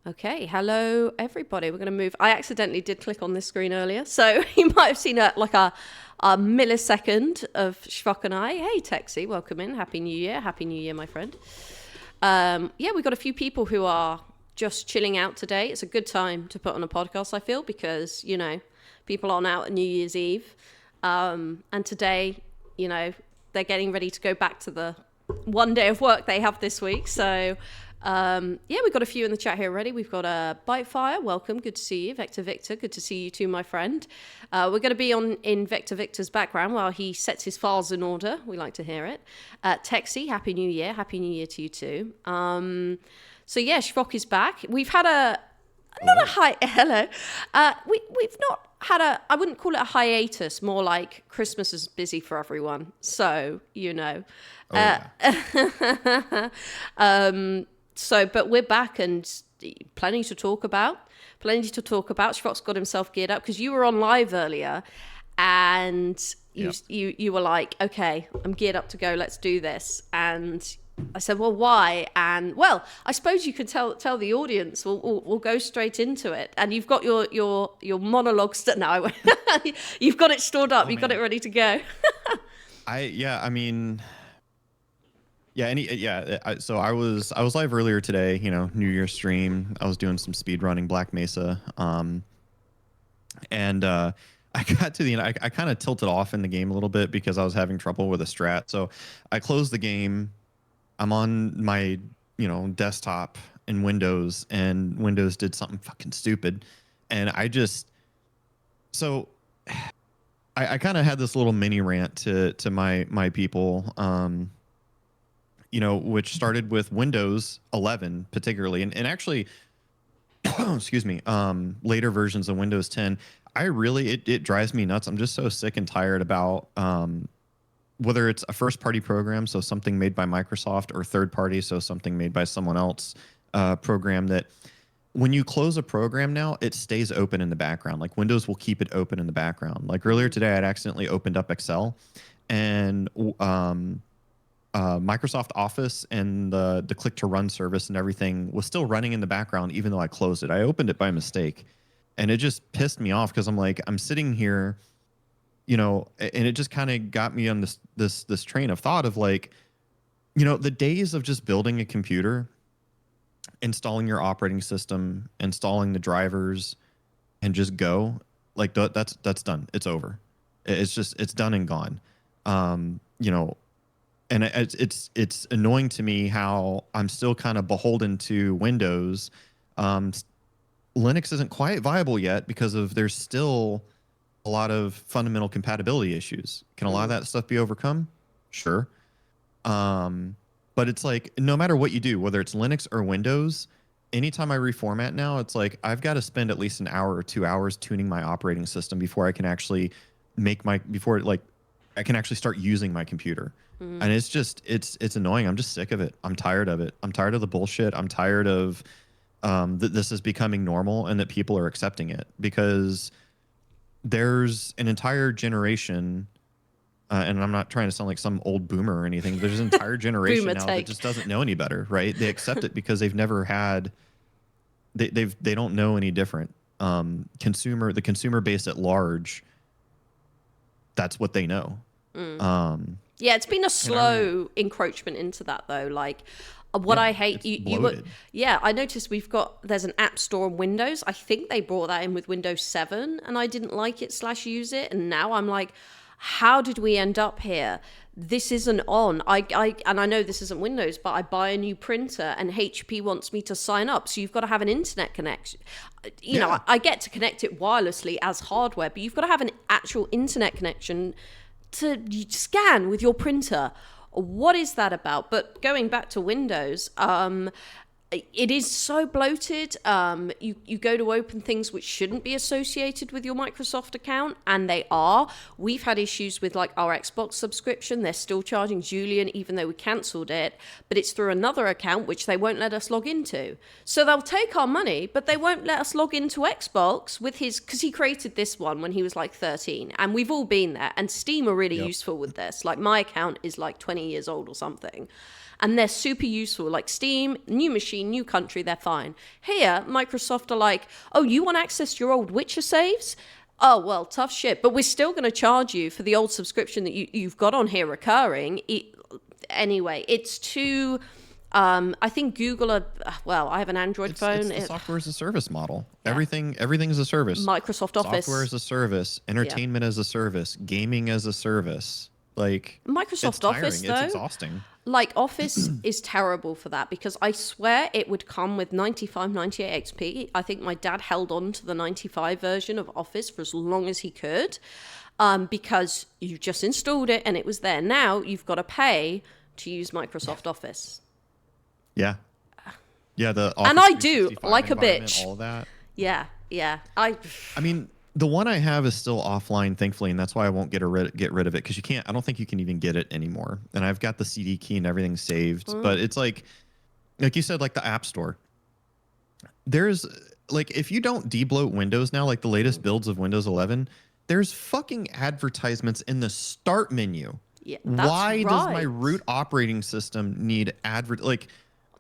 Okay, hello everybody. We're going to move. I accidentally did click on this screen earlier, so you might have seen a millisecond of Shvok and I. Hey, Texie, welcome in. Happy New Year. Happy New Year, my friend. Yeah, we've got a few people who are just chilling out today. It's a good time to put on a podcast, I feel, because, you know, people aren't out at New Year's Eve. And today, you know, they're getting ready to go back to the one day of work they have this week. So, yeah, we've got a few in the chat here already. We've got Bitefire, welcome, good to see you. Vector Victor, good to see you too, my friend. We're going to be in Vector Victor's background while he sets his files in order. We like to hear it. Texie, Happy New Year. Happy New Year to you too. So yeah, Shvok is back. We've had hello. We've not had I wouldn't call it a hiatus, more like Christmas is busy for everyone. So, you know. But we're back and plenty to talk about. Shvok's got himself geared up because you were on live earlier and you were like, okay, I'm geared up to go. Let's do this. And I said, well, why? And well, I suppose you could tell the audience. We'll go straight into it. And you've got your monologues now. You've got it stored up. You've got it ready to go. So I was live earlier today, you know, New Year's stream. I was doing some speed running Black Mesa. I got to the end. I kind of tilted off in the game a little bit because I was having trouble with a strat. So I closed the game. I'm on my, you know, desktop in Windows, and Windows did something fucking stupid. And I kind of had this little mini rant to my people. You know, which started with Windows 11 particularly, and actually, excuse me, later versions of Windows 10. It drives me nuts. I'm just so sick and tired about whether it's a first-party program, so something made by Microsoft, or third-party, so something made by someone else, program that when you close a program now, it stays open in the background. Like Windows will keep it open in the background. Like earlier today, I'd accidentally opened up Excel, and Microsoft Office and the click to run service and everything was still running in the background, even though I closed it. I opened it by mistake, and it just pissed me off because I'm like, I'm sitting here, you know, and it just kind of got me on this train of thought of like, you know, the days of just building a computer, installing your operating system, installing the drivers, and just go, like that's done. It's over. It's done and gone. You know. And it's annoying to me how I'm still kind of beholden to Windows. Linux isn't quite viable yet because there's still a lot of fundamental compatibility issues. Can a lot of that stuff be overcome? Sure. But it's like, no matter what you do, whether it's Linux or Windows, anytime I reformat now, it's like I've got to spend at least an hour or 2 hours tuning my operating system before I can actually I can actually start using my computer. And it's just, it's annoying. I'm just sick of it. I'm tired of it. I'm tired of the bullshit. I'm tired of that this is becoming normal and that people are accepting it, because there's an entire generation, and I'm not trying to sound like some old boomer or anything. There's an entire generation now that just doesn't know any better, right? They accept it because they've never had, they don't know any different. The consumer base at large, that's what they know. Yeah, it's been a slow encroachment into that though. Like I hate I noticed there's an app store on Windows. I think they brought that in with Windows 7 and I didn't like it / use it. And now I'm like, how did we end up here? This isn't on. And I know this isn't Windows, but I buy a new printer and HP wants me to sign up. So you've got to have an internet connection. You know, I get to connect it wirelessly as hardware, but you've got to have an actual internet connection to scan with your printer. What is that about? But going back to Windows, it is so bloated. You go to open things which shouldn't be associated with your Microsoft account, and they are. We've had issues with like our Xbox subscription. They're still charging Julian even though we cancelled it, but it's through another account which they won't let us log into. So they'll take our money, but they won't let us log into Xbox with because he created this one when he was like 13, and we've all been there. And Steam are really useful with this. Like my account is like 20 years old or something. And they're super useful. Like Steam, new machine, new country, they're fine. Here, Microsoft are like, oh, you want access to your old Witcher saves? Oh, well, tough shit. But we're still going to charge you for the old subscription that you've got on here recurring. Anyway, it's too... I think Google I have an Android phone. It's the software as a service model. Yeah. Everything is a service. Microsoft Office. Software as a service. Entertainment as a service. Gaming as a service. Like Microsoft Office, though. It's exhausting. Like Office is terrible for that because I swear it would come with 95, 98 XP. I think my dad held on to the 95 version of Office for as long as he could because you just installed it and it was there. Now you've got to pay to use Microsoft Office. Yeah. Yeah, the Office and I do like a bitch. All that. Yeah. I mean, the one I have is still offline, thankfully, and that's why I won't get rid of it because you can't. I don't think you can even get it anymore. And I've got the CD key and everything saved, but it's like you said, like the App Store. There's like if you don't debloat Windows now, like the latest builds of Windows 11, there's fucking advertisements in the start menu. Yeah, why does my root operating system need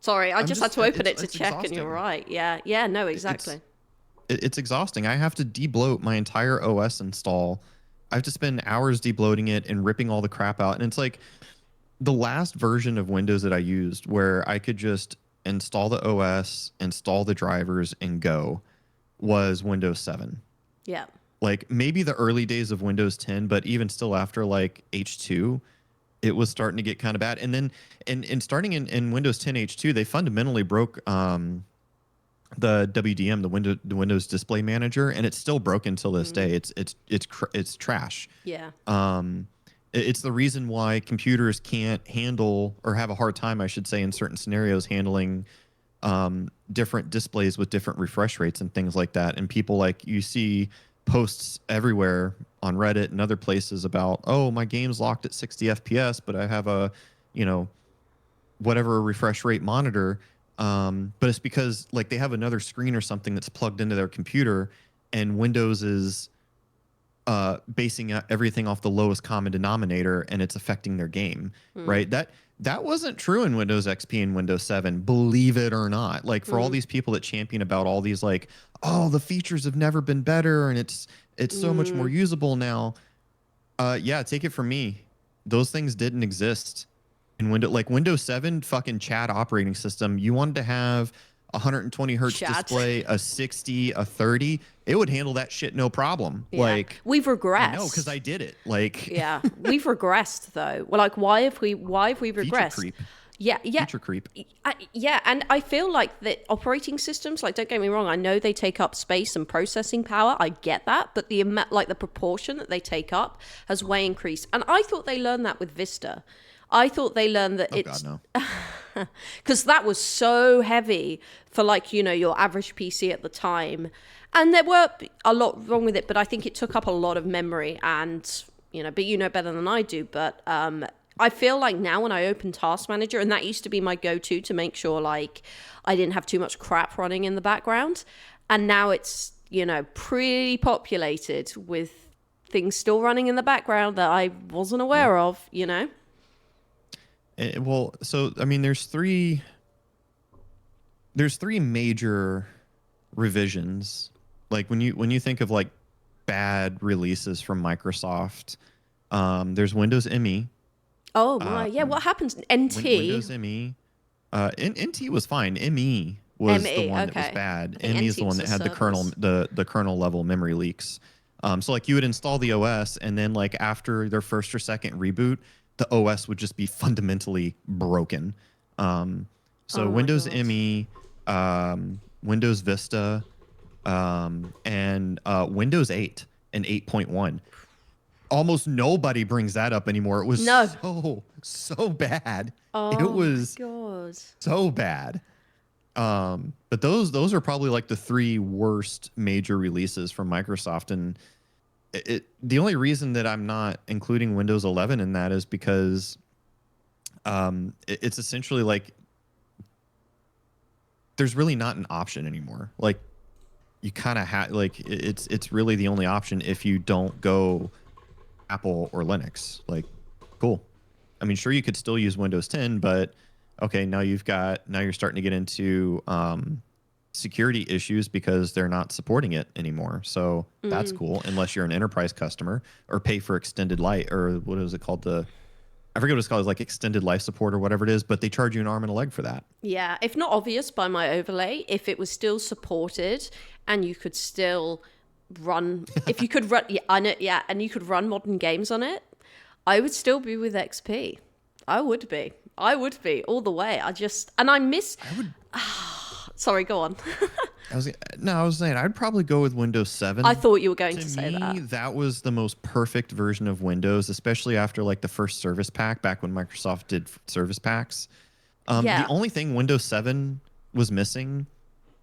Sorry, I just had to open it to check, exhausting. And you're right. Yeah, no, exactly. It's exhausting. I have to debloat my entire OS install. I have to spend hours debloating it and ripping all the crap out. And it's like the last version of Windows that I used where I could just install the OS, install the drivers, and go was Windows 7. Yeah. Like maybe the early days of Windows 10, but even still after like H2, it was starting to get kind of bad. And then in starting in Windows 10 H2, they fundamentally broke the WDM, the Windows Display Manager, and it's still broken until this day. It's trash. Yeah. It's the reason why computers can't handle or have a hard time, I should say, in certain scenarios handling different displays with different refresh rates and things like that. And people like you see posts everywhere on Reddit and other places about, oh, my game's locked at 60 FPS, but I have a, whatever refresh rate monitor. But it's because like they have another screen or something that's plugged into their computer and Windows is basing everything off the lowest common denominator and it's affecting their game, right? That wasn't true in Windows XP and Windows 7, believe it or not. Like for all these people that champion about all these like, oh, the features have never been better and it's so much more usable now. Yeah, take it from me. Those things didn't exist in Windows 7 fucking chat operating system. You wanted to have 120 hertz display, a 60, a 30, it would handle that shit no problem. Yeah. Like we've regressed. I know because I did it. Like yeah, we've regressed though. Well, like why have we regressed? Feature creep. Yeah. Feature creep. Yeah, and I feel like that operating systems, like don't get me wrong, I know they take up space and processing power. I get that, but the proportion that they take up has way increased. And I thought they learned that with Vista. I thought they learned that it's God, no. because that was so heavy for your average PC at the time, and there were a lot wrong with it, but I think it took up a lot of memory, and but you know better than I do. But I feel like now when I open Task Manager, and that used to be my go-to to make sure like I didn't have too much crap running in the background, and now it's pretty populated with things still running in the background that I wasn't aware of. Well, so I mean, there's three major revisions. Like when you think of like bad releases from Microsoft, there's Windows ME. Oh my, yeah. What happens? NT. Windows ME. NT was fine. ME was the one that was bad. ME is the one that had the kernel level memory leaks. So like you would install the OS, and then like after their first or second reboot, the OS would just be fundamentally broken. Windows ME, Windows Vista, and Windows 8 and 8.1. Almost nobody brings that up anymore. It was so bad. Oh, it was so bad. But those are probably like the three worst major releases from Microsoft, and the only reason that I'm not including Windows 11 in that is because it's essentially like there's really not an option anymore. Like you kind of have like it's really the only option if you don't go Apple or Linux. Like cool. I mean, sure you could still use Windows 10, but okay, now you're starting to get into security issues because they're not supporting it anymore. So that's cool, unless you're an enterprise customer or pay for extended life, or what is it called? I forget what it's called, like extended life support or whatever it is, but they charge you an arm and a leg for that. Yeah, if not obvious by my overlay, if it was still supported and you could still run, if you could run, yeah, I know, yeah, and you could run modern games on it, I would still be with XP. I would be all the way. I miss. Sorry, go on. I was saying I'd probably go with Windows 7. I thought you were going to say me, that. That was the most perfect version of Windows, especially after like the first service pack back when Microsoft did service packs. The only thing Windows 7 was missing,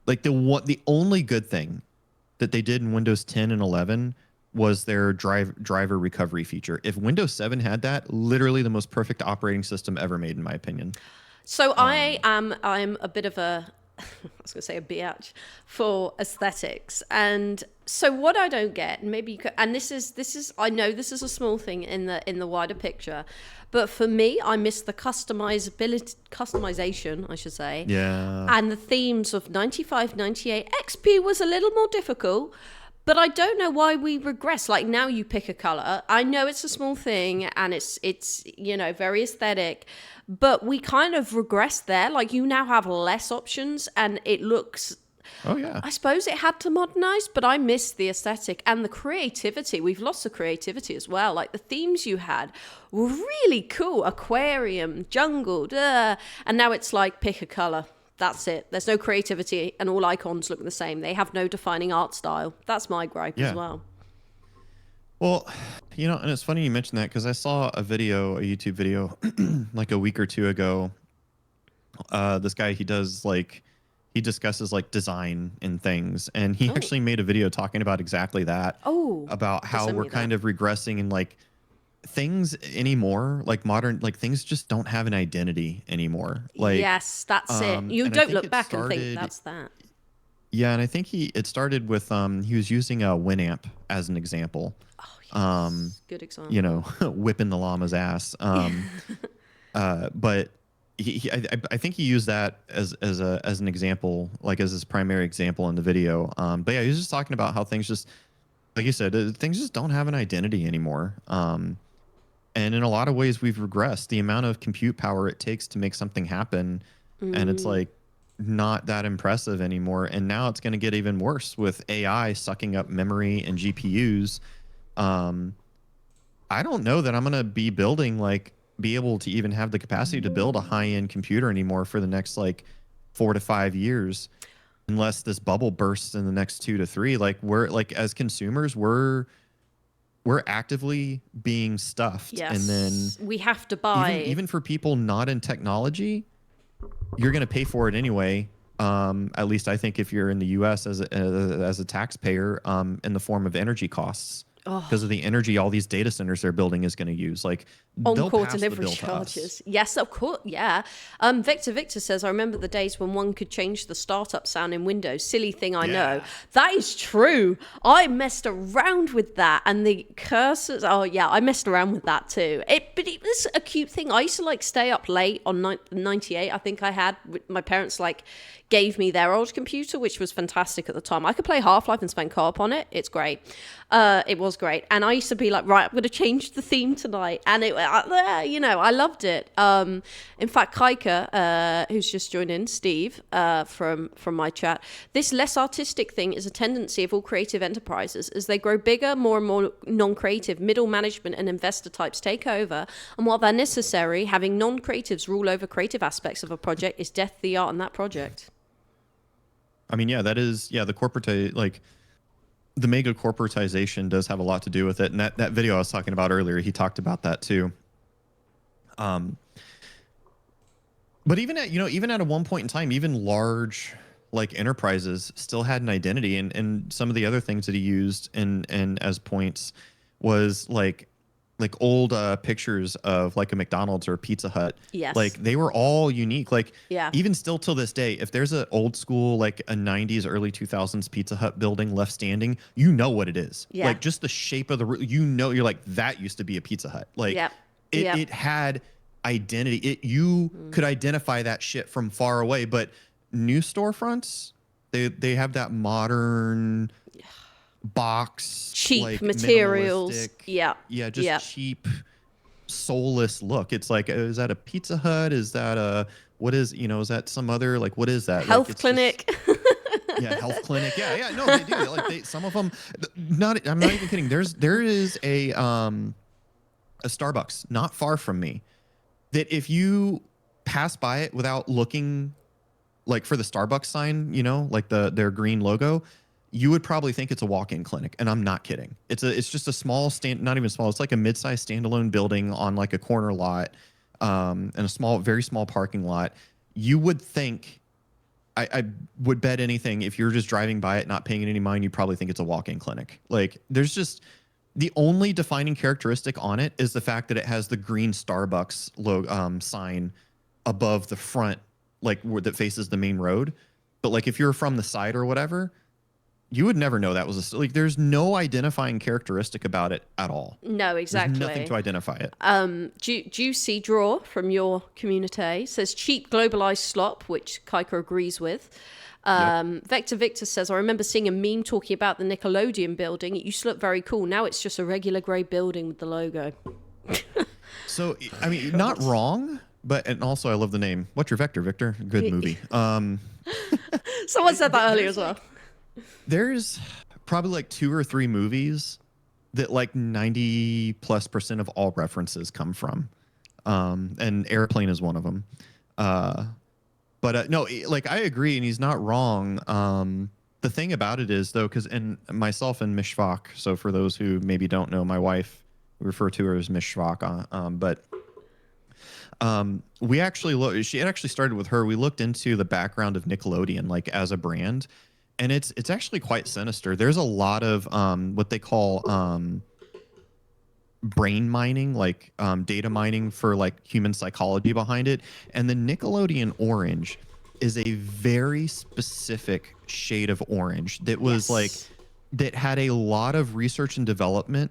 like the only good thing that they did in Windows 10 and 11 was their driver recovery feature. If Windows 7 had that, literally the most perfect operating system ever made, in my opinion. So I'm a bit of a, I was going to say a biatch for aesthetics. And so what I don't get, and maybe you could, and this is, I know this is a small thing in the wider picture, but for me, I miss the customization, I should say. Yeah. And the themes of 95, 98. XP was a little more difficult, but I don't know why we regress. Like now you pick a color. I know it's a small thing and it's very aesthetic, but we kind of regress there. Like you now have less options and it looks... Oh, yeah. I suppose it had to modernize, but I miss the aesthetic and the creativity. We've lost the creativity as well. Like the themes you had were really cool. Aquarium, jungle, and now it's like pick a color. That's it. There's no creativity and all icons look the same. They have no defining art style. That's my gripe as well. Well, and it's funny you mentioned that because I saw a YouTube video like a week or two ago. This guy, he discusses like design and things. And he actually made a video talking about exactly that. About how we're kind of regressing in like things anymore, like modern, like things just don't have an identity anymore. Like yes, that's it. You don't look back and think that's that. Yeah, and I think it started with he was using a Winamp as an example. Oh, yes. Good example. Whipping the llama's ass. But I think he used that as an example, like as his primary example in the video. But yeah, he was just talking about how things just, like you said, things just don't have an identity anymore. And in a lot of ways, we've regressed. The amount of compute power it takes to make something happen, and it's like not that impressive anymore. And now it's going to get even worse with AI sucking up memory and GPUs. I don't know that I'm going to be able to even have the capacity to build a high-end computer anymore for the next 4 to 5 years, unless this bubble bursts in the next 2 to 3. Like as consumers, we're actively being stuffed. Yes, and then we have to buy. Even for people not in technology, you're going to pay for it anyway. At least I think if you're in the U.S. as a taxpayer, in the form of energy costs. Because of the energy all these data centers they're building is going to use. Like on-call delivery charges. Yes, of course. Yeah. Victor says, I remember the days when one could change the startup sound in Windows. Silly thing, I know. That is true. I messed around with that. And the cursors. Oh, yeah, I messed around with that too. But it was a cute thing. I used to stay up late on 98. I think I had. My parents gave me their old computer, which was fantastic at the time. I could play Half-Life and spend co-op on it. It's great. It was great. And I used to be like, right, I'm going to change the theme tonight. And I loved it. In fact, Kaika, who's just joined in, Steve, from my chat, this less artistic thing is a tendency of all creative enterprises. As they grow bigger, more and more non-creative, middle management and investor types take over. And while they're necessary, having non-creatives rule over creative aspects of a project is death to the art in that project. I mean, yeah, that is, the corporate, the mega corporatization does have a lot to do with it. And that video I was talking about earlier, he talked about that too. But even at a one point in time, even large enterprises still had an identity. And some of the other things that he used and as points was old pictures of a McDonald's or a Pizza Hut. Yes. They were all unique. Even still till this day, if there's an old school, a 90s, early 2000s Pizza Hut building left standing, you know what it is. Yeah. Just the shape of the roof, you're that used to be a Pizza Hut. It had identity. You could identify that shit from far away, but new storefronts, they have that modern box, cheap like materials. Yeah. Cheap, soulless look. It's like, is that a Pizza Hut? Is that a is that some other, like, what is that? Health like, clinic. Health clinic. Yeah. No, they do. Like, some of them. I'm not even kidding. There is a Starbucks not far from me that if you pass by it without looking, like, for the Starbucks sign, like their green logo, you would probably think it's a walk-in clinic, and I'm not kidding. It's just a small not even small. It's like a mid-sized standalone building on like a corner lot, and a very small parking lot. You would think, I would bet anything, if you're just driving by it, not paying it any mind, you probably think it's a walk-in clinic. Like, there's just the only defining characteristic on it is the fact that it has the green Starbucks logo sign above the front, like that faces the main road. But like, if you're from the side or whatever, you would never know that was like, there's no identifying characteristic about it at all. No, exactly. There's nothing to identify it. Juicy Draw from your community says cheap globalized slop, which Kaika agrees with. Vector Victor says, I remember seeing a meme talking about the Nickelodeon building. It used to look very cool. Now it's just a regular grey building with the logo. So, I mean, not wrong, and also I love the name. What's your Vector, Victor? Good movie. Someone said that earlier as well. There's probably like 2 or 3 movies that like 90+% of all references come from. And Airplane is one of them. But no, like, I agree, and he's not wrong. The thing about it is, though, and myself and Miss Shvok, so for those who maybe don't know, my wife, we refer to her as Miss Shvok, but we actually she had actually started with her. We looked into the background of Nickelodeon, like, as a brand, and it's actually quite sinister. There's a lot of what they call brain mining, like data mining for like human psychology behind it. And the Nickelodeon orange is a very specific shade of orange that was that had a lot of research and development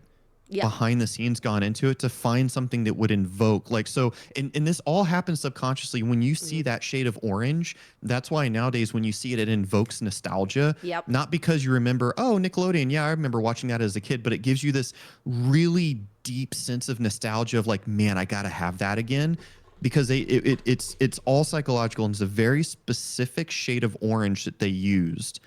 behind the scenes gone into it to find something that would invoke, like, so, and this all happens subconsciously when you see that shade of orange. That's why nowadays when you see it, it invokes nostalgia. Not because you remember, oh, Nickelodeon, yeah, I remember watching that as a kid, but it gives you this really deep sense of nostalgia of like, man, I gotta have that again, because it's all psychological, and it's a very specific shade of orange that they used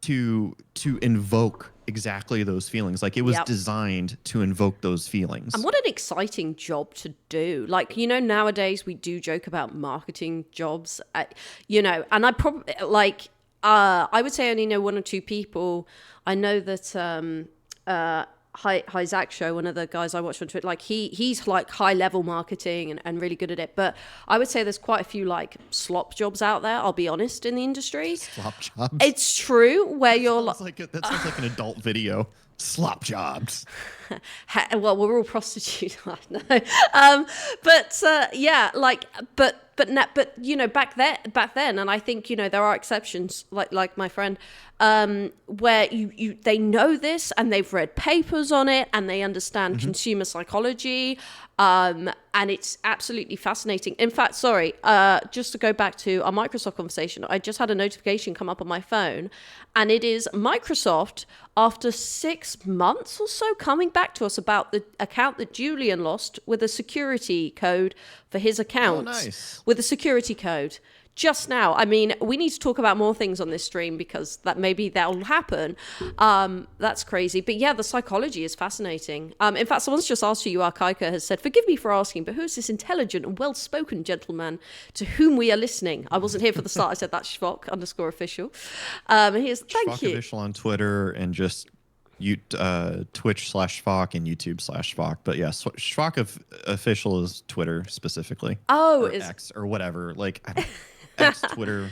to invoke exactly those feelings. Like, it was designed to invoke those feelings. And what an exciting job to do. Like, nowadays we do joke about marketing jobs, and I probably, like, I would say I only know 1 or 2 people. I know that Hi Zach Show, one of the guys I watch on Twitter, like, he's like high level marketing and really good at it. But I would say there's quite a few like slop jobs out there, I'll be honest, in the industry. Slop jobs. It's true, where you're that sounds like an adult video. Slop jobs. Well, we're all prostitutes. No. But back then, and I think there are exceptions, like my friend, where they know this, and they've read papers on it, and they understand consumer psychology, and it's absolutely fascinating. In fact, sorry, just to go back to our Microsoft conversation, I just had a notification come up on my phone, and it is Microsoft, after 6 months or so, coming back to us about the account that Julian lost with a security code for his account. Oh, nice. With a security code. Just now. I mean, we need to talk about more things on this stream, because that'll happen. That's crazy. But yeah, the psychology is fascinating. In fact, someone's just asked who you are. Kaika has said, forgive me for asking, but who is this intelligent and well-spoken gentleman to whom we are listening? I wasn't here for the start. I said that's Shvok_official. Here's thank you. Shvok official on Twitter, and just Twitch/Shvok and YouTube/Shvok. But yeah, Shvok official is Twitter specifically. Oh, or X or whatever. Like, X, Twitter.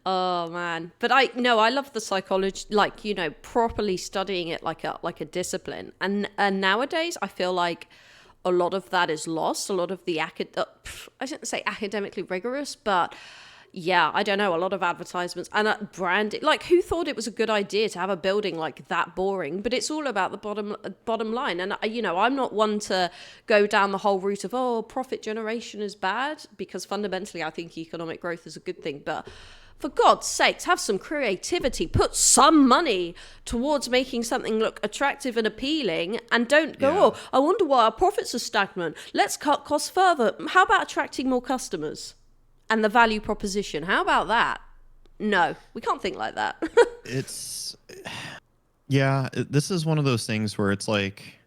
Oh man, but I love the psychology, like, properly studying it like a discipline. And nowadays I feel like a lot of that is lost. A lot of the I shouldn't say academically rigorous, but yeah, I don't know, a lot of advertisements and branding. Like, who thought it was a good idea to have a building like that boring? But it's all about the bottom line. And, I'm not one to go down the whole route of, profit generation is bad, because fundamentally I think economic growth is a good thing. But for God's sakes, have some creativity. Put some money towards making something look attractive and appealing, and don't go, I wonder why our profits are stagnant. Let's cut costs further. How about attracting more customers? And the value proposition. How about that? No, we can't think like that. This is one of those things where it's like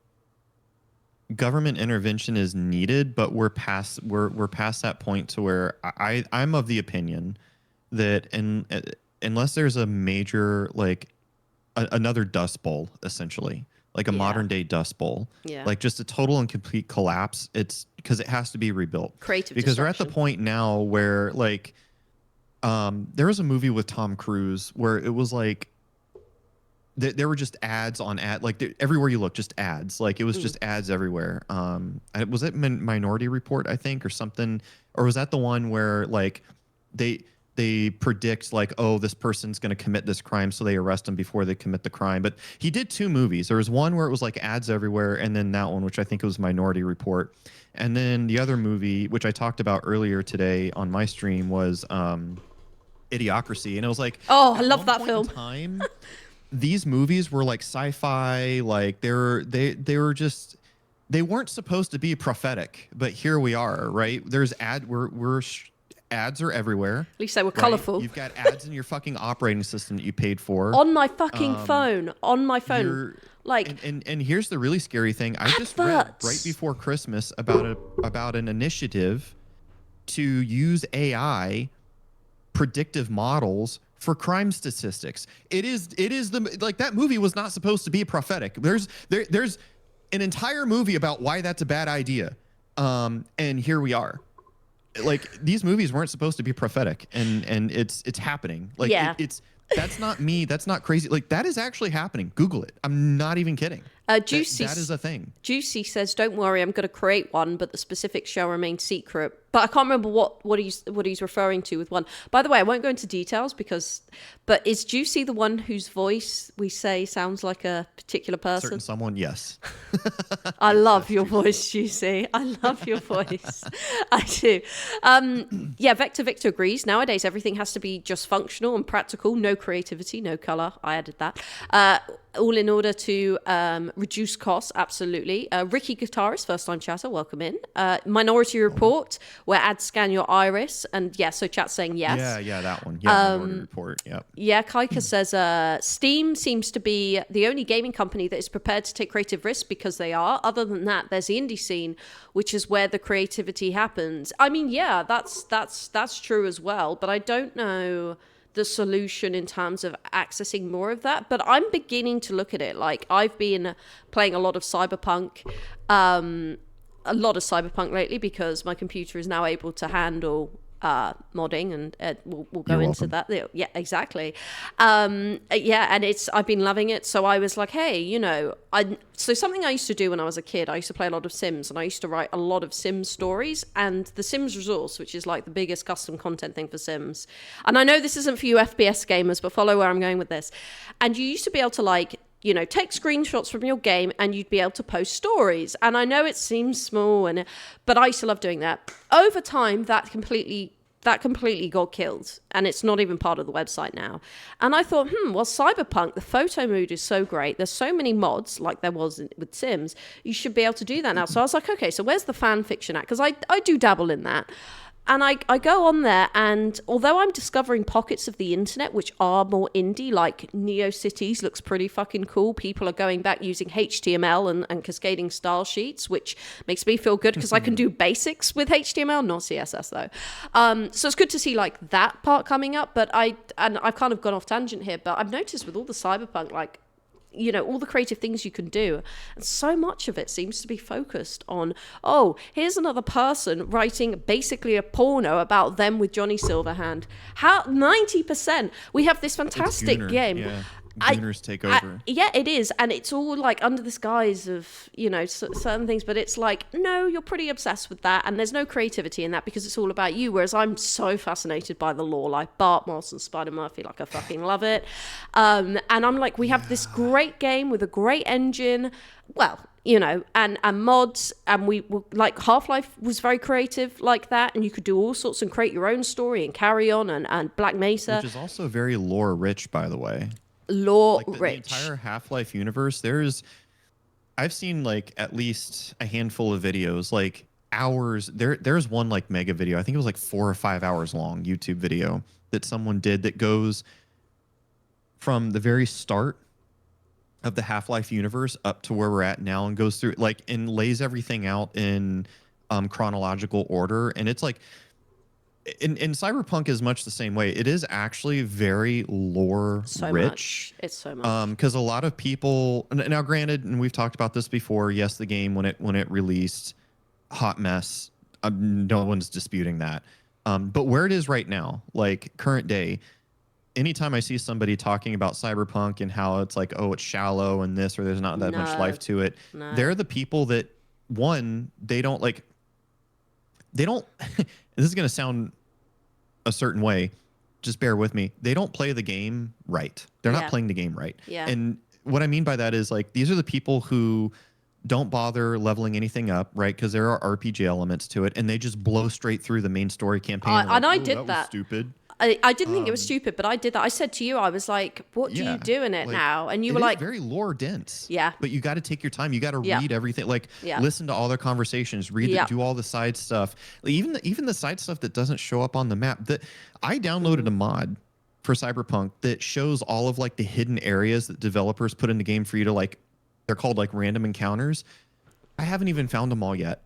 government intervention is needed, but we're past that point to where I'm of the opinion that unless there's a major, like another Dust Bowl, essentially, like a modern day Dust Bowl, like just a total and complete collapse, it's because it has to be rebuilt. Creative because destruction. We're at the point now where like there was a movie with Tom Cruise where it was like there were just ads on everywhere you look, just ads. Like it was just ads everywhere. Was it Minority Report, I think, or something? Or was that the one where like they predict like, oh, this person's going to commit this crime, so they arrest him before they commit the crime? But he did two movies. There was one where it was like ads everywhere, and then that one, which I think was Minority Report. And then the other movie, which I talked about earlier today on my stream, was Idiocracy. And it was like, I love that film. Time, these movies were like sci-fi, like they were just, they weren't supposed to be prophetic, but here we are, right? There's ads are everywhere. At least they were colourful. You've got ads in your fucking operating system that you paid for. On my fucking phone. On my phone. Like, and here's the really scary thing. I just read right before Christmas about an initiative to use AI predictive models for crime statistics. It is that movie was not supposed to be prophetic. There's an entire movie about why that's a bad idea. And here we are. Like, these movies weren't supposed to be prophetic, and it's happening. Like, that's not me. That's not crazy. Like, that is actually happening. Google it. I'm not even kidding. Juicy, that is a thing. Juicy says, "Don't worry, I'm going to create one, but the specifics shall remain secret." But I can't remember what he's referring to with one. By the way, I won't go into details but is Juicy the one whose voice we say sounds like a particular person? Certain someone, yes. I love your voice, Juicy. I love your voice. I do. Vector Victor agrees. Nowadays, everything has to be just functional and practical. No creativity, no color. I added that. All in order to reduce costs, absolutely. Ricky Guitarist, first-time chatter, welcome in. Minority Report, where ads scan your iris. And so chat's saying yes. Yeah, that one. Yeah, Minority Report, yep. Yeah, Kaika says, Steam seems to be the only gaming company that is prepared to take creative risks, because they are. Other than that, there's the indie scene, which is where the creativity happens. I mean, yeah, that's true as well, but I don't know the solution in terms of accessing more of that. But I'm beginning to look at it like I've been playing a lot of Cyberpunk, lately, because my computer is now able to handle modding, and we'll go into that. Yeah, exactly. And I've been loving it. So I was like, hey, so something I used to do when I was a kid, I used to play a lot of Sims, and I used to write a lot of Sims stories, and the Sims resource, which is like the biggest custom content thing for Sims. And I know this isn't for you FPS gamers, but follow where I'm going with this. And you used to be able to take screenshots from your game, and you'd be able to post stories. And I know it seems small, but I used to love doing that. Over time, that completely got killed, and it's not even part of the website now. And I thought, Cyberpunk, the photo mood is so great. There's so many mods, like there was with Sims. You should be able to do that now. So I was like, okay, so where's the fan fiction at? Because I do dabble in that. And I go on there, and although I'm discovering pockets of the internet which are more indie, like NeoCities looks pretty fucking cool. People are going back using HTML and cascading style sheets, which makes me feel good because I can do basics with HTML, not CSS though. So it's good to see like that part coming up. But I've kind of gone off tangent here, but I've noticed with all the Cyberpunk, like, all the creative things you can do. And so much of it seems to be focused on, here's another person writing basically a porno about them with Johnny Silverhand. How 90%. We have this fantastic game. Yeah. Gooners take over. Yeah, it is, and it's all like under the guise of certain things, but it's like, no, you're pretty obsessed with that, and there's no creativity in that because it's all about you. Whereas I'm so fascinated by the lore, like Bart Moss and Spider Murphy, like I fucking love it. And I'm like, we have this great game with a great engine, well, and mods, and we were like, Half-Life was very creative like that, and you could do all sorts and create your own story and carry on, and Black Mesa, which is also very lore rich, by the way. Lore like the rich. entire Half-Life universe, I've seen like at least a handful of videos, like hours. There's one like mega video, I think it was like 4 or 5 hours long YouTube video that someone did that goes from the very start of the Half-Life universe up to where we're at now and goes through like and lays everything out in chronological order. And it's like in Cyberpunk is much the same way. It is actually very lore rich. It's so much. Because a lot of people now, granted, and we've talked about this before. Yes, the game when it released, hot mess. No one's disputing that. But where it is right now, like current day, anytime I see somebody talking about Cyberpunk and how it's like, oh, it's shallow and this, or there's not that much life to it, they're the people that they don't this is going to sound a certain way, just bear with me. They don't play the game right. They're not playing the game right. Yeah. And what I mean by that is like, these are the people who don't bother leveling anything up, right? Because there are RPG elements to it, and they just blow straight through the main story campaign. I did that. Was stupid. I didn't think it was stupid, but I did that. I said to you, I was like, what do you do in it now? And you were like, very lore dense. Yeah. But you got to take your time. You got to read everything. Like, listen to all their conversations, do all the side stuff. Like, even the side stuff that doesn't show up on the map. I downloaded a mod for Cyberpunk that shows all of like the hidden areas that developers put in the game for you to like, they're called like random encounters. I haven't even found them all yet.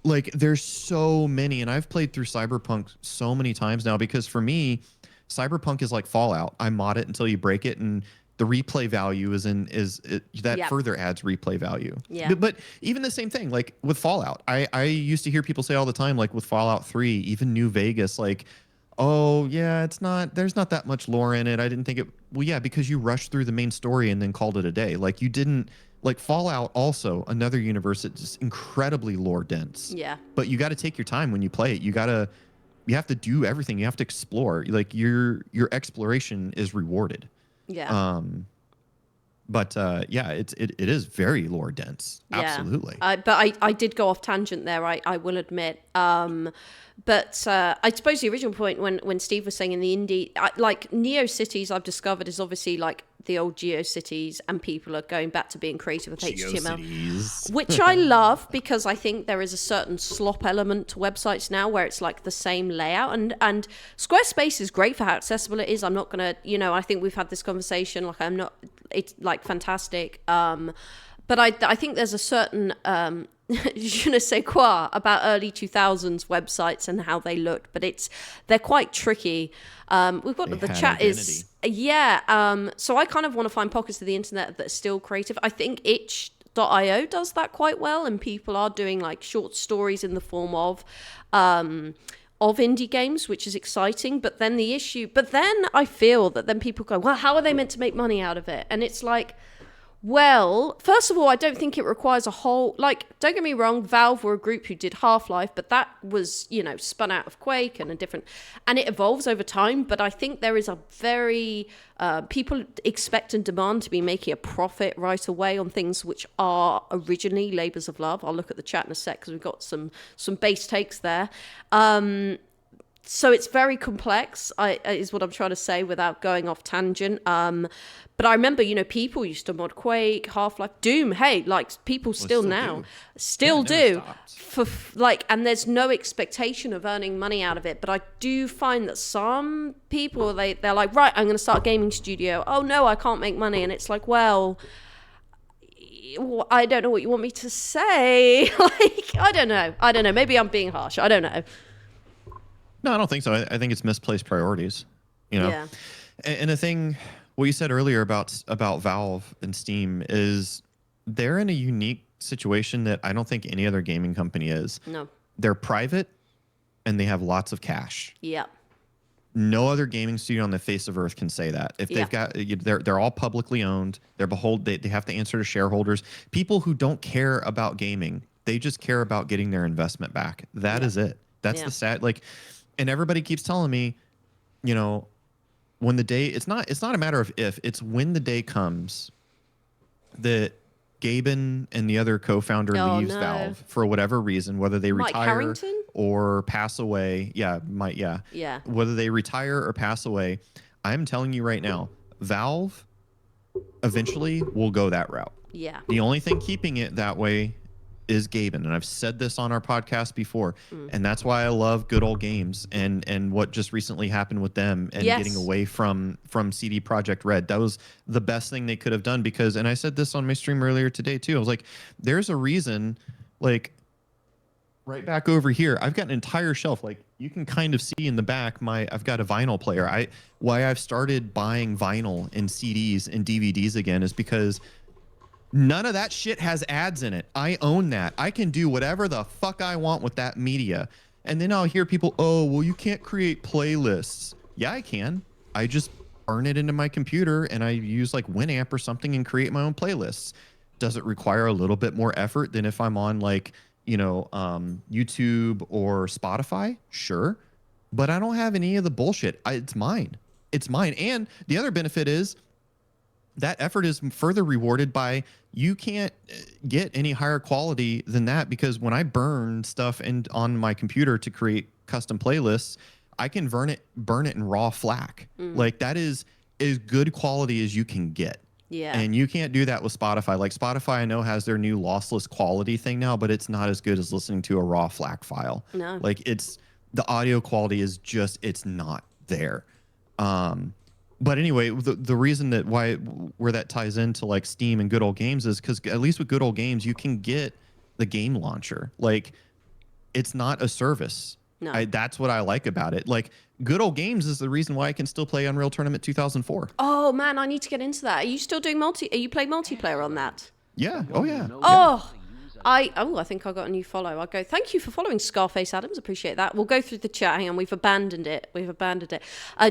Like, there's so many, and I've played through Cyberpunk so many times now because for me, Cyberpunk is like Fallout. I mod it until you break it, and the replay value further adds replay value. Yeah. But even the same thing, like with Fallout, I used to hear people say all the time, like with Fallout 3, even New Vegas, like, oh yeah, there's not that much lore in it. I didn't think it. Well, yeah, because you rushed through the main story and then called it a day. Like you didn't. Like Fallout, also another universe that's just incredibly lore dense. Yeah. But you got to take your time when you play it. You have to do everything. You have to explore. Like your exploration is rewarded. Yeah. It is very lore dense. Yeah. Absolutely. But I did go off tangent there. I will admit. But I suppose the original point when Steve was saying in the indie, like Neo Cities, I've discovered is obviously like the old GeoCities, and people are going back to being creative with HTML, which I love because I think there is a certain slop element to websites now where it's like the same layout, and Squarespace is great for how accessible it is. I'm not gonna, I think we've had this conversation. Like it's like fantastic. But I think there's a certain je ne sais quoi about early 2000s websites and how they looked, but they're quite tricky. We've got the chat identity. So I kind of want to find pockets of the internet that are still creative. I think itch.io does that quite well, and people are doing like short stories in the form of indie games, which is exciting. But then I feel that then people go, well, how are they meant to make money out of it? And it's like, well, first of all, I don't think it requires a whole, like, don't get me wrong, Valve were a group who did Half-Life, but that was, spun out of Quake and it evolves over time. But I think there is a very, people expect and demand to be making a profit right away on things which are originally labors of love. I'll look at the chat in a sec because we've got some base takes there. So it's very complex, is what I'm trying to say without going off tangent. But I remember, people used to mod Quake, Half-Life, Doom. Hey, like people still do. And there's no expectation of earning money out of it. But I do find that some people, they're like, right, I'm going to start a gaming studio. Oh no, I can't make money. And it's like, well, I don't know what you want me to say. Like, I don't know. Maybe I'm being harsh. I don't know. No, I don't think so. I think it's misplaced priorities. Yeah. And the thing, what you said earlier about Valve and Steam is they're in a unique situation that I don't think any other gaming company is. No. They're private and they have lots of cash. Yeah. No other gaming studio on the face of Earth can say that. If they've got, they're all publicly owned. They have to answer to shareholders. People who don't care about gaming, they just care about getting their investment back. That is it. That's the sad, like, and everybody keeps telling me, you know, when the day, it's not a matter of if, it's when the day comes that Gaben and the other co-founder leaves Valve for whatever reason, whether they retire or pass away. Yeah. Whether they retire or pass away, I'm telling you right now, Valve eventually will go that route. Yeah. The only thing keeping it that way is Gaben, and I've said this on our podcast before, and that's why I love Good Old Games and what just recently happened with them and getting away from CD Projekt Red. That was the best thing they could have done, because, and I said this on my stream earlier today too, I was like, there's a reason, like right back over here, I've got an entire shelf, like you can kind of see in the back, I've got a vinyl player. Why I've started buying vinyl and CDs and DVDs again is because none of that shit has ads in it. I own that. I can do whatever the fuck I want with that media. And then I'll hear people, oh, well, you can't create playlists. Yeah, I can. I just burn it into my computer and I use like Winamp or something and create my own playlists. Does it require a little bit more effort than if I'm on like, you know, YouTube or Spotify? Sure. But I don't have any of the bullshit. It's mine. It's mine. And the other benefit is that effort is further rewarded by, you can't get any higher quality than that, because when I burn stuff on my computer to create custom playlists, I can burn it in raw FLAC. Like that is as good quality as you can get. Yeah. And you can't do that with Spotify. Like Spotify, I know, has their new lossless quality thing now, but it's not as good as listening to a raw FLAC file. No. Like the audio quality is just, it's not there. But anyway, the reason that where that ties into like Steam and Good Old Games is because at least with Good Old Games, you can get the game launcher. Like, it's not a service. No. That's what I like about it. Like, Good Old Games is the reason why I can still play Unreal Tournament 2004. Oh man, I need to get into that. Are you still doing Are you playing multiplayer on that? Yeah. Oh yeah. Oh. I think I got a new follow. I'll go, thank you for following Scarface Adams. Appreciate that. We'll go through the chat. Hang on, we've abandoned it.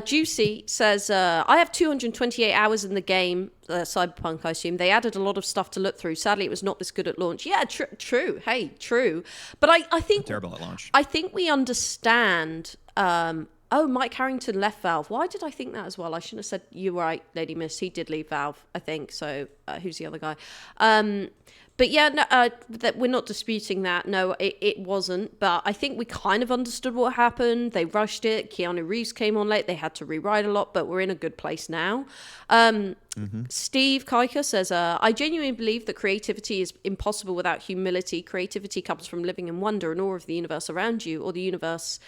Juicy says, I have 228 hours in the game, Cyberpunk, I assume. They added a lot of stuff to look through. Sadly, it was not this good at launch. Yeah, true. Hey, true. But I think... Terrible at launch. I think we understand... Mike Harrington left Valve. Why did I think that as well? I shouldn't have said, you're right, Lady Miss. He did leave Valve, I think. So who's the other guy? But yeah, that we're not disputing that. No, it wasn't. But I think we kind of understood what happened. They rushed it. Keanu Reeves came on late. They had to rewrite a lot, but we're in a good place now. Steve Kaika says, I genuinely believe that creativity is impossible without humility. Creativity comes from living in wonder and awe of the universe around you, or the universe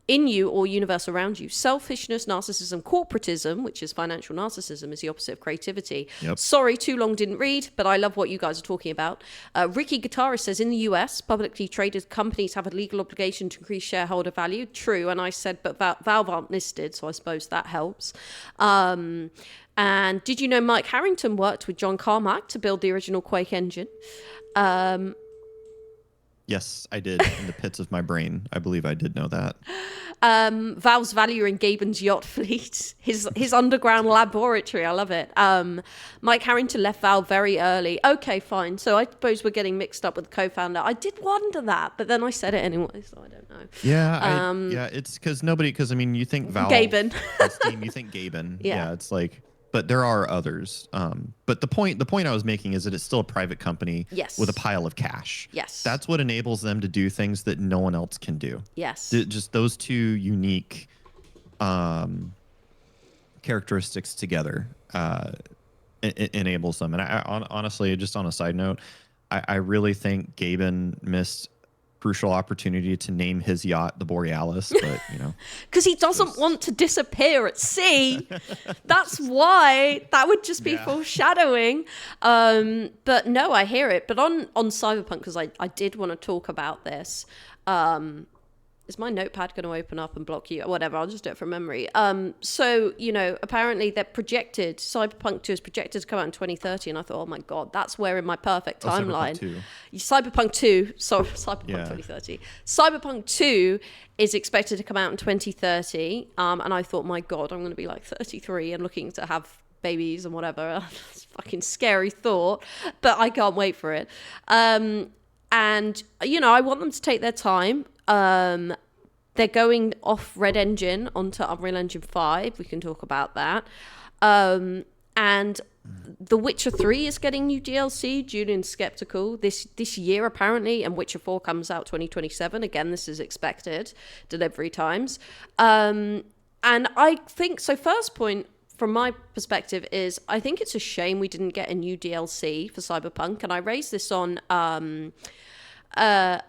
in you, or universe around you. Selfishness, narcissism, corporatism, which is financial narcissism, is the opposite of creativity. Yep. Sorry, too long, didn't read, but I love what you guys are talking about. Ricky Guitarist says, in the US, publicly traded companies have a legal obligation to increase shareholder value. True, and I said, but Valve aren't listed, so I suppose that helps. And did you know Mike Harrington worked with John Carmack to build the original Quake engine? Yes, I did. In the pits of my brain, I believe I did know that. Valve's value in Gaben's yacht fleet, his underground laboratory. I love it. Mike Harrington left Valve very early. Okay, fine. So I suppose we're getting mixed up with the co-founder. I did wonder that, but then I said it anyway, so I don't know. Yeah, it's because I mean, you think Valve, Gaben, Steam, you think Gaben. Yeah, it's like. But there are others. But the point I was making is that it's still a private company with a pile of cash. Yes. That's what enables them to do things that no one else can do. Yes. Just those two unique characteristics together enables them. And I honestly, just on a side note, I really think Gaben missed crucial opportunity to name his yacht the Borealis, but you know, because he doesn't want to disappear at sea. That's why. That would just be foreshadowing. But no, I hear it. But on Cyberpunk, because I did want to talk about this. is my notepad going to open up and block you? Whatever, I'll just do it from memory. So, apparently Cyberpunk 2 is projected to come out in 2030, and I thought, oh my God, that's where in my perfect timeline. Cyberpunk 2, sorry, Cyberpunk 2030. Cyberpunk 2 is expected to come out in 2030, and I thought, my God, I'm going to be like 33 and looking to have babies and whatever. It's a fucking scary thought, but I can't wait for it. And, I want them to take their time. They're going off RedEngine onto Unreal Engine 5. We can talk about that. And The Witcher 3 is getting new DLC. Julian's skeptical this year, apparently, and Witcher 4 comes out 2027. Again, this is expected delivery times. And I think, so first point from my perspective is, I think it's a shame we didn't get a new DLC for Cyberpunk. And I raised this on... Yeah,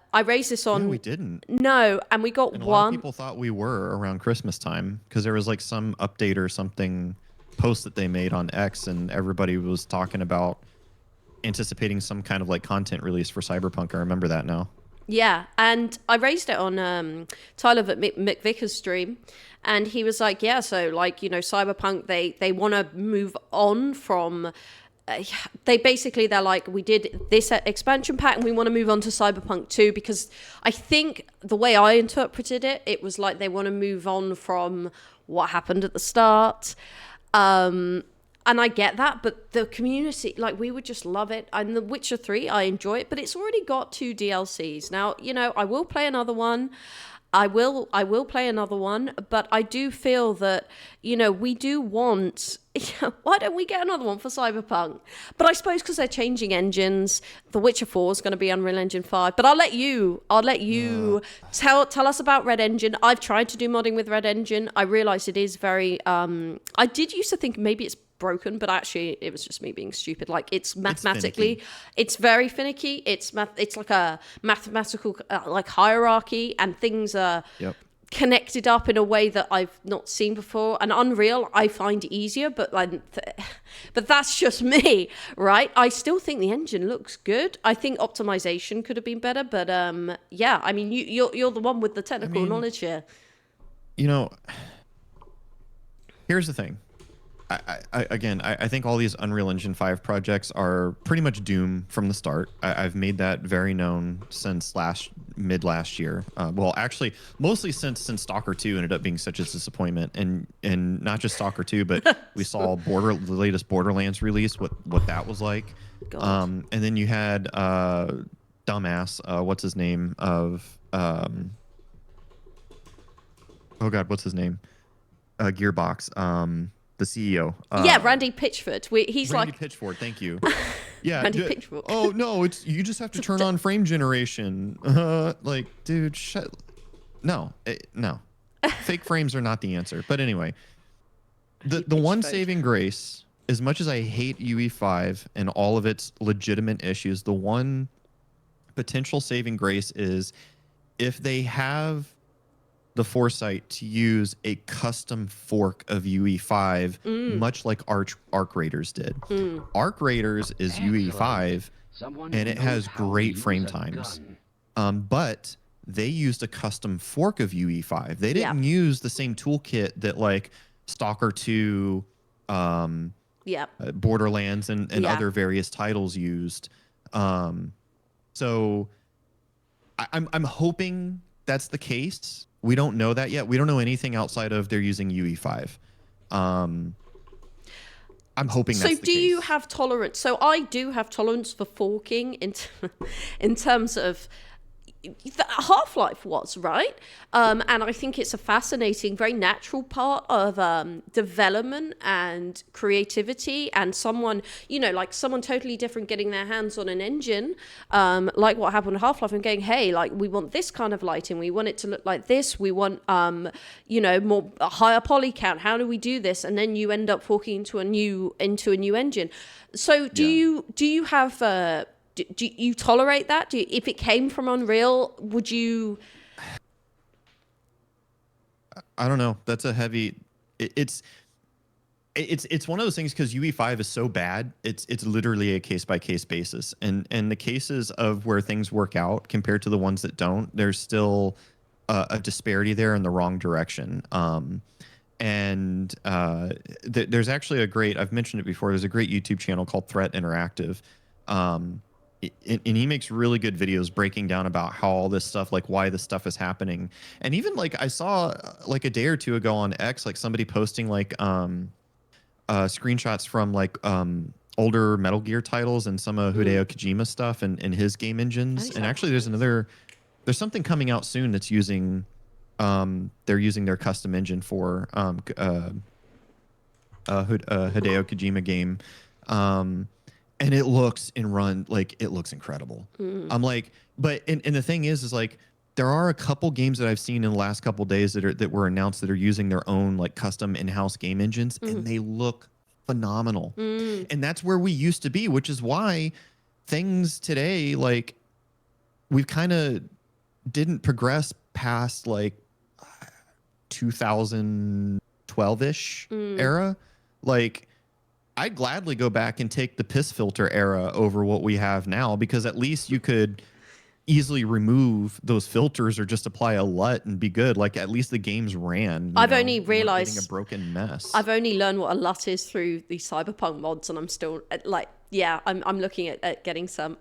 we didn't. No, and we got and one. A lot of people thought we were around Christmas time because there was like some update or something post that they made on X, and everybody was talking about anticipating some kind of like content release for Cyberpunk. I remember that now. Yeah, and I raised it on Tyler McVicker's stream, and he was like, yeah, so like, Cyberpunk, they want to move on from... they're like, we did this expansion pack and we want to move on to Cyberpunk 2, because I think the way I interpreted it, it was like they want to move on from what happened at the start. And I get that, but the community, like, we would just love it. And The Witcher 3, I enjoy it, but it's already got 2 DLCs. Now, I will play another one. I will play another one, but I do feel that, we do want... why don't we get another one for Cyberpunk? But I suppose because they're changing engines, The Witcher 4 is going to be Unreal Engine 5. But I'll let you tell us about RedEngine. I've tried to do modding with RedEngine. I realize it is very... I did used to think maybe it's broken, but actually it was just me being stupid. Like, it's mathematically, it's very finicky. It's like a mathematical like hierarchy, and things are connected up in a way that I've not seen before. And Unreal I find easier, but but that's just me, right? I still think the engine looks good. I think optimization could have been better, but yeah, I mean, you're the one with the technical knowledge here. Here's the thing. I think all these Unreal Engine 5 projects are pretty much doomed from the start. I've made that very known since mid last year. Well, actually, mostly since Stalker 2 ended up being such a disappointment, and not just Stalker 2, but we saw the latest Borderlands release, what that was like. And then you had dumbass, what's his name of oh God, what's his name? Gearbox. The CEO. Randy Pitchford. Randy Pitchford, thank you. Yeah. Randy Pitchford. Oh, no, you just have to turn on frame generation. Like, dude, no. Fake frames are not the answer. But anyway, the one saving grace, as much as I hate UE5 and all of its legitimate issues, the one potential saving grace is if they have the foresight to use a custom fork of UE5, much like Arc Raiders did. Arc Raiders is UE5, and it has great frame times. But they used a custom fork of UE5. They didn't use the same toolkit that like Stalker 2, Borderlands, and other various titles used. So I'm hoping that's the case. We don't know that yet. We don't know anything outside of they're using UE5. I'm hoping that's the case. So do you have tolerance? So I do have tolerance for forking in terms of... Half-Life was, right? And I think it's a fascinating, very natural part of development and creativity, and someone totally different getting their hands on an engine, like what happened with Half-Life, and going, hey, like, we want this kind of lighting, we want it to look like this, we want, more a higher poly count, how do we do this? And then you end up forking into a new engine. So do you have... Do you tolerate that? If it came from Unreal, would you? I don't know. That's a heavy. It's one of those things because UE5 is so bad. It's literally a case by case basis, and the cases of where things work out compared to the ones that don't, there's still a disparity there in the wrong direction. There's actually I've mentioned it before, there's a great YouTube channel called Threat Interactive. And he makes really good videos breaking down about how all this stuff, like why this stuff is happening. And even like I saw like a day or two ago on X, like somebody posting like screenshots from like older Metal Gear titles and some of Hideo Kojima stuff and his game engines. And actually there's something coming out soon that's using they're using their custom engine for Hideo Kojima game. And it looks it looks incredible. I'm like, and the thing is like there are a couple games that I've seen in the last couple days that were announced that are using their own like custom in-house game engines, and they look phenomenal. And that's where we used to be, which is why things today, like we've kind of didn't progress past like 2012-ish era. Like I'd gladly go back and take the piss filter era over what we have now, because at least you could easily remove those filters or just apply a LUT and be good. Like at least the games ran. I've only realized a broken mess. I've only learned what a LUT is through the Cyberpunk mods, and I'm still like, yeah, I'm looking at getting some.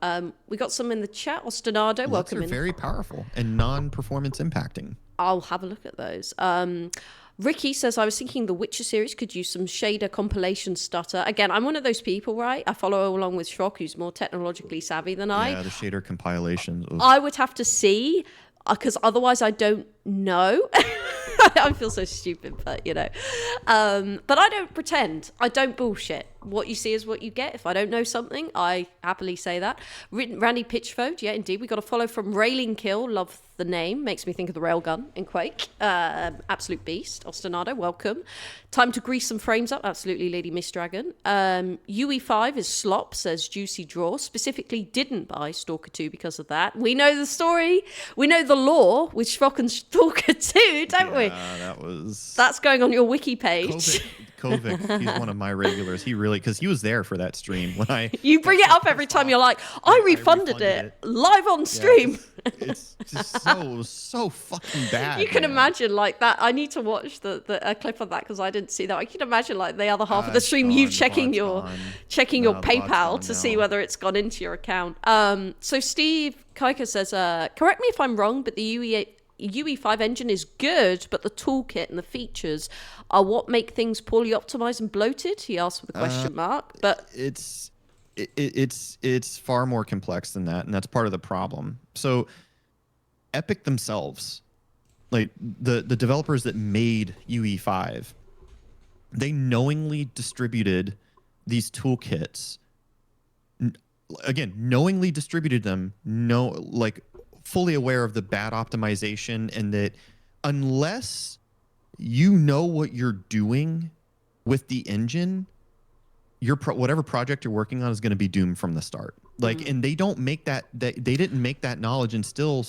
We got some in the chat. Ostinado, welcome in. Very powerful and non-performance impacting. I'll have a look at those. Ricky says, I was thinking the Witcher series could use some shader compilation stutter. Again, I'm one of those people, right? I follow along with Shvok, who's more technologically savvy than I. Yeah, the shader compilation. Oof. I would have to see, because otherwise I don't know. I feel so stupid, but you know. But I don't pretend. I don't bullshit. What you see is what you get. If I don't know something, I happily say that. Randy Pitchford, yeah, indeed. We got a follow from Railing Kill. Love the name. Makes me think of the railgun in Quake. Absolute beast. Ostinado, welcome. Time to grease some frames up. Absolutely, Lady Miss Dragon. UE5 is slop, says Juicy Draw. Specifically didn't buy Stalker 2 because of that. We know the story. We know the lore with Shvok and Stalker 2, don't we? Yeah, that's going on your wiki page. Kovic, he's one of my regulars. He really, because he was there for that stream when I. You bring it up every time. You're like, I refunded it live on stream. Yeah, it's just so fucking bad. You can imagine like that. I need to watch a clip of that because I didn't see that. I can imagine like the other half of the stream, you checking your PayPal to see whether it's gone into your account. So Steve Kaika says, correct me if I'm wrong, but the UE5 engine is good, but the toolkit and the features are what make things poorly optimized and bloated. He asked with a question mark, but it's far more complex than that, and that's part of the problem. So Epic themselves, like the developers that made UE5, they knowingly distributed these toolkits. Again, knowingly distributed them, fully aware of the bad optimization, and that unless you know what you're doing with the engine, your whatever project you're working on is going to be doomed from the start. And they don't make that they didn't make that knowledge, and still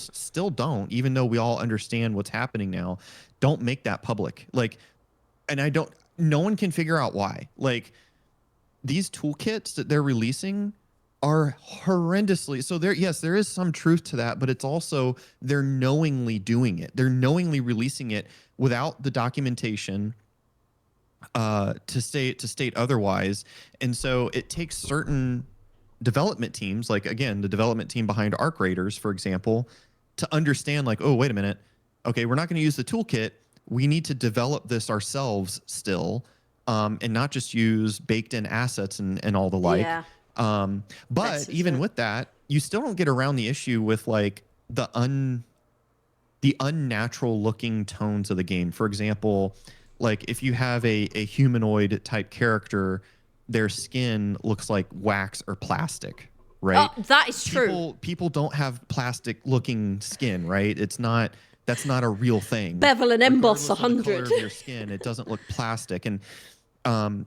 don't, even though we all understand what's happening now, don't make that public. No one can figure out why. Like these toolkits that they're releasing are horrendously so. There is some truth to that, but it's also they're knowingly doing it. They're knowingly releasing it without the documentation to state otherwise. And so it takes certain development teams, like again the development team behind Arc Raiders, for example, to understand like, oh, wait a minute, okay, we're not going to use the toolkit. We need to develop this ourselves still, and not just use baked in assets and all the like. Yeah. But even with that, you still don't get around the issue with like the unnatural looking tones of the game. For example, like if you have a humanoid type character, their skin looks like wax or plastic, right? Oh, that is true. People don't have plastic looking skin, right? That's not a real thing. Bevel and emboss 100. The color of your skin, it doesn't look plastic. And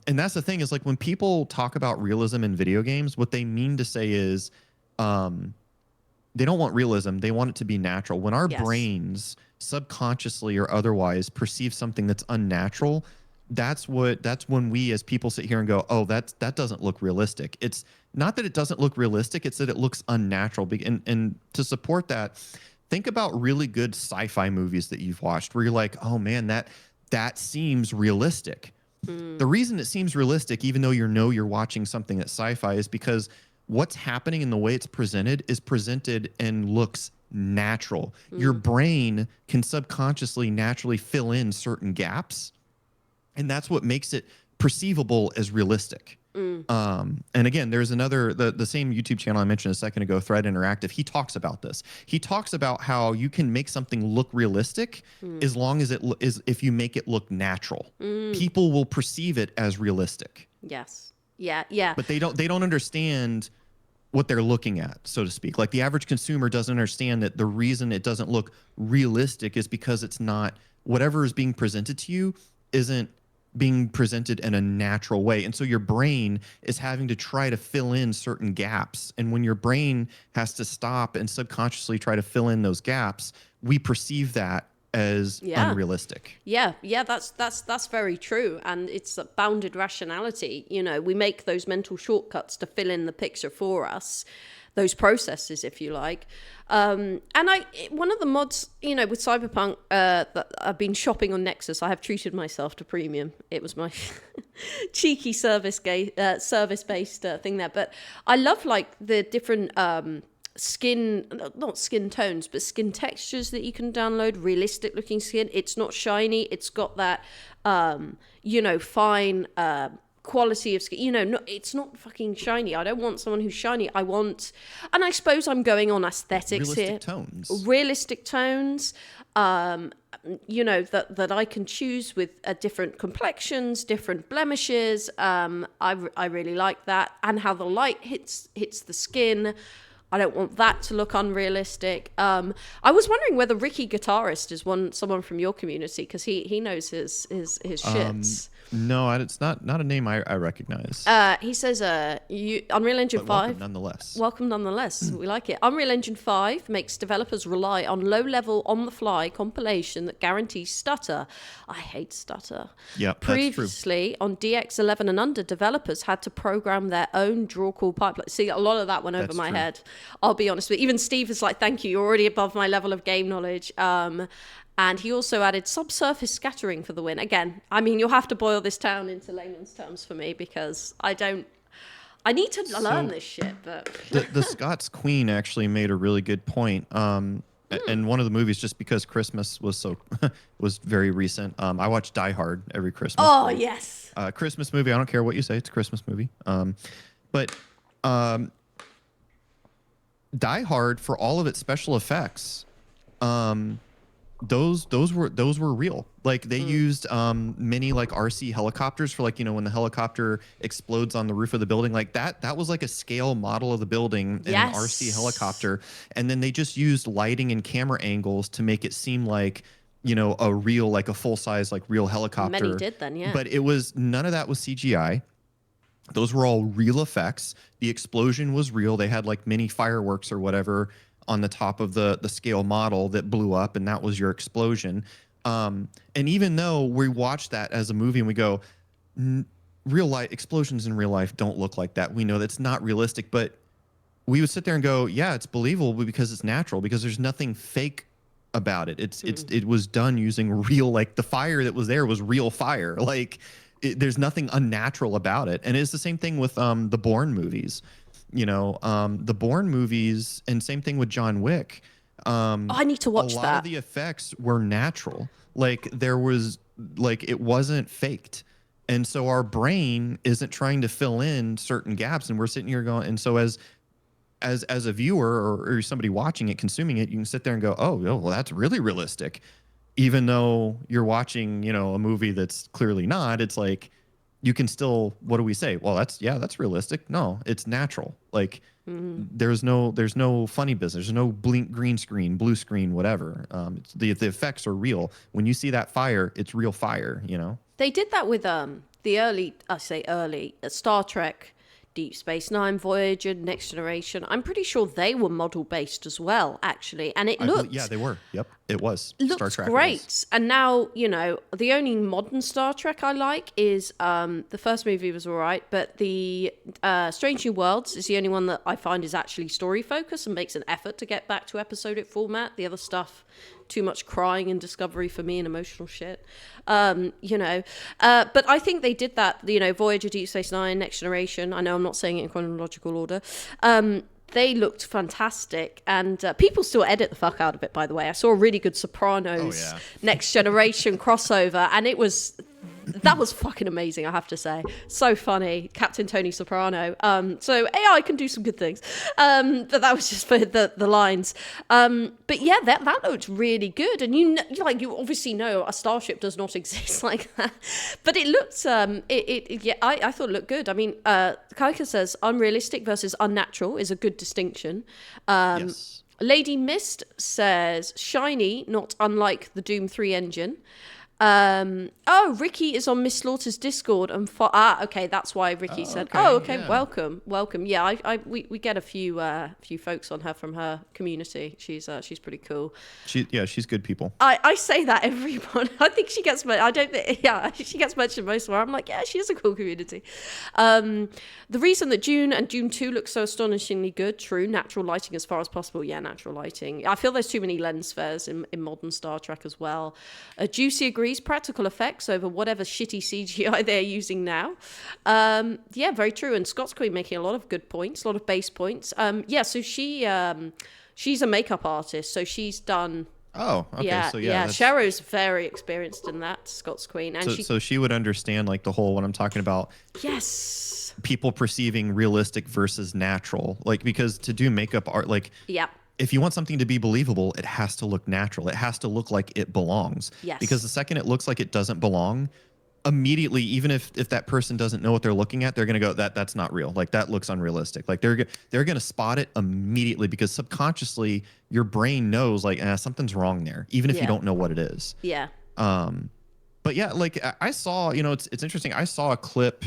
that's the thing is like when people talk about realism in video games, what they mean to say is they don't want realism. They want it to be natural. When our brains subconsciously or otherwise perceive something that's unnatural, that's when we as people sit here and go, oh, that doesn't look realistic. It's not that it doesn't look realistic. It's that it looks unnatural. And to support that, think about really good sci-fi movies that you've watched where you're like, oh man, that seems realistic. The reason it seems realistic, even though you're watching something that's sci-fi, is because what's happening in the way it's presented is presented and looks natural. Your brain can subconsciously naturally fill in certain gaps, and that's what makes it perceivable as realistic. And again, there's another, the same YouTube channel I mentioned a second ago, Thread Interactive. He talks about this. He talks about how you can make something look realistic as long as if you make it look natural. People will perceive it as realistic. Yes. Yeah. Yeah. But they don't understand what they're looking at, so to speak. Like the average consumer doesn't understand that the reason it doesn't look realistic is because it's not, whatever is being presented to you isn't being presented in a natural way. And so your brain is having to try to fill in certain gaps. And when your brain has to stop and subconsciously try to fill in those gaps, we perceive that as unrealistic. Yeah, that's very true. And it's a bounded rationality. You know, we make those mental shortcuts to fill in the picture for us, those processes, if you like. And one of the mods, you know, with Cyberpunk, that I've been shopping on Nexus, I have treated myself to premium. It was my cheeky service-based thing there. But I love like the different not skin tones, but skin textures that you can download, realistic looking skin. It's not shiny. It's got that, you know, fine quality of skin. You know, it's not fucking shiny. I don't want someone who's shiny. I want, and I suppose I'm going on aesthetics here. Realistic tones. You know, that I can choose with different complexions, different blemishes. I really like that, and how the light hits the skin. I don't want that to look unrealistic. I was wondering whether Ricky Guitarist is someone from your community, because he knows his shits. No, it's not a name I recognize. He says Unreal Engine 5. Welcome nonetheless. We like it. Unreal Engine 5 makes developers rely on low-level, on-the-fly compilation that guarantees stutter. I hate stutter. Yeah, previously, on DX11 and under, developers had to program their own draw call pipeline. See, a lot of that went over my head. I'll be honest with you. Even Steve is like, thank you, you're already above my level of game knowledge. And he also added subsurface scattering for the win. Again, I mean, you'll have to boil this down into layman's terms for me, because I need to learn this shit. But the Scots Queen actually made a really good point. And one of the movies, just because Christmas was was very recent. I watch Die Hard every Christmas. Oh, yes. Christmas movie. I don't care what you say. It's a Christmas movie. But Die Hard, for all of its special effects, those were real. Like they used many like RC helicopters for, like, you know, when the helicopter explodes on the roof of the building, like that was like a scale model of the building in an RC helicopter. And then they just used lighting and camera angles to make it seem like, you know, a real, like a full size, like real helicopter. Many did then, yeah. But none of that was CGI. Those were all real effects. The explosion was real. They had like mini fireworks or whatever on the top of the scale model that blew up, and that was your explosion. And even though we watch that as a movie and we go, real life explosions in real life don't look like that, we know that's not realistic, but we would sit there and go, yeah, it's believable because it's natural, because there's nothing fake about it. It was done using real, like the fire that was there was real fire. Like there's nothing unnatural about it. And it's the same thing with the Bourne movies. You know, the Bourne movies, and same thing with John Wick. I need to watch that. A lot of the effects were natural. Like it wasn't faked. And so our brain isn't trying to fill in certain gaps, and we're sitting here going, and so as a viewer or somebody watching it, consuming it, you can sit there and go, oh, well, that's really realistic. Even though you're watching, you know, a movie that's clearly not, it's like, you can still, what do we say? Well, that's realistic. No, it's natural. Like there's no funny business. There's no green screen, blue screen, whatever. The effects are real. When you see that fire, it's real fire, you know? They did that with the early Star Trek Deep Space Nine, Voyager, Next Generation. I'm pretty sure they were model based as well, actually. And it looked... Yeah, they were. Yep, it was. Looked Star Trek great. was. And now, you know, the only modern Star Trek I like is the first movie was all right, but the Strange New Worlds is the only one that I find is actually story focused and makes an effort to get back to episodic format. The other stuff, too much crying and discovery for me and emotional shit. You know, but I think they did that, you know, Voyager, Deep Space Nine, Next Generation. I know I'm not saying it in chronological order. They looked fantastic, and people still edit the fuck out of it, by the way. I saw a really good Sopranos Next Generation crossover, and that was fucking amazing, I have to say. So funny, Captain Tony Soprano. So AI can do some good things, but that was just for the lines. But yeah, that looked really good, and you obviously know a starship does not exist like that, but it looked I thought it looked good. I mean, Kaika says unrealistic versus unnatural is a good distinction. Yes. Lady Mist says shiny, not unlike the Doom 3 engine. Ricky is on Miss Slaughter's Discord and okay, that's why Ricky said. Okay, oh, okay, yeah. welcome. Yeah, we get a few folks on her from her community. She's pretty cool. She's good people. I say that everyone. I think she gets. I don't think. Yeah, she gets mentioned most where I'm like, yeah, she is a cool community. The reason that Dune and Dune 2 look so astonishingly good, true, natural lighting as far as possible. Yeah, natural lighting. I feel there's too many lens flares in modern Star Trek as well. Juicy agrees, practical effects over whatever shitty CGI they're using now. Yeah, very true. And Scott's Queen making a lot of good points, a lot of base points. So she's a makeup artist, so she's done... Oh, okay. Yeah, so Shero's very experienced in that, Scott's Queen. And so she would understand like the whole, what I'm talking about. Yes. People perceiving realistic versus natural. Like, because to do makeup art, like... Yeah. If you want something to be believable, it has to look natural. It has to look like it belongs. Yes. Because the second it looks like it doesn't belong, immediately, even if that person doesn't know what they're looking at, they're going to go, that's not real. Like, that looks unrealistic. Like, they're going to spot it immediately because subconsciously your brain knows, like, something's wrong there, even if you don't know what it is. Yeah. But yeah, like, I saw, you know, it's interesting. I saw a clip,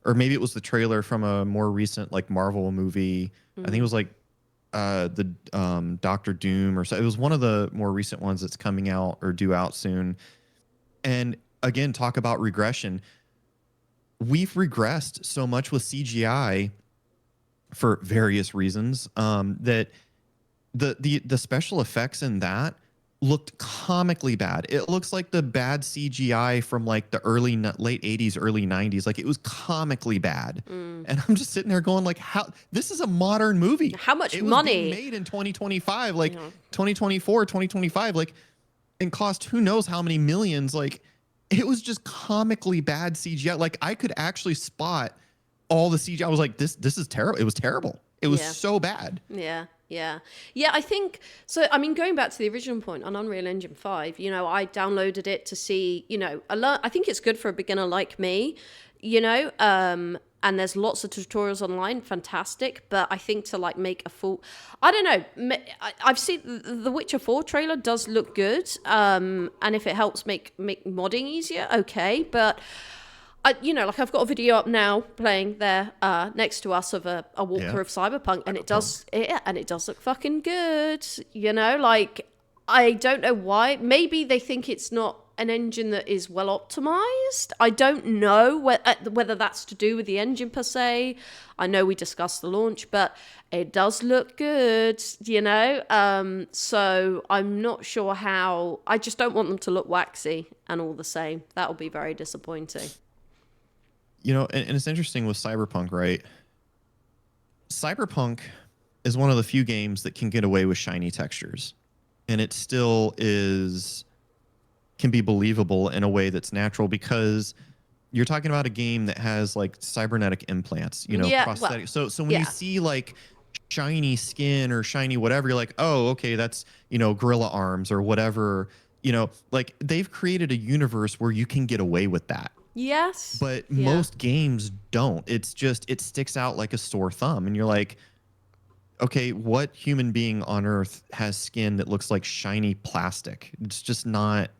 or maybe it was the trailer from a more recent, like, Marvel movie. I think it was, like, the Doctor Doom or so. It was one of the more recent ones that's coming out or due out soon. And again, talk about regression. We've regressed so much with CGI for various reasons that the special effects in that looked comically bad. It looks like the bad CGI from like the late 80s, early 90s. Like, it was comically bad. And I'm just sitting there going like, how, this is a modern movie. How much it was money? being made in 2025, like 2024, 2025, like, and cost who knows how many millions. Like, it was just comically bad CGI. Like, I could actually spot all the CGI. I was like, this is terrible. It was terrible. It was so bad. Yeah, I think so. I mean, going back to the original point on Unreal Engine 5, you know, I downloaded it to see, you know, I think it's good for a beginner like me, you know, and there's lots of tutorials online, fantastic. But I think to like make a full, I don't know, I've seen the Witcher 4 trailer does look good, and if it helps make modding easier, okay, but. You know, like I've got a video up now playing there next to us of a walkthrough of Cyberpunk, and it does look fucking good. You know, like I don't know why. Maybe they think it's not an engine that is well optimized. I don't know whether that's to do with the engine per se. I know we discussed the launch, but it does look good. You know, so I'm not sure how. I just don't want them to look waxy and all the same. That will be very disappointing. You know, and it's interesting with Cyberpunk, right? Cyberpunk is one of the few games that can get away with shiny textures. And it still can be believable in a way that's natural because you're talking about a game that has like cybernetic implants, you know, prosthetic. So when you see like shiny skin or shiny whatever, you're like, oh, okay, that's, you know, gorilla arms or whatever, you know, like they've created a universe where you can get away with that. Yes. But most games don't. It's just, it sticks out like a sore thumb. And you're like, okay, what human being on Earth has skin that looks like shiny plastic? It's just not,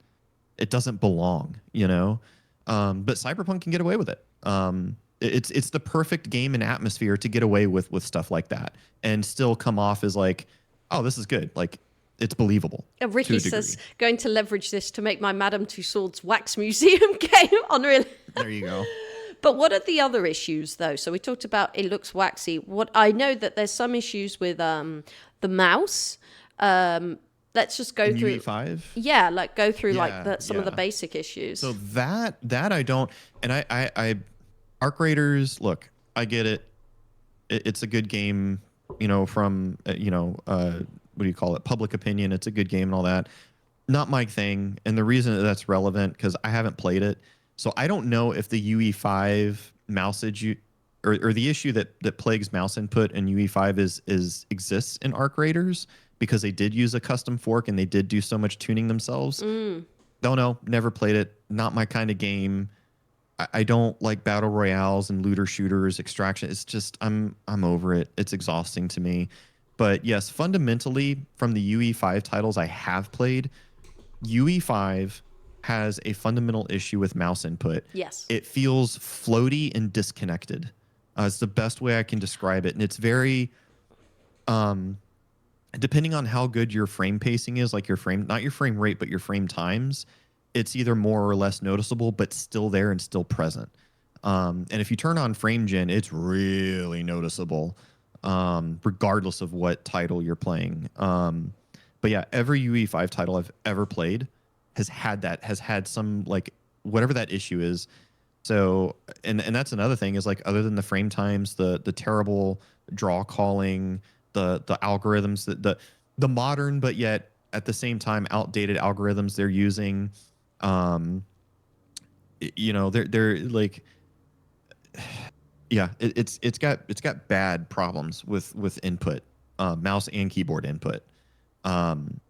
it doesn't belong, you know? But Cyberpunk can get away with it. It's the perfect game and atmosphere to get away with stuff like that and still come off as like, oh, this is good. Like, it's believable. Ricky says, going to leverage this to make my Madame Tussauds wax museum game. Unreal. There you go. But what are the other issues, though? So we talked about it looks waxy. What I know that there's some issues with the mouse. Let's just go through UE5. Yeah, like go through some of the basic issues. So that I don't, and I Arc Raiders. Look, I get it. It's a good game. You know, from what do you call it? Public opinion. It's a good game and all that. Not my thing. And the reason that's relevant because I haven't played it. So I don't know if the UE5 mousage or the issue that plagues mouse input in UE5 exists in Arc Raiders because they did use a custom fork and they did do so much tuning themselves. Don't know. Never played it. Not my kind of game. I don't like battle royales and looter shooters, extraction. It's just I'm over it. It's exhausting to me. But yes, fundamentally from the UE5 titles I have played, UE5 has a fundamental issue with mouse input. Yes. It feels floaty and disconnected. It's the best way I can describe it. And it's very, depending on how good your frame pacing is, like not your frame rate, but your frame times, it's either more or less noticeable, but still there and still present. And if you turn on frame gen, it's really noticeable, regardless of what title you're playing. But yeah, every UE5 title I've ever played has had some, like, whatever that issue is. So, and that's another thing is, like, other than the frame times, the terrible draw calling, the algorithms, the modern but yet at the same time outdated algorithms they're using, they're like, yeah, it's got bad problems with input, mouse and keyboard input. And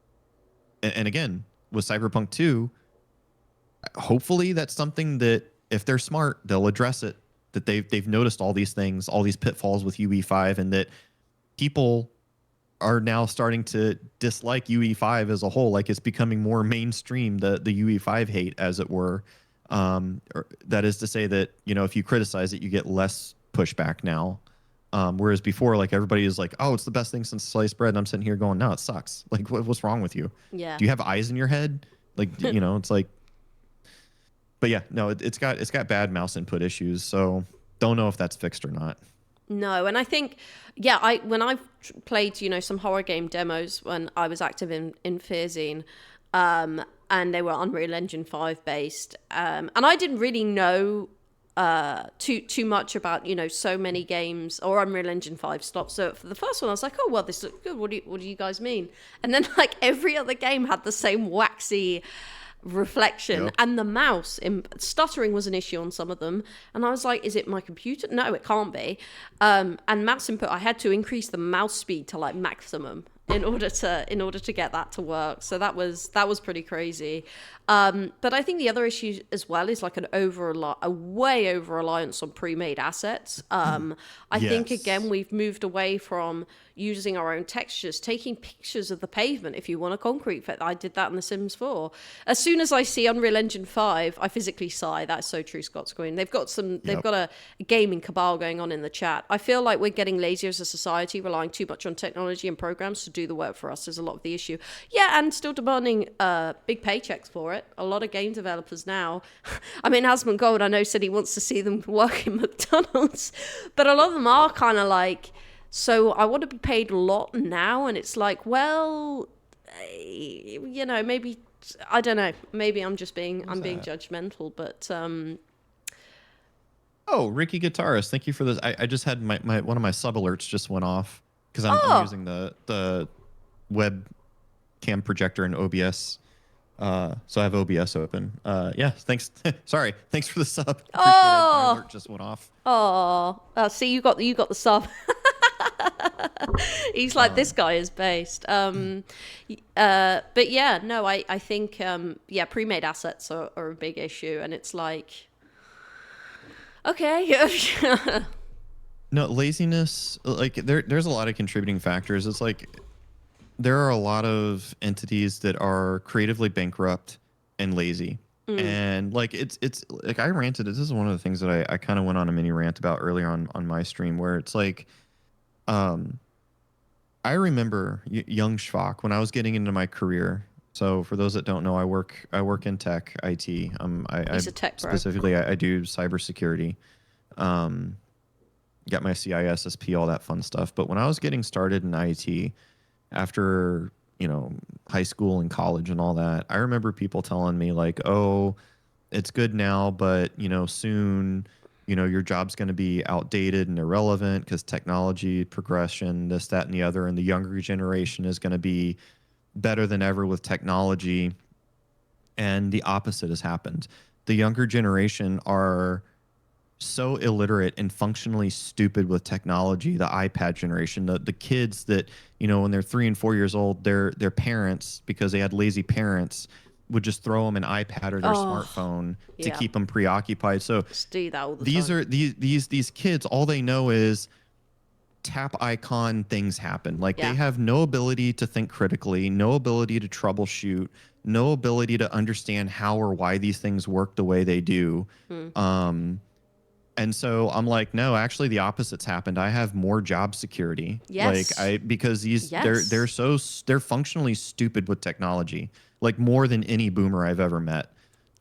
again, with Cyberpunk 2, hopefully that's something that if they're smart, they'll address it, that they've noticed all these things, all these pitfalls with UE5, and that people are now starting to dislike UE5 as a whole. Like, it's becoming more mainstream, the UE5 hate, as it were. That is to say that, if you criticize it, you get less pushback now. Whereas before, like, everybody is like, oh, it's the best thing since sliced bread. And I'm sitting here going, no, it sucks. Like, what's wrong with you? Yeah. Do you have eyes in your head? Like, it's like, but yeah, no, it's got bad mouse input issues. So don't know if that's fixed or not. No, and I think, when I've played, some horror game demos when I was active in Fearzine, and they were Unreal Engine 5 based, and I didn't really know too much about so many games or Unreal Engine 5 stuff. So for the first one, I was like, oh well, this looks good. What do you guys mean? And then like every other game had the same waxy reflection. Yep. And the mouse stuttering was an issue on some of them, and I was like, is it my computer? No, it can't be. And mouse input, I had to increase the mouse speed to like maximum in order to get that to work. So that was pretty crazy. But I think the other issue as well is like a way over reliance on pre-made assets. I think again we've moved away from using our own textures, taking pictures of the pavement if you want a concrete fit. I did that in The Sims 4. As soon as I see Unreal Engine 5, I physically sigh. That's so true, Scott's Queen. They've got a gaming cabal going on in the chat. I feel like we're getting lazier as a society, relying too much on technology and programs to do the work for us is a lot of the issue. Yeah, and still demanding big paychecks for it. A lot of game developers now. I mean, Asmund Gold, I know, said he wants to see them work in McDonald's, but a lot of them are kind of like, so I want to be paid a lot now, and it's like, well, maybe, I don't know, maybe I'm just being judgmental, but Oh, Ricky Guitarist, thank you for this. I just had my one of my sub alerts just went off because I'm using the web cam projector in OBS. So I have OBS open. Yeah, thanks. Sorry, thanks for the sub. Appreciate it. My alert just went off. Oh, see, you got the sub. He's like, this guy is based. But yeah, no, I think pre-made assets are a big issue, and it's like, okay. No, laziness, like there's a lot of contributing factors. It's like there are a lot of entities that are creatively bankrupt and lazy. And like it's like I ranted. This is one of the things that I kind of went on a mini rant about earlier on my stream, where it's like, I remember young Shvok when I was getting into my career. So for those that don't know, I work in tech IT. He's a tech bro. Specifically I do cybersecurity. Got my CISSP, all that fun stuff. But when I was getting started in IT, after high school and college and all that, I remember people telling me like, "Oh, it's good now, but soon." Your job's going to be outdated and irrelevant because technology progression, this, that, and the other. And the younger generation is going to be better than ever with technology. And the opposite has happened. The younger generation are so illiterate and functionally stupid with technology. The iPad generation, the kids that, when they're 3 and 4 years old, their parents, because they had lazy parents, would just throw them an iPad or their smartphone to keep them preoccupied. So just do that all the these time. are these kids, all they know is tap icon, things happen. Like they have no ability to think critically, no ability to troubleshoot, no ability to understand how or why these things work the way they do. And so I'm like, no, actually the opposite's happened. I have more job security. Yes. Because they're functionally stupid with technology, like more than any boomer I've ever met.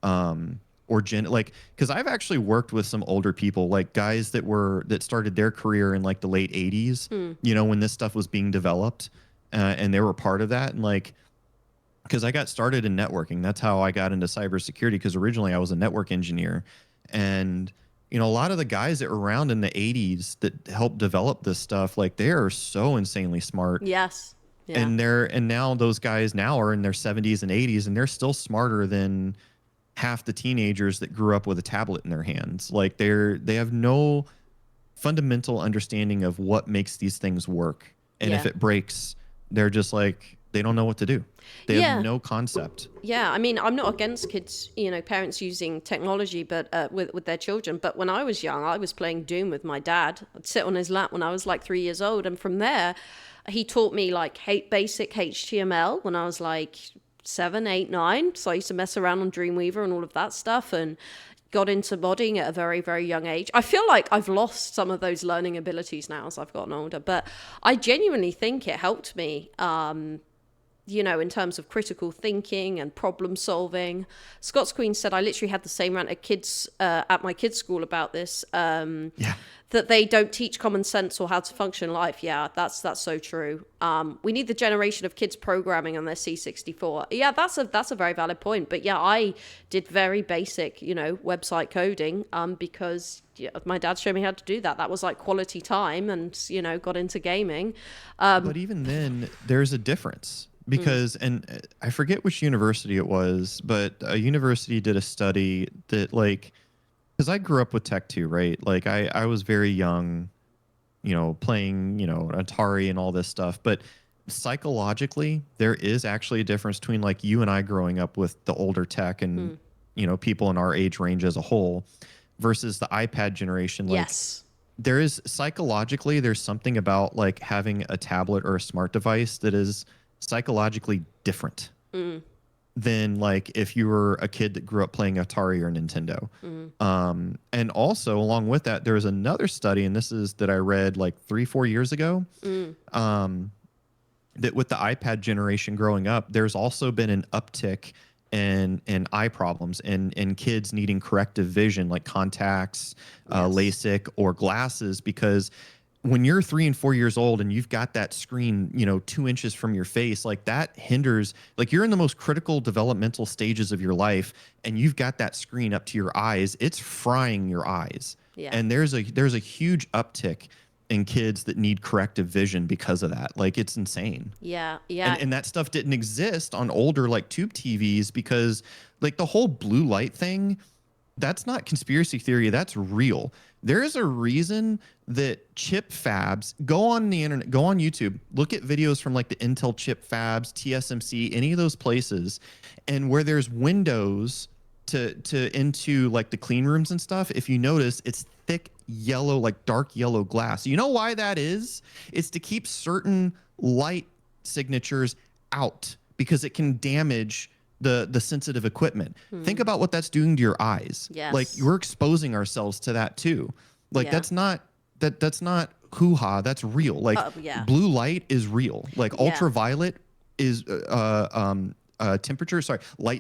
Because I've actually worked with some older people, like guys that started their career in like the late 80s, when this stuff was being developed, and they were part of that. And like, because I got started in networking, that's how I got into cybersecurity. Because originally I was a network engineer, and a lot of the guys that were around in the 80s that helped develop this stuff, like they are so insanely smart. Yes. Yeah. And now those guys now are in their 70s and 80s, and they're still smarter than half the teenagers that grew up with a tablet in their hands. Like they have no fundamental understanding of what makes these things work. And if it breaks, they're just like, they don't know what to do. They have no concept. Yeah, I mean, I'm not against kids, parents using technology, but with their children. But when I was young, I was playing Doom with my dad. I'd sit on his lap when I was like 3 years old, and from there, he taught me like basic HTML when I was like 7, 8, 9. So I used to mess around on Dreamweaver and all of that stuff, and got into modding at a very, very young age. I feel like I've lost some of those learning abilities now as I've gotten older, but I genuinely think it helped me. In terms of critical thinking and problem solving. Scott's Queen said, I literally had the same rant at my kids' school about this, that they don't teach common sense or how to function in life. Yeah, that's so true. We need the generation of kids programming on their C64. Yeah, that's a very valid point. But yeah, I did very basic, website coding because my dad showed me how to do that. That was like quality time, and, got into gaming. But even then, there's a difference. Because, and I forget which university it was, but a university did a study that, like, because I grew up with tech too, right? Like, I was very young, playing, Atari and all this stuff. But psychologically, there is actually a difference between, like, you and I growing up with the older tech and, people in our age range as a whole versus the iPad generation. Like, there is psychologically, there's something about, like, having a tablet or a smart device that is psychologically different than like if you were a kid that grew up playing Atari or Nintendo. And also along with that, there was another study, and this is that I read like 3-4 years ago, that with the iPad generation growing up, there's also been an uptick in eye problems and kids needing corrective vision like contacts, LASIK or glasses, because when you're 3 and 4 years old and you've got that screen, 2 inches from your face, like that hinders, like you're in the most critical developmental stages of your life and you've got that screen up to your eyes, it's frying your eyes. Yeah. And there's a huge uptick in kids that need corrective vision because of that. Like it's insane. Yeah. Yeah. And that stuff didn't exist on older like tube TVs because like the whole blue light thing, that's not conspiracy theory. That's real. There is a reason that chip fabs go on the internet, go on YouTube, look at videos from like the Intel chip fabs, TSMC, any of those places, and where there's windows to into like the clean rooms and stuff. If you notice, it's thick yellow, like dark yellow glass. You know why that is? It's to keep certain light signatures out because it can damage the sensitive equipment. Think about what that's doing to your eyes. Yes. Like we're exposing ourselves to that too. Like that's not hoo-ha, that's real. Like blue light is real. Like ultraviolet is light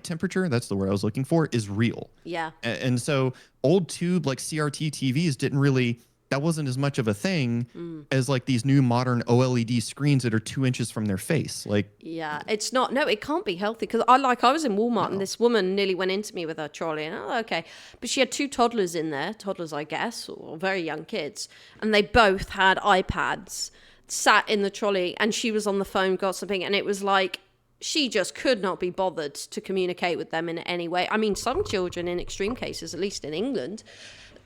temperature, that's the word I was looking for, is real. Yeah. And so old tube like CRT TVs that wasn't as much of a thing as like these new modern OLED screens that are 2 inches from their face. Like, it's not. No, it can't be healthy. Because I was in Walmart and this woman nearly went into me with her trolley, and okay, but she had 2 toddlers in there, I guess, or very young kids, and they both had iPads, sat in the trolley, and she was on the phone gossiping, and it was like she just could not be bothered to communicate with them in any way. I mean, some children, in extreme cases, at least in England,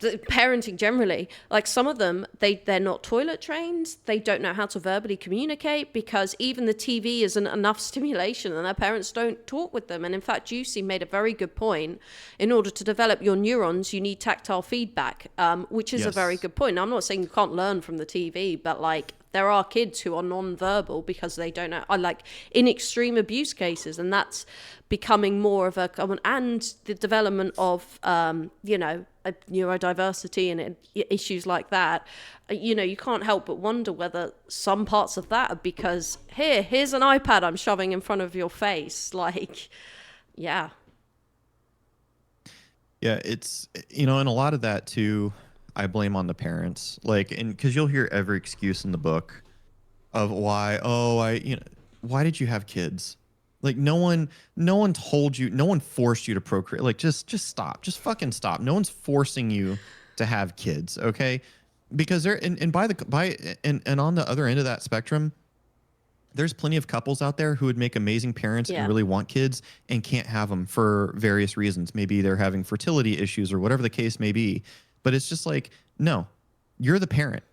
parenting generally, like some of them, they're not toilet trained, they don't know how to verbally communicate because even the TV isn't enough stimulation and their parents don't talk with them. And in fact, Juicy made a very good point. In order to develop your neurons, you need tactile feedback, which is a very good point. Now, I'm not saying you can't learn from the TV, but like there are kids who are non-verbal because they don't know, like in extreme abuse cases, and that's becoming more of a common, and the development of neurodiversity and issues like that. You can't help but wonder whether some parts of that are because here's an iPad I'm shoving in front of your face. Like, yeah, it's, and a lot of that too, I blame on the parents. Like, and because you'll hear every excuse in the book of why, why did you have kids? Like no one told you, no one forced you to procreate. Like just stop, just fucking stop. No one's forcing you to have kids, okay? Because they're and on the other end of that spectrum, there's plenty of couples out there who would make amazing parents and really want kids and can't have them for various reasons. Maybe they're having fertility issues or whatever the case may be. But it's just like, no, you're the parent.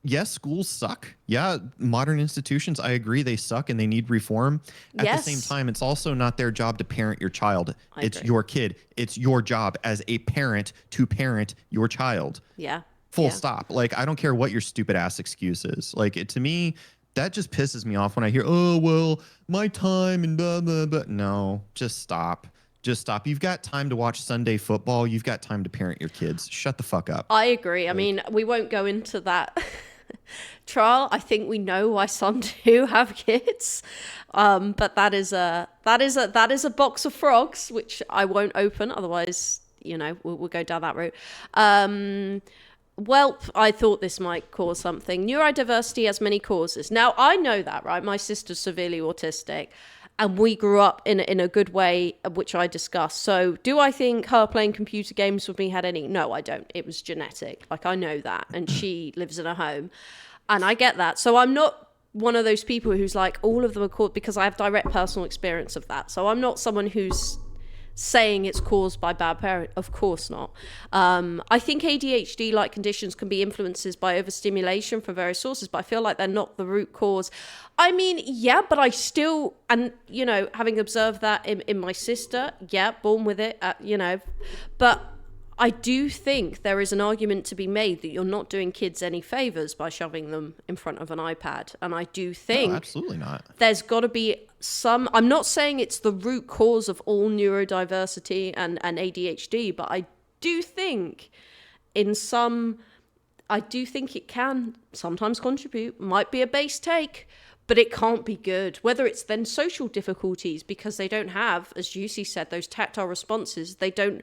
Yes, schools suck. Yeah, modern institutions, I agree, they suck and they need reform. At the same time, it's also not their job to parent your child. It's your kid. It's your job as a parent to parent your child. Yeah. Full stop. Like, I don't care what your stupid ass excuse is. Like, to me, that just pisses me off when I hear, oh, well, my time and blah, blah, blah. No, just stop. Just stop. You've got time to watch Sunday football. You've got time to parent your kids. Shut the fuck up. I agree. I mean, we won't go into that trial. I think we know why some do have kids, but that is a box of frogs, which I won't open. Otherwise, we'll go down that route. Well, I thought this might cause something. Neurodiversity has many causes. Now, I know that, right? My sister's severely autistic. And we grew up in a good way, which I discussed. So do I think her playing computer games with me had any? No, I don't. It was genetic. Like, I know that. And she lives in a home. And I get that. So I'm not one of those people who's like, all of them are caused, because I have direct personal experience of that. So I'm not someone who's saying it's caused by bad parent. Of course not. I think ADHD-like conditions can be influences by overstimulation from various sources, but I feel like they're not the root cause. I mean, yeah, but I still, and, having observed that in my sister, born with it, but I do think there is an argument to be made that you're not doing kids any favors by shoving them in front of an iPad. And I do think absolutely not. There's got to be I'm not saying it's the root cause of all neurodiversity and ADHD, but I do think it can sometimes contribute, might be a base take, but it can't be good. Whether it's then social difficulties because they don't have, as Juicy said, those tactile responses, they can't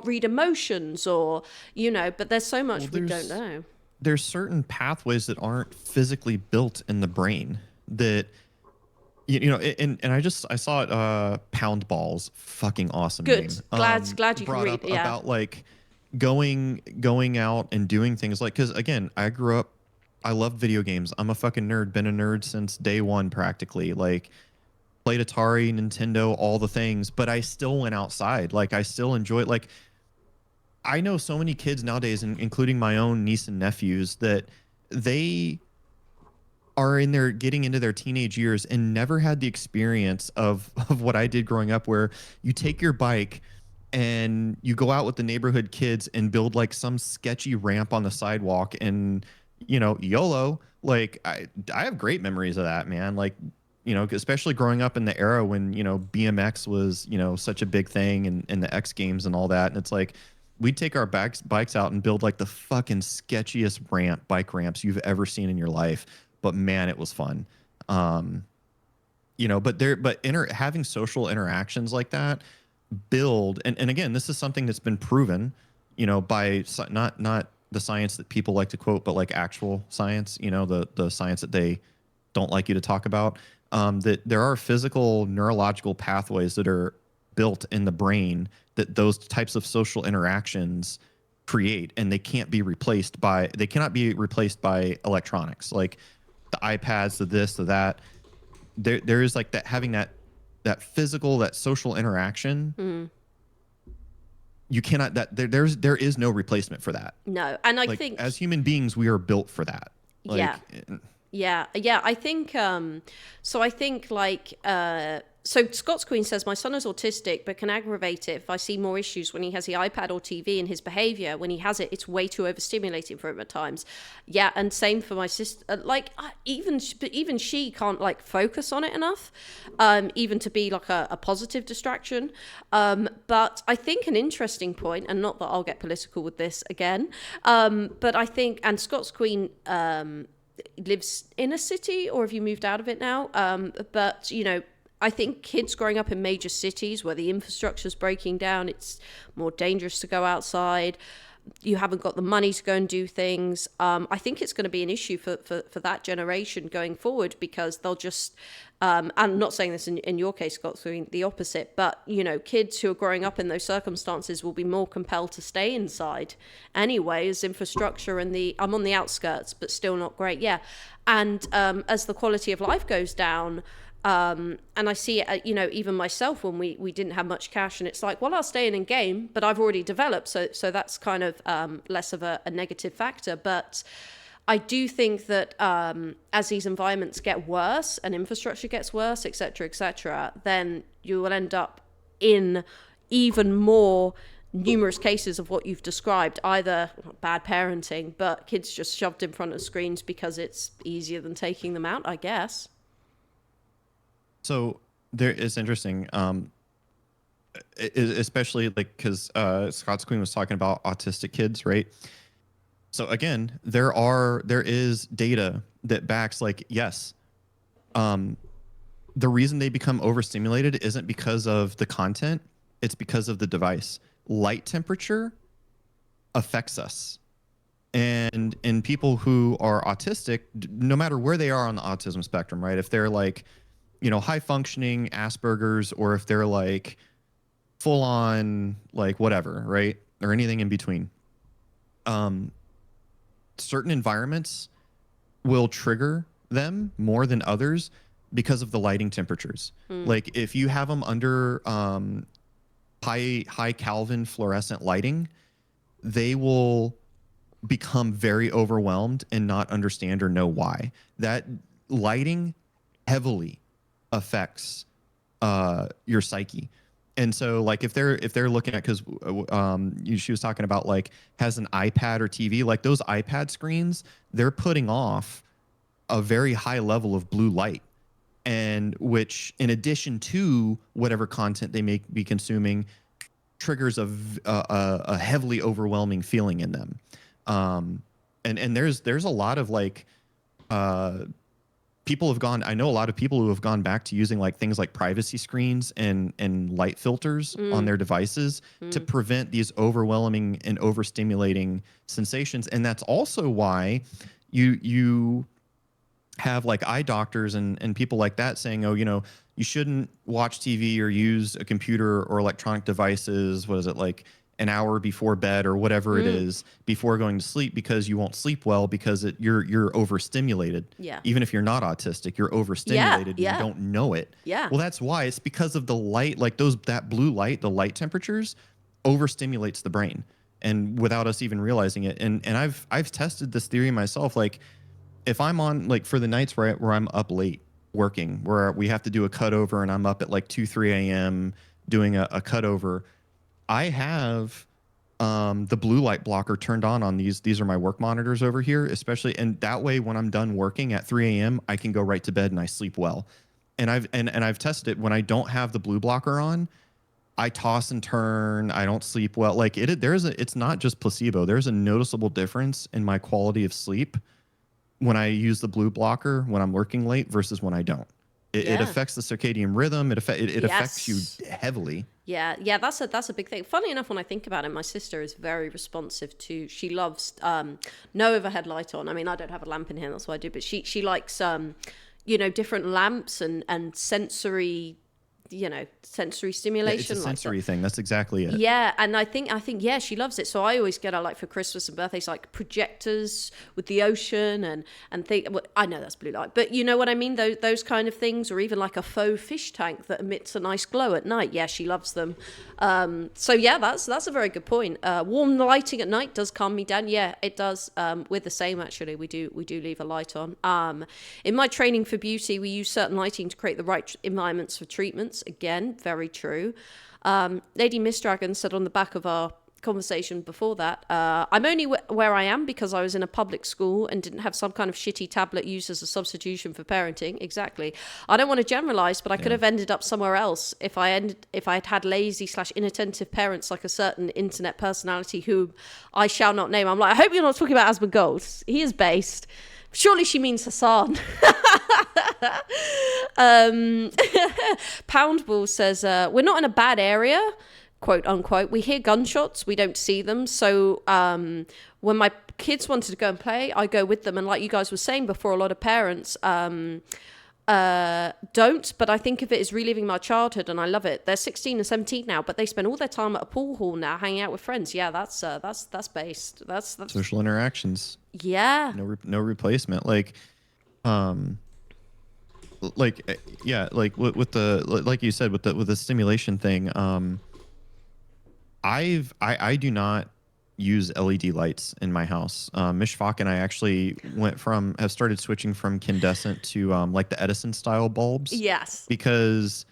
read emotions, or, but there's so much we don't know. There's certain pathways that aren't physically built in the brain that, and I saw it, Pound Balls, fucking awesome Good. name. Glad you can read it. Yeah. About like going out and doing things like, because again, I love video games. I'm a fucking nerd. Been a nerd since day one, practically. Like, played Atari, Nintendo, all the things. But I still went outside. Like, I still enjoy it. Like, I know so many kids nowadays, including my own niece and nephews, that they are getting into their teenage years and never had the experience of what I did growing up, where you take your bike and you go out with the neighborhood kids and build like some sketchy ramp on the sidewalk and YOLO. Like, I have great memories of that, man. Like, especially growing up in the era when, BMX was, such a big thing and the X Games and all that. And it's like, we'd take our bikes out and build like the fucking sketchiest bike ramps you've ever seen in your life. But man, it was fun. Having social interactions like that build, and again, this is something that's been proven, by not the science that people like to quote, but like actual science, the science that they don't like you to talk about, that there are physical neurological pathways that are built in the brain that those types of social interactions create, and they cannot be replaced by electronics, like the iPads, the this, the that. There is like that, having that physical, that social interaction. You cannot, there is no replacement for that. No. And I like, think as human beings, we are built for that. Yeah. I think so I think like so Scott's Queen says, my son is autistic but can aggravate it if I see more issues when he has the iPad or TV in his behavior. When he has it, it's way too overstimulating for him at times. Yeah, and same for my sister. Even she can't like focus on it enough, even to be like a positive distraction. But I think an interesting point, and not that I'll get political with this again, but I think, and Scott's Queen lives in a city, or have you moved out of it now? But I think kids growing up in major cities where the infrastructure is breaking down, it's more dangerous to go outside. You haven't got the money to go and do things. I think it's going to be an issue for that generation going forward, because they'll just, I'm not saying this in your case, Scott, doing the opposite, but, kids who are growing up in those circumstances will be more compelled to stay inside anyway, as infrastructure and I'm on the outskirts, but still not great. Yeah. And as the quality of life goes down, and I see it, even myself when we didn't have much cash, and it's like, well, I'll stay in game, but I've already developed. So that's kind of less of a negative factor. But I do think that as these environments get worse and infrastructure gets worse, et cetera, then you will end up in even more numerous cases of what you've described, either bad parenting, but kids just shoved in front of screens because it's easier than taking them out, I guess. So it's interesting, especially like because Scott's Queen was talking about autistic kids, right? So again, there is data that backs like, yes, the reason they become overstimulated isn't because of the content, it's because of the device. Light temperature affects us. And in people who are autistic, no matter where they are on the autism spectrum, right? If they're like, high functioning Asperger's, or if they're like full on, like whatever, right? Or anything in between. Certain environments will trigger them more than others because of the lighting temperatures. Like if you have them under high Kelvin fluorescent lighting, they will become very overwhelmed and not understand or know why. That lighting heavily affects your psyche. And so like if they're looking at, because she was talking about like has an iPad or TV, like those iPad screens, they're putting off a very high level of blue light, and which in addition to whatever content they may be consuming triggers a heavily overwhelming feeling in them. And there's a lot of like I know a lot of people who have gone back to using like things like privacy screens and light filters on their devices to prevent these overwhelming and overstimulating sensations. And that's also why you have like eye doctors and people like that saying, oh, you shouldn't watch TV or use a computer or electronic devices. What is it, like an hour before bed or whatever it is before going to sleep, because you won't sleep well because you're overstimulated. Yeah. Even if you're not autistic, you're overstimulated and you don't know it. Yeah. Well, that's why. It's because of the light, like that blue light, the light temperatures overstimulates the brain, and without us even realizing it. And I've tested this theory myself. Like if I'm on, like for the nights where I'm up late working, where we have to do a cutover and I'm up at like 2-3 a.m. doing a cutover, I have the blue light blocker turned on these. These are my work monitors over here, especially. And that way, when I'm done working at 3 a.m., I can go right to bed and I sleep well. and I've tested it when I don't have the blue blocker on. I toss and turn. I don't sleep well. Like it's not just placebo. There's a noticeable difference in my quality of sleep when I use the blue blocker when I'm working late versus when I don't. It affects the circadian rhythm. It affects you heavily. Yeah, that's a big thing. Funny enough, when I think about it, my sister is very responsive to. She loves no overhead light on. I mean, I don't have a lamp in here, that's what I do. But she likes different lamps and sensory. Sensory stimulation. Yeah, it's a sensory thing. That's exactly it. Yeah, and I think yeah, she loves it. So I always get her, like, for Christmas and birthdays, like projectors with the ocean and think. Well, I know that's blue light, but you know what I mean. Those kind of things, or even like a faux fish tank that emits a nice glow at night. Yeah, she loves them. So yeah, that's a very good point. Warm lighting at night does calm me down. Yeah, it does. We're the same, actually. We do leave a light on. In my training for beauty, we use certain lighting to create the right environments for treatments. Again, very true. Lady Miss Dragon said on the back of our conversation before that, I'm only where I am because I was in a public school and didn't have some kind of shitty tablet used as a substitution for parenting. Exactly. I don't want to generalize, but I could have ended up somewhere else if I had had lazy / inattentive parents, like a certain internet personality who I shall not name. I'm like, I hope you're not talking about Asmongold. He is based. Surely she means Hassan. Poundball says, we're not in a bad area, quote unquote. We hear gunshots, we don't see them. So when my kids wanted to go and play, I go with them. And like you guys were saying before, a lot of parents don't, but I think of it as reliving my childhood, and I love it. They're 16 and 17 now, but they spend all their time at a pool hall now, hanging out with friends. Yeah, that's based. That's social interactions. Yeah. No replacement. Like with the, like you said, with the stimulation thing. I do not use LED lights in my house. Miss Shvok and I actually have started switching from incandescent to like the Edison style bulbs. Yes. Because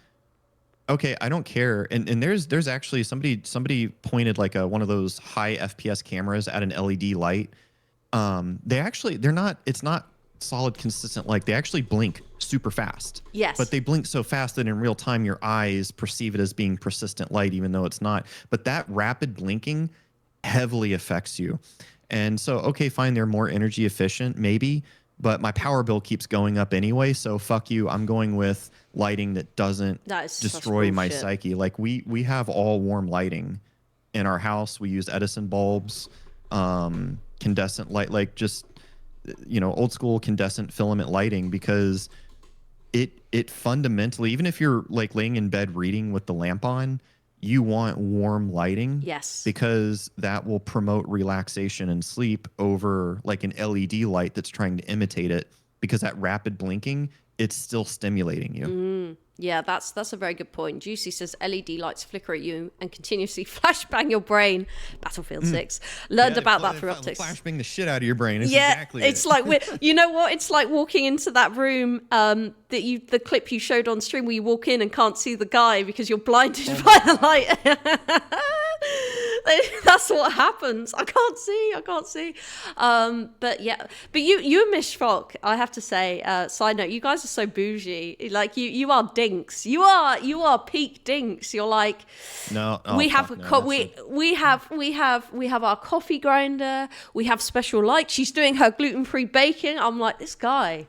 I don't care. And there's actually somebody pointed like one of those high FPS cameras at an LED light. It's not solid consistent light. They actually blink super fast. Yes. But they blink so fast that in real time your eyes perceive it as being persistent light, even though it's not. But that rapid blinking heavily affects you. And so, fine, they're more energy efficient, maybe, but my power bill keeps going up anyway. So fuck you. I'm going with lighting that doesn't destroy my psyche. Like we have all warm lighting in our house. We use Edison bulbs, incandescent light, like just, old school incandescent filament lighting, because it fundamentally, even if you're like laying in bed reading with the lamp on, you want warm lighting. Yes. Because that will promote relaxation and sleep over like an LED light that's trying to imitate it, because that rapid blinking, it's still stimulating you. Yeah, that's a very good point. Juicy says LED lights flicker at you and continuously flashbang your brain. Battlefield 6. Learned about that through optics. Flashbang the shit out of your brain. It's it's like you know what? It's like walking into that room the clip you showed on stream where you walk in and can't see the guy because you're blinded by the light. That's what happens. I can't see. But you and Miss Shvok, I have to say, side note, you guys are so bougie. Like you are dinks. You are peak dinks. You're like, we have our coffee grinder. We have special lights. She's doing her gluten-free baking. I'm like, this guy's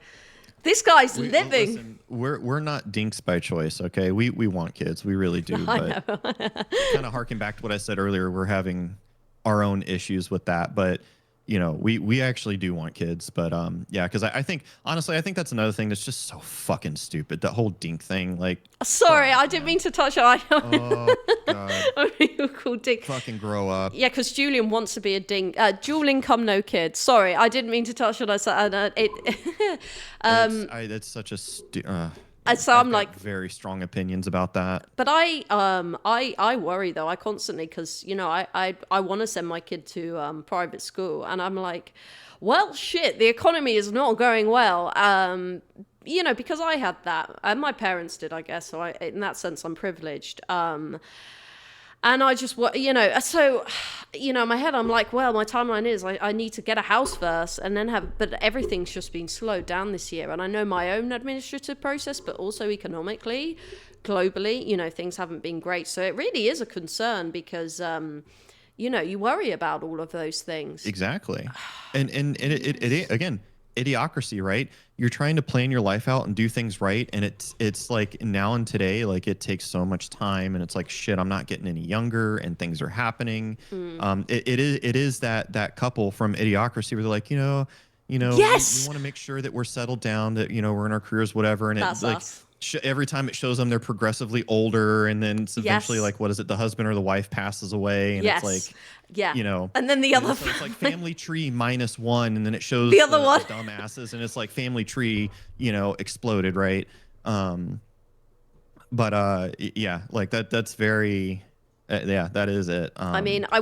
living. Listen, we're not dinks by choice, okay? We want kids, we really do. But kind of harking back to what I said earlier, we're having our own issues with that. But we actually do want kids. But because I think honestly, I think that's another thing that's just so fucking stupid. That whole dink thing, like. Sorry, I didn't mean to touch on. Oh God. I mean, you're called dink. Fucking grow up. Yeah, because Julian wants to be a dink. Dual income, no kids. Sorry, I didn't mean to touch on that. That's such a. So I'm like very strong opinions about that. But I worry though. I constantly, because I want to send my kid to private school, and I'm like, well, shit, the economy is not going well. Because I had that, and my parents did, I guess. So in that sense, I'm privileged. And I just, so, in my head, I'm like, well, my timeline is I need to get a house first and then but everything's just been slowed down this year. And I know my own administrative process, but also economically, globally, things haven't been great. So it really is a concern because, you worry about all of those things. Exactly. And it again, idiocracy, right? You're trying to plan your life out and do things right, and it's like now and today, like it takes so much time, and it's like shit, I'm not getting any younger, and things are happening. It is that couple from Idiocracy where they're like, yes, we want to make sure that we're settled down, that we're in our careers, whatever, and that's like us. Every time it shows them they're progressively older, and then it's eventually like, what is it, the husband or the wife passes away, and it's like, and then the other so it's like family tree -1, and then it shows the other one, the dumbasses, and it's like family tree exploded, right? But yeah, like that's very that is it. I mean, I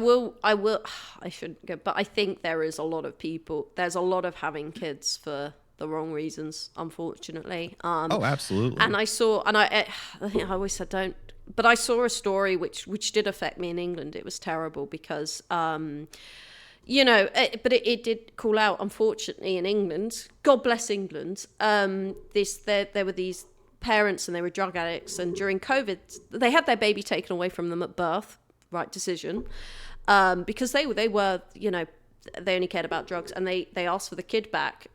shouldn't go, but I think there's a lot of having kids for the wrong reasons, unfortunately. Oh, absolutely. And I think I always said don't, but I saw a story which did affect me in England. It was terrible because, but it did call out, unfortunately, in England. God bless England. There were these parents and they were drug addicts, and during COVID, they had their baby taken away from them at birth. Right decision, because they were they only cared about drugs, and they asked for the kid back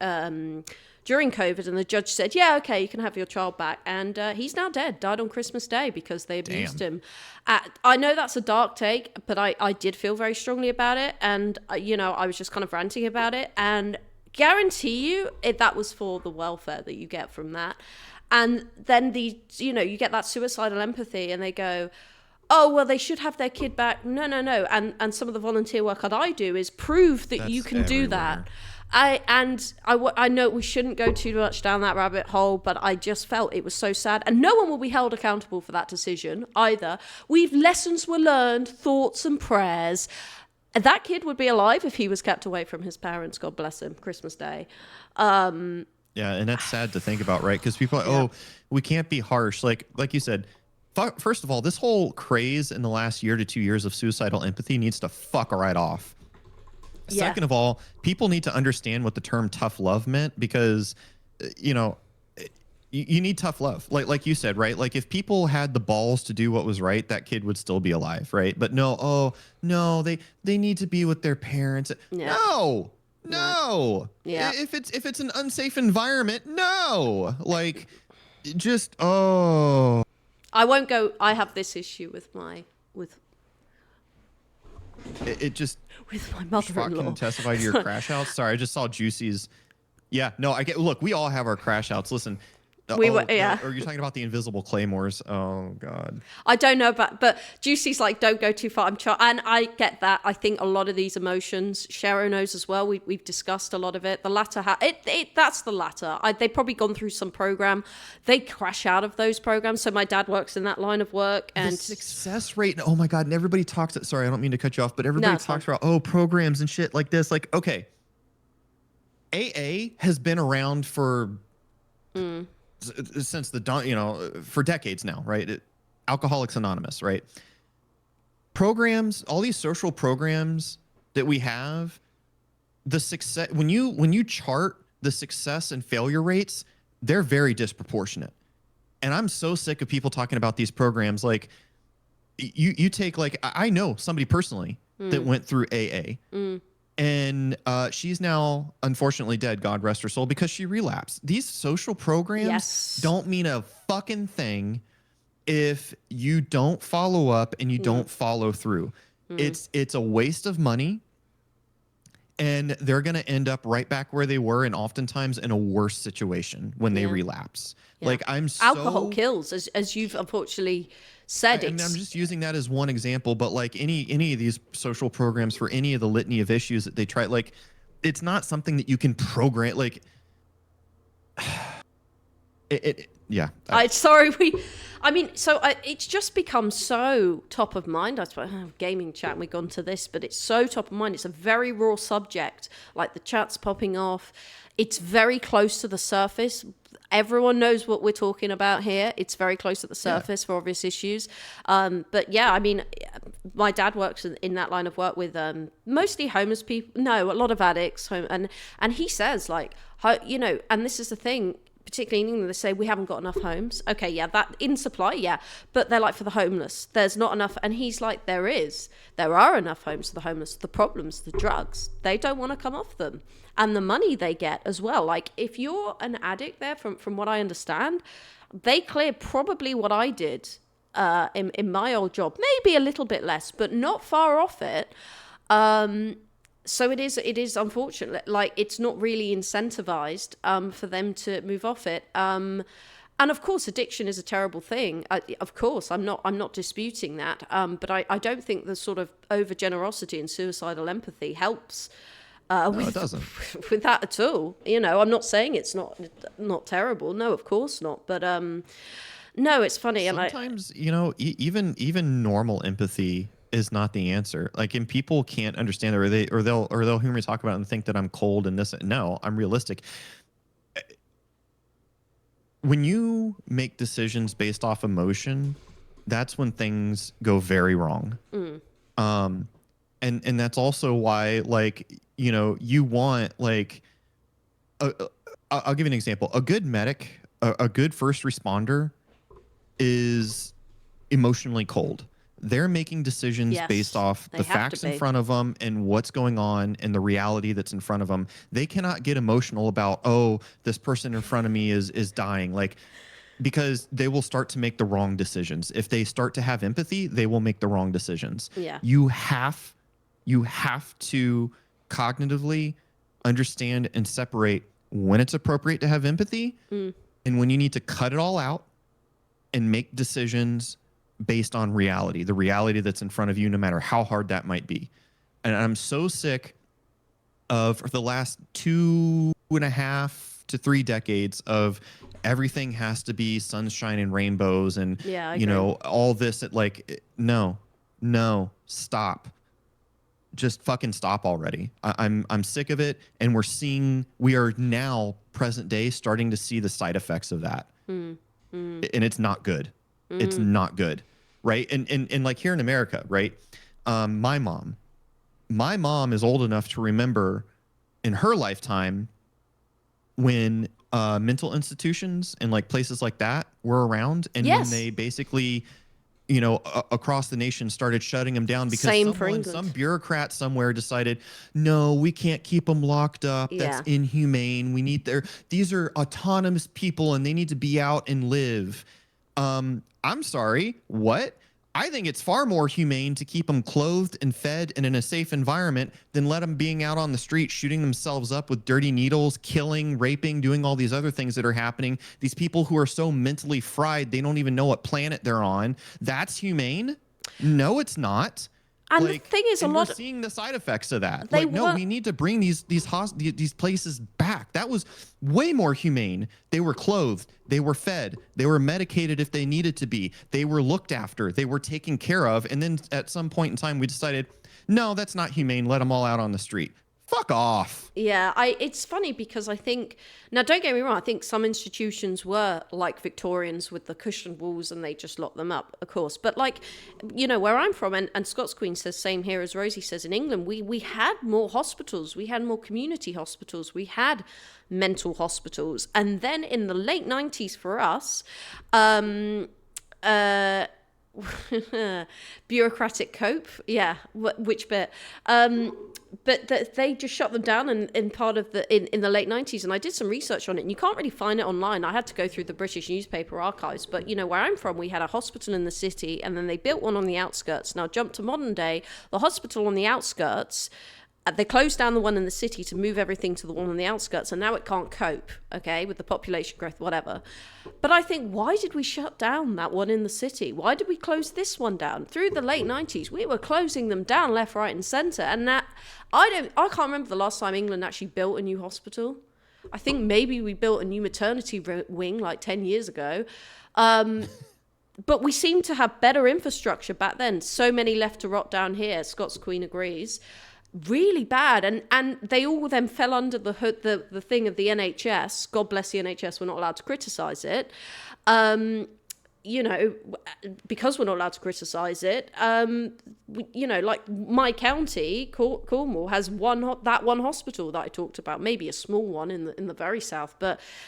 during COVID, and the judge said, yeah, okay, you can have your child back, and he's now dead, died on Christmas Day because they abused him. I know that's a dark take, but I did feel very strongly about it, and I was just kind of ranting about it, and guarantee you that was for the welfare that you get from that. And then you get that suicidal empathy, and they go, oh, well, they should have their kid back. No. And some of the volunteer work that I do is prove that you can do that. I know we shouldn't go too much down that rabbit hole, but I just felt it was so sad. And no one will be held accountable for that decision either. Lessons were learned, thoughts and prayers. That kid would be alive if he was kept away from his parents, God bless him, Christmas Day. Yeah, and that's sad to think about, right? Because people are, we can't be harsh. Like you said, first of all, this whole craze in the last year to 2 years of suicidal empathy needs to fuck right off. Yeah. Second of all, people need to understand what the term tough love meant, because, you need tough love. Like you said, right? Like if people had the balls to do what was right, that kid would still be alive, right? But no, they need to be with their parents. Yeah. No. Yeah. If it's an unsafe environment, no. Like just I won't go. I have this issue with my mother-in-law. Can testify to your crash outs. Sorry, I just saw Juicy's. Yeah, no, I get. Look, we all have our crash outs. Listen. Are you talking about the invisible claymores? Oh God. I don't know, but Juicy's like, don't go too far. And I get that. I think a lot of these emotions, Shero knows as well. We've discussed a lot of it. The latter, that's the latter. They've probably gone through some program. They crash out of those programs. So my dad works in that line of work, and the success rate. Oh my God! And everybody talks. Sorry, I don't mean to cut you off, but everybody talks about programs and shit like this. Like, okay, AA has been around for. Since for decades now, right? Alcoholics Anonymous, right? Programs, all these social programs that we have, the success, when you chart the success and failure rates, they're very disproportionate. And I'm so sick of people talking about these programs. Like you take, like, I know somebody personally that went through AA. And she's now unfortunately dead, God rest her soul, because she relapsed. These social programs don't mean a fucking thing if you don't follow up and you don't follow through. It's a waste of money, and they're going to end up right back where they were, and oftentimes in a worse situation when they relapse. Yeah. Like alcohol kills, as you've unfortunately said. And I'm just using that as one example, but like any of these social programs for any of the litany of issues that they try, like it's not something that you can program. Like Yeah. It's just become so top of mind. I suppose gaming chat, and we've gone to this, but it's so top of mind. It's a very raw subject. Like the chat's popping off. It's very close to the surface. Everyone knows what we're talking about here. It's very close to the surface for obvious issues. But yeah, I mean, my dad works in that line of work with mostly homeless people. No, a lot of addicts. And he says, like, and this is the thing, particularly in England, they say we haven't got enough homes. Okay, yeah, that in supply, yeah. But they're like, for the homeless, there's not enough. And he's like, there are enough homes for the homeless. The problem's the drugs. They don't want to come off them. And the money they get as well. Like, if you're an addict there, from what I understand, they clear probably what I did in my old job. Maybe a little bit less, but not far off it. So it is unfortunate. Like, it's not really incentivized for them to move off it. And of course, addiction is a terrible thing. Of course, I'm not disputing that. But I don't think the sort of over generosity and suicidal empathy helps. It doesn't. With that at all. I'm not saying it's not terrible. No, of course not. But no, it's funny. Sometimes, even normal empathy is not the answer. Like, and people can't understand it, or they'll hear me talk about it and think that I'm cold and this. No, I'm realistic. When you make decisions based off emotion, that's when things go very wrong. And that's also why, like, you want, like, I'll give you an example. A good medic, a good first responder is emotionally cold. They're making decisions based off the facts in front of them and what's going on and the reality that's in front of them. They cannot get emotional about, oh, this person in front of me is dying. Like, because they will start to make the wrong decisions. If they start to have empathy, they will make the wrong decisions. Yeah. You have to cognitively understand and separate when it's appropriate to have empathy and when you need to cut it all out and make decisions based on reality, the reality that's in front of you, no matter how hard that might be. And I'm so sick of, for the last 2.5 to 3 decades of everything has to be sunshine and rainbows and, all this, no, stop. Just fucking stop already. I'm sick of it. And we are now present day starting to see the side effects of that. And it's not good. It's not good. Right. And like here in America, right. My mom is old enough to remember in her lifetime when mental institutions and like places like that were around. And when they basically, across the nation started shutting them down because some bureaucrat somewhere decided, no, we can't keep them locked up. That's inhumane. These are autonomous people and they need to be out and live. I'm sorry, what? I think it's far more humane to keep them clothed and fed and in a safe environment than let them being out on the street shooting themselves up with dirty needles, killing, raping, doing all these other things that are happening. These people who are so mentally fried, they don't even know what planet they're on. That's humane? No, it's not. And the thing is, we're seeing the side effects of that. We need to bring these places back. That was way more humane. They were clothed, they were fed, they were medicated if they needed to be, they were looked after, they were taken care of. And then at some point in time, we decided, no, that's not humane. Let them all out on the street. Fuck off. Yeah, it's funny because I think, now don't get me wrong, I think some institutions were like Victorians with the cushioned walls and they just locked them up, of course. But like, where I'm from, and Scots Queen says same here as Rosie says, in England, we had more hospitals, we had more community hospitals, we had mental hospitals. And then in the late 90s for us, bureaucratic cope, which bit? But they just shut them down in part of in the late 90s, and I did some research on it, and you can't really find it online. I had to go through the British newspaper archives, but where I'm from, we had a hospital in the city, and then they built one on the outskirts. Now jump to modern day, the hospital on the outskirts, they closed down the one in the city to move everything to the one on the outskirts, and now it can't cope, with the population growth, whatever. But I think, why did we shut down that one in the city? Why did we close this one down? Through the late 90s, we were closing them down left, right, and centre. And that I can't remember the last time England actually built a new hospital. I think maybe we built a new maternity wing like 10 years ago. But we seem to have better infrastructure back then. So many left to rot down here. Scott's Queen agrees. Really bad. And they all then fell under the hood, the thing of the NHS. God bless the NHS. We're not allowed to criticize it. You know, because we're not allowed to criticize it, you know, like my county, Cornwall, has one hospital that I talked about, maybe a small one in the very south,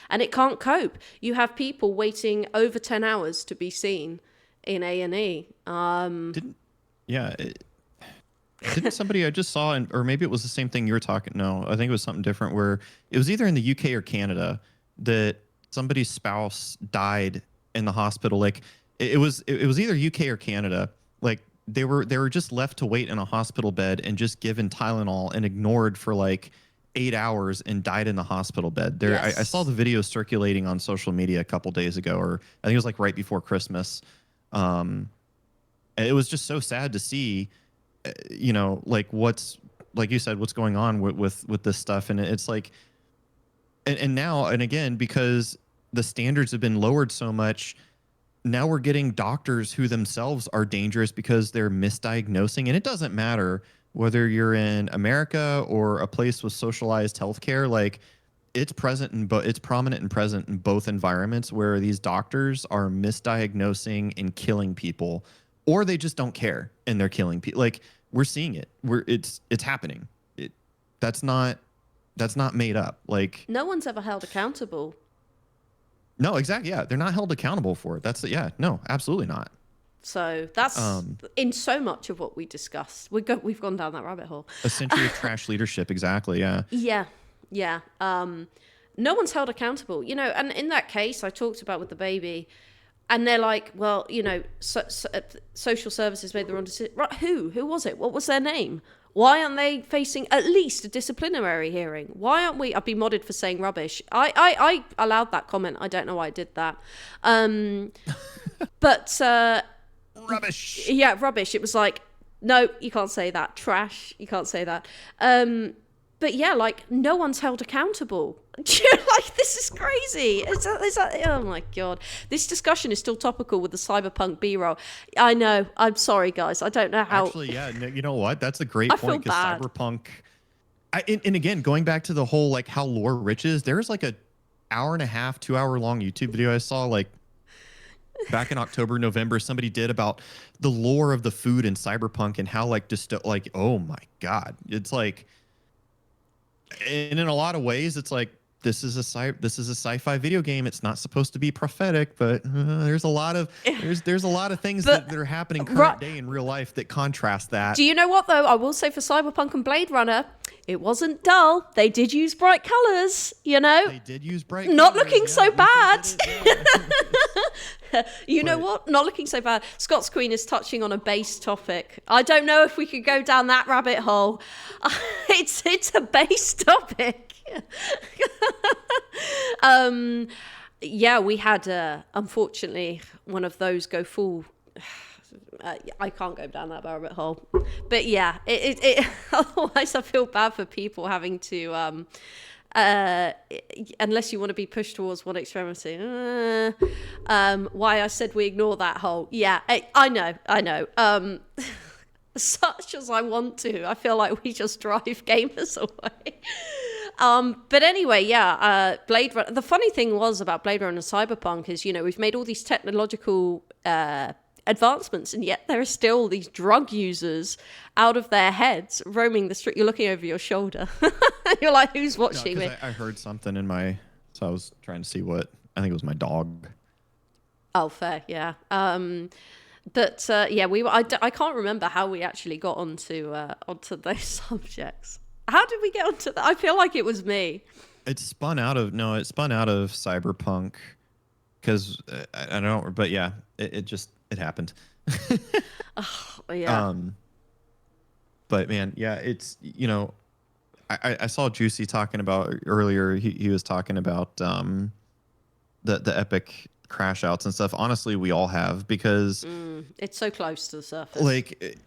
and it can't cope. You have people waiting over 10 hours to be seen in A&E. Didn't somebody I just saw, or maybe it was the same thing you were talking? No, I think it was something different. Where it was either in the UK or Canada that somebody's spouse died in the hospital. Like it was either UK or Canada. Like they were just left to wait in a hospital bed and just given Tylenol and ignored for like 8 hours and died in the hospital bed. I saw the video circulating on social media a couple days ago, or I think it was like right before Christmas. It was just so sad to see, you know, like like you said, what's going on with this stuff. And it's like, and now, and again, because the standards have been lowered so much, now we're getting doctors who themselves are dangerous because they're misdiagnosing. And it doesn't matter whether you're in America or a place with socialized healthcare. Like it's prominent and present in both environments where these doctors are misdiagnosing and killing people, or they just don't care and they're killing people. Like we're seeing it. It's happening. That's not made up. Like no one's ever held accountable. No, exactly. Yeah, they're not held accountable for it. No, absolutely not. So that's in so much of what we discussed. We've gone down that rabbit hole. A century of trash leadership. Exactly. Yeah. Yeah. No one's held accountable, you know. And in that case, I talked about with the baby, and they're like, well, you know, social services made the wrong decision. Right, who was it? What was their name? Why aren't they facing at least a disciplinary hearing? Why aren't we? I've been modded for saying rubbish. I allowed that comment. I don't know why I did that. But rubbish. Yeah, rubbish. It was like, no, you can't say that. Trash. You can't say that. But yeah, like no one's held accountable. Like this is crazy. Is that, oh my god, this discussion is still topical with the Cyberpunk B-roll. I know. I'm sorry, guys. I don't know how. Actually, yeah. You know what? That's a great point because Cyberpunk. And again, going back to the whole like how lore rich is, there's like a 1.5, 2 hour long YouTube video I saw like back in October, November. Somebody did about the lore of the food in Cyberpunk and how like like oh my god, it's like. And in a lot of ways, it's like this is a sci-fi video game. It's not supposed to be prophetic, but there's a lot of things that are happening current day in real life that contrast that. Do you know what though? I will say for Cyberpunk and Blade Runner, it wasn't dull. They did use bright colors. You know, they did use bright. Not colors, looking so bad. You know But- what? Not looking so bad. Scott's Queen is touching on a base topic. I don't know if we could go down that rabbit hole. It's a base topic. Yeah, we had unfortunately one of those go full. I can't go down that rabbit hole, but yeah, it otherwise I feel bad for people having to unless you want to be pushed towards one extremity. Why I said we ignore that hole. Yeah, I know. Such as I want to, I feel like we just drive gamers away. But anyway, yeah, Blade Runner. The funny thing was about Blade Runner and Cyberpunk is, you know, we've made all these technological advancements, and yet there are still these drug users out of their heads roaming the street. You're looking over your shoulder. You're like, who's watching me? I heard something in my, so I was trying to see what, I think it was my dog. Oh, fair, yeah. But yeah, I can't remember how we actually got onto those subjects. How did we get onto that? I feel like it was me. It spun out of Cyberpunk because I don't, but yeah, it happened. Oh, yeah. But man, yeah, it's, you know, I saw Juicy talking about earlier. He was talking about the epic crash outs and stuff. Honestly, we all have, because it's so close to the surface. Like,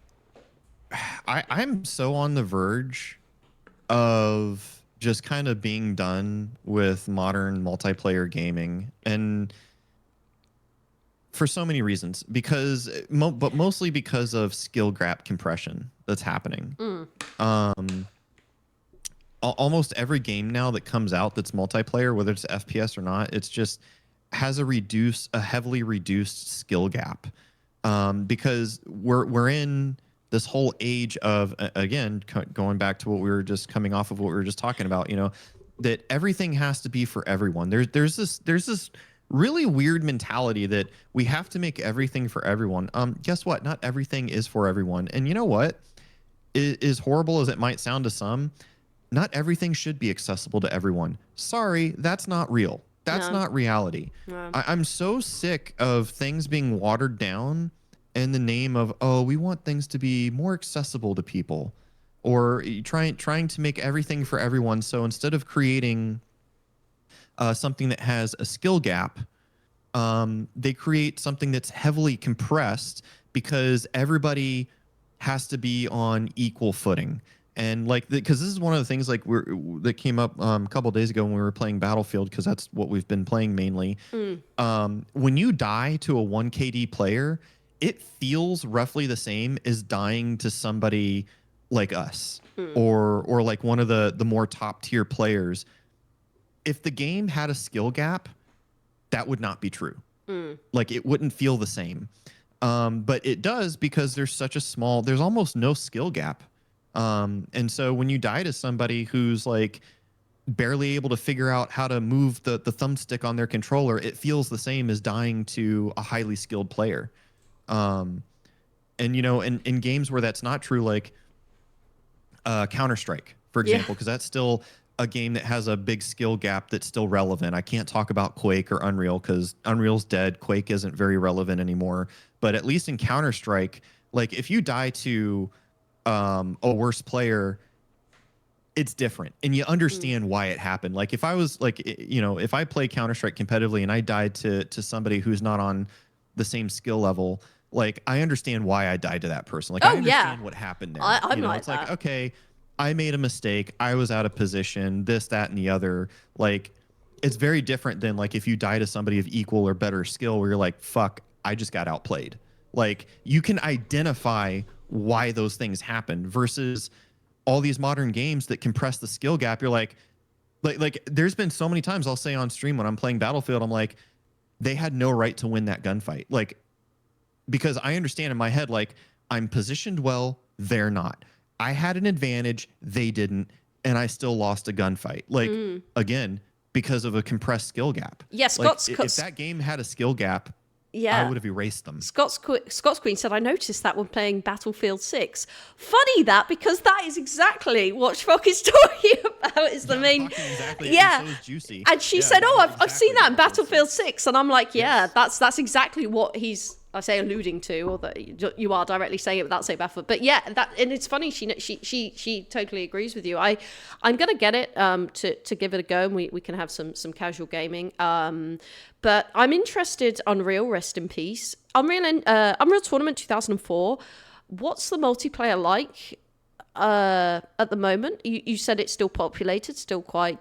I'm so on the verge of just kind of being done with modern multiplayer gaming, and for so many reasons, but mostly because of skill gap compression that's happening. Um, almost every game now that comes out that's multiplayer, whether it's FPS or not, it's just has a heavily reduced skill gap, because we're in this whole age of, again, going back to what we were just coming off of what we were just talking about, that everything has to be for everyone. There's this really weird mentality that we have to make everything for everyone. Guess what? Not everything is for everyone. And you know what? As horrible as it might sound to some, not everything should be accessible to everyone. Sorry, that's not real. That's not reality. No. I'm so sick of things being watered down in the name of, oh, we want things to be more accessible to people, or trying to make everything for everyone. So instead of creating something that has a skill gap, they create something that's heavily compressed because everybody has to be on equal footing. And because this is one of the things that came up a couple of days ago when we were playing Battlefield, because that's what we've been playing mainly. When you die to a 1 KD player, it feels roughly the same as dying to somebody like us, or like one of the more top tier players. If the game had a skill gap, that would not be true. Like, it wouldn't feel the same. But it does, because there's almost no skill gap. And so when you die to somebody who's like barely able to figure out how to move the thumbstick on their controller, it feels the same as dying to a highly skilled player. And in games where that's not true, like Counter-Strike, for example, because that's still a game that has a big skill gap that's still relevant. I can't talk about Quake or Unreal because Unreal's dead. Quake isn't very relevant anymore. But at least in Counter-Strike, like, if you die to a worse player, it's different, and you understand why it happened. Like, if I was like, if I play Counter-Strike competitively and I died to somebody who's not on the same skill level, like, I understand why I died to that person. Like, I understand what happened there. I'm like it's that. Like, okay, I made a mistake, I was out of position, this, that, and the other. Like, it's very different than like if you die to somebody of equal or better skill where you're like, fuck, I just got outplayed. Like, you can identify why those things happen, versus all these modern games that compress the skill gap. You're like there's been so many times I'll say on stream when I'm playing Battlefield, I'm like, they had no right to win that gunfight. Like, because I understand in my head, like, I'm positioned well, they're not. I had an advantage, they didn't, and I still lost a gunfight. Like, again, because of a compressed skill gap. Yeah, Scott's if that game had a skill gap, I would have erased them. Scott's Queen said, I noticed that when playing Battlefield 6. Funny that, because that is exactly what Shvok is talking about. Is the main... Exactly. Yeah. So juicy. And she said, I've seen that in Battlefield 6. And I'm like, that's exactly what he's... I say alluding to, or that you are directly saying it without saying Battlefield. But yeah, and it's funny. She totally agrees with you. I'm gonna get it to give it a go, and we can have some casual gaming. But I'm interested. Unreal, rest in peace. Unreal Tournament 2004. What's the multiplayer like at the moment? You said it's still populated, still quite.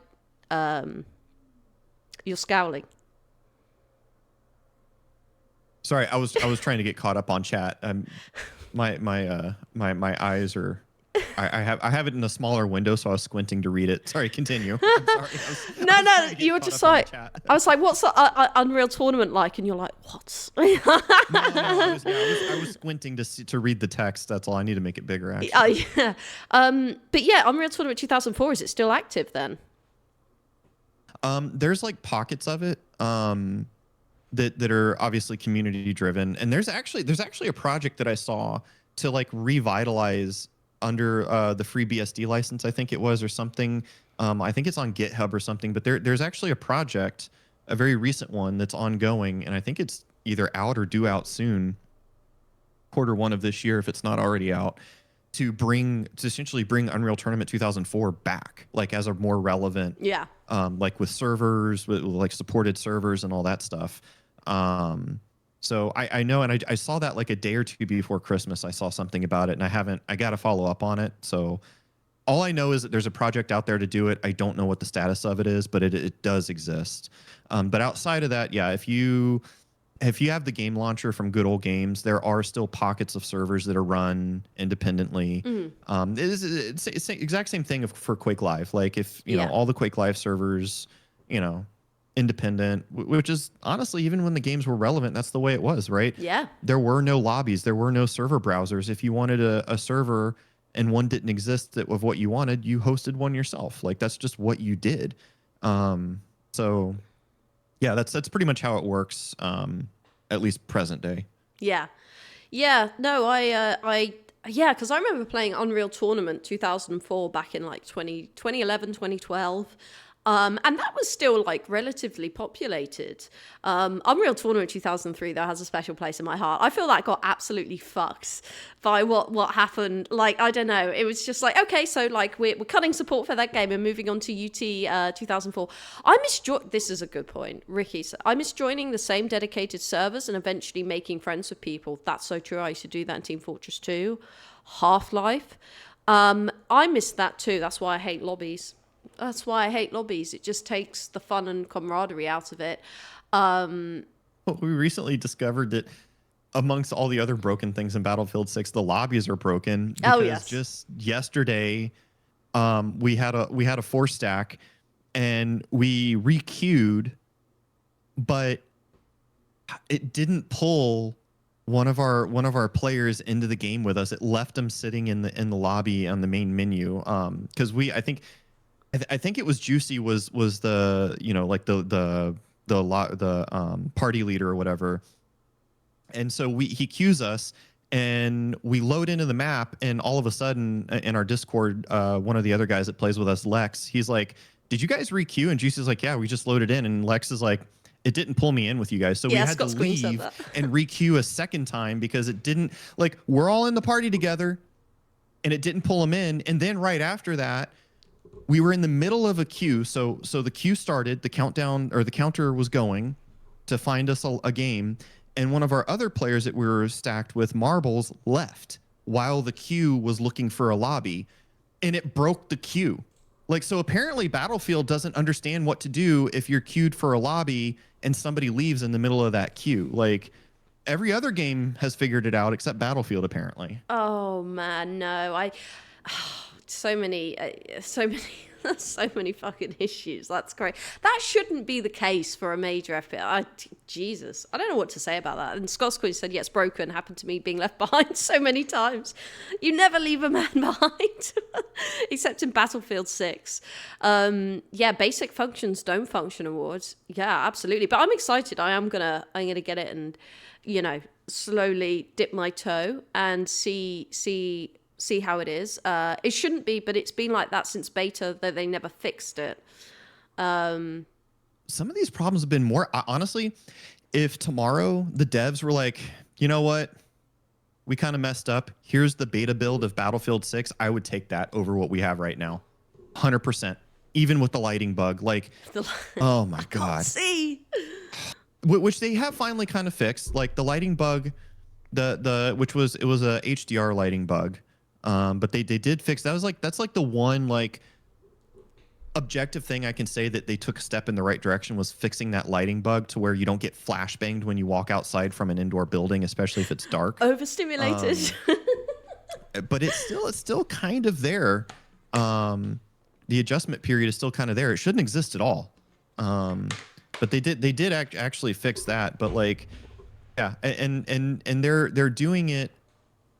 You're scowling. Sorry, I was trying to get caught up on chat. My eyes are. I have it in a smaller window, so I was squinting to read it. Sorry, continue. I'm sorry. No, you were just like, I was like, what's the Unreal Tournament like? And you're like, what? No, I was squinting to read the text. That's all. I need to make it bigger, actually. Yeah. But yeah, Unreal Tournament 2004, is it still active then? There's like pockets of it. That are obviously community driven, and there's actually a project that I saw to like revitalize under the free BSD license, I think it was, or something. I think it's on GitHub or something. But there's actually a project, a very recent one that's ongoing, and I think it's either out or due out soon, Q1 of this year if it's not already out, to essentially bring Unreal Tournament 2004 back, like as a more relevant, like with servers, with like supported servers and all that stuff. So I know, and I saw that like a day or two before Christmas. I saw something about it, and I got to follow up on it. So all I know is that there's a project out there to do it. I don't know what the status of it is, but it does exist. But outside of that, yeah, if you have the game launcher from Good Old Games, there are still pockets of servers that are run independently. It's the exact same thing for Quake Live. Like if you know all the Quake Live servers, you know, independent, which is honestly, even when the games were relevant, that's the way it was, right? Yeah. There were no lobbies, there were no server browsers. If you wanted a server and one didn't exist that of what you wanted, you hosted one yourself. Like that's just what you did. So yeah, that's pretty much how it works, at least present day. Yeah. Yeah. No, yeah, because I remember playing Unreal Tournament 2004 back in like 2011, 2012. And that was still like relatively populated. Unreal Tournament 2003 though has a special place in my heart. I feel that got absolutely fucked by what happened. Like, I don't know. It was just like, okay, so like we're cutting support for that game and moving on to UT 2004. This is a good point, Ricky. I miss joining the same dedicated servers and eventually making friends with people. That's so true. I used to do that in Team Fortress 2, Half-Life. I miss that too. That's why I hate lobbies. It just takes the fun and camaraderie out of it. We recently discovered that amongst all the other broken things in Battlefield 6, the lobbies are broken. Because just yesterday, we had a 4-stack and we re-queued, but it didn't pull one of our players into the game with us. It left them sitting in the lobby on the main menu. Because I think it was Juicy was the, you know, like the party leader or whatever. And so he queues us and we load into the map, and all of a sudden in our Discord, one of the other guys that plays with us, Lex, he's like, "Did you guys re-queue?" And Juicy's like, "Yeah, we just loaded in." And Lex is like, "It didn't pull me in with you guys." So we had to leave and re-queue a second time because it didn't, like, we're all in the party together and it didn't pull them in. And then right after that, we were in the middle of a queue. So the queue started, the countdown or the counter was going to find us a game. And one of our other players that we were stacked with, Marbles, left while the queue was looking for a lobby, and it broke the queue. Like, so apparently Battlefield doesn't understand what to do if you're queued for a lobby and somebody leaves in the middle of that queue. Like, every other game has figured it out except Battlefield, apparently. Oh man, no. So many fucking issues. That's great. That shouldn't be the case for a major FPS. Jesus, I don't know what to say about that. And Scott's Queen said, "Yeah, it's broken. Happened to me being left behind so many times. You never leave a man behind, except in Battlefield 6. Yeah, basic functions don't function awards. Yeah, absolutely. But I'm excited. I'm gonna get it and, you know, slowly dip my toe and see how it is. It shouldn't be, but it's been like that since beta, though they never fixed it. Some of these problems have been more, honestly, if tomorrow the devs were like, you know what, we kind of messed up, here's the beta build of Battlefield 6, I would take that over what we have right now. 100%. Even with the lighting bug. Like, oh my God. See? Which they have finally kind of fixed. Like the lighting bug, it was a HDR lighting bug. But they did fix that. That's like the one like objective thing I can say that they took a step in the right direction, was fixing that lighting bug to where you don't get flashbanged when you walk outside from an indoor building, especially if it's dark. Overstimulated. But it's still kind of there. The adjustment period is still kind of there. It shouldn't exist at all. But they did actually fix that. But like, yeah, and they're doing it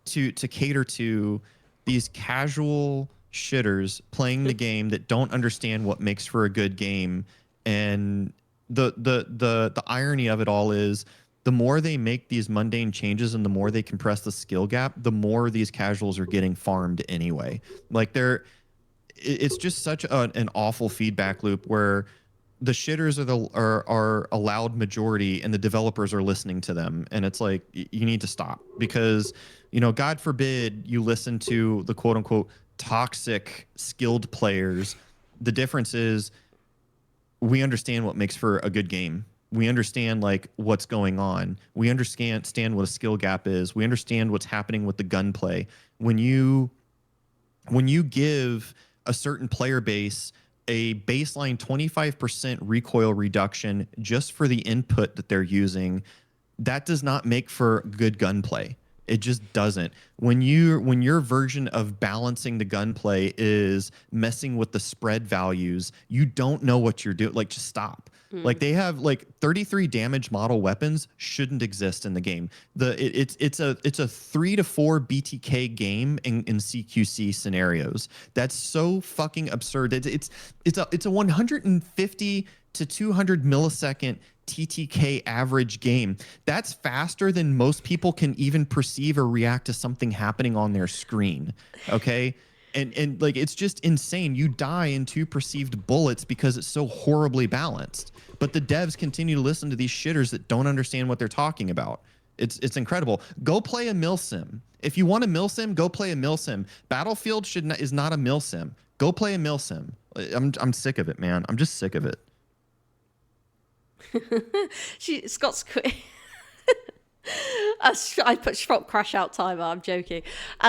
to cater to these casual shitters playing the game that don't understand what makes for a good game. And the irony of it all is, the more they make these mundane changes and the more they compress the skill gap, the more these casuals are getting farmed anyway. Like it's just such an awful feedback loop where the shitters are a loud majority and the developers are listening to them. And it's like, you need to stop, because, you know, God forbid you listen to the quote unquote toxic skilled players. The difference is we understand what makes for a good game. We understand like what's going on. We understand what a skill gap is. We understand what's happening with the gunplay. When you when you give a certain player base a baseline 25% recoil reduction just for the input that they're using, that does not make for good gunplay. It just doesn't. When your version of balancing the gunplay is messing with the spread values, you don't know what you're doing. Like, just stop. Like, they have like 33 damage model weapons shouldn't exist in the game. It's a 3 to 4 BTK game in CQC scenarios. That's so fucking absurd. It's a 150 to 200 millisecond TTK average game. That's faster than most people can even perceive or react to something happening on their screen. Okay. And like, it's just insane. You die in 2 perceived bullets because it's so horribly balanced. But the devs continue to listen to these shitters that don't understand what they're talking about. It's incredible. Go play a milsim. If you want a milsim, go play a milsim. Battlefield is not a milsim. Go play a milsim. I'm sick of it, man. I'm just sick of it. Scott's I put Shvok crash out timer. I'm joking.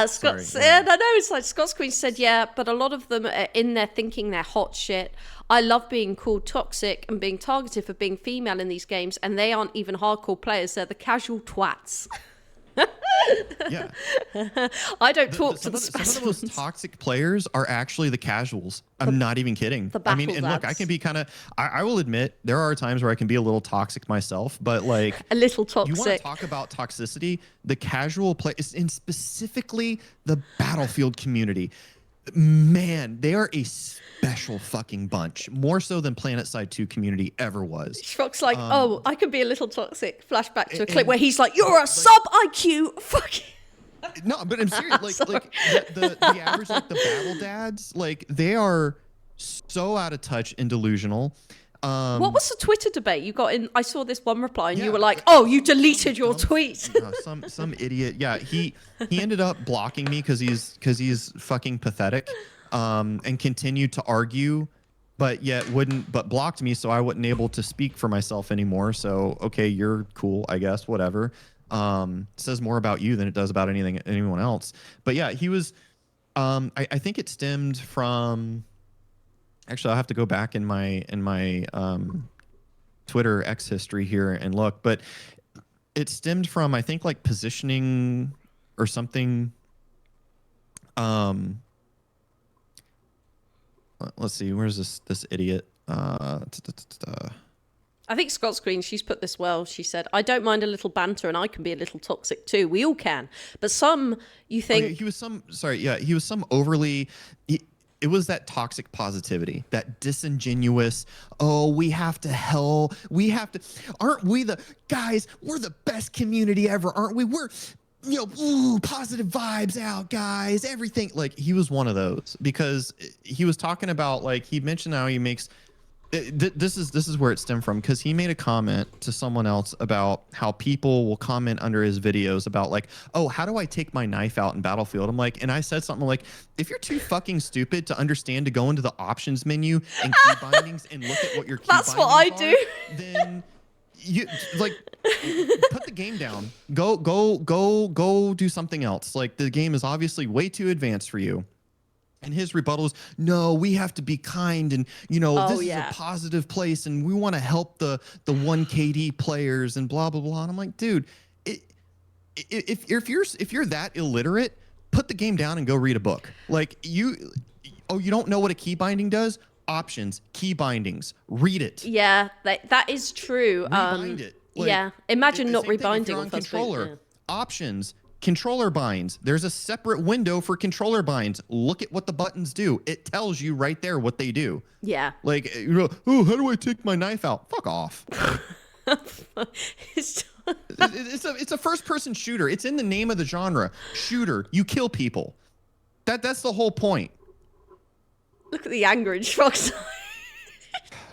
Scott said, I know, it's like Scott's Queen said, yeah, but a lot of them are in there thinking they're hot shit. I love being called toxic and being targeted for being female in these games, and they aren't even hardcore players. They're the casual twats. Yeah. I don't talk to the specimens. Some of the most toxic players are actually the casuals. I'm not even kidding. I mean, and look, I can be kind of, I will admit, there are times where I can be a little toxic myself, but like, a little toxic. You want to talk about toxicity? The casual play, and specifically the Battlefield community. Man, they are a special fucking bunch, more so than PlanetSide 2 community ever was. Shvok's like, oh, I can be a little toxic. Flashback to a clip where he's like, you're a sub IQ. Fuck. No, but I'm serious. Like the average, like the battledads, like they are so out of touch and delusional. What was the Twitter debate you got in? I saw this one reply, and you were like, "Oh, you deleted your tweet." Some idiot. Yeah, he ended up blocking me because he's fucking pathetic, and continued to argue, but blocked me, so I wasn't able to speak for myself anymore. So okay, you're cool, I guess. Whatever. Says more about you than it does about anyone else. But yeah, he was. I think it stemmed from. Actually, I'll have to go back in my Twitter X history here and look, but it stemmed from, I think, like positioning or something. Let's see, where's this idiot? I think Scott's Green, she's put this well. She said, I don't mind a little banter and I can be a little toxic too. We all can. But some, you think... He was some overly... It was that toxic positivity, that disingenuous, aren't we the guys, we're the best community ever, aren't we? We're, positive vibes out, guys, everything. Like, he was one of those because he was talking about, like, he mentioned how he makes, this is where it stemmed from, because he made a comment to someone else about how people will comment under his videos about like, oh, how do I take my knife out in Battlefield? I'm like, and I said something like, if you're too fucking stupid to understand to go into the options menu and key bindings and look at what your key That's what I do. Then you like put the game down. Go do something else. Like, the game is obviously way too advanced for you. And his rebuttal is, no, we have to be kind, and this is a positive place, and we want to help the 1KD players and blah blah blah. And I'm like, dude, if you're that illiterate, put the game down and go read a book. Like, you don't know what a key binding does? Options, key bindings, read it. Yeah, that is true. Rebind it. Like, yeah, imagine not rebinding on controller. Yeah. Options. Controller binds. There's a separate window for controller binds. Look at what the buttons do. It tells you right there what they do. Yeah. Like, oh, how do I take my knife out? Fuck off. It's a first-person shooter. It's in the name of the genre. Shooter. You kill people. That's the whole point. Look at the anger in Shvok's eyes.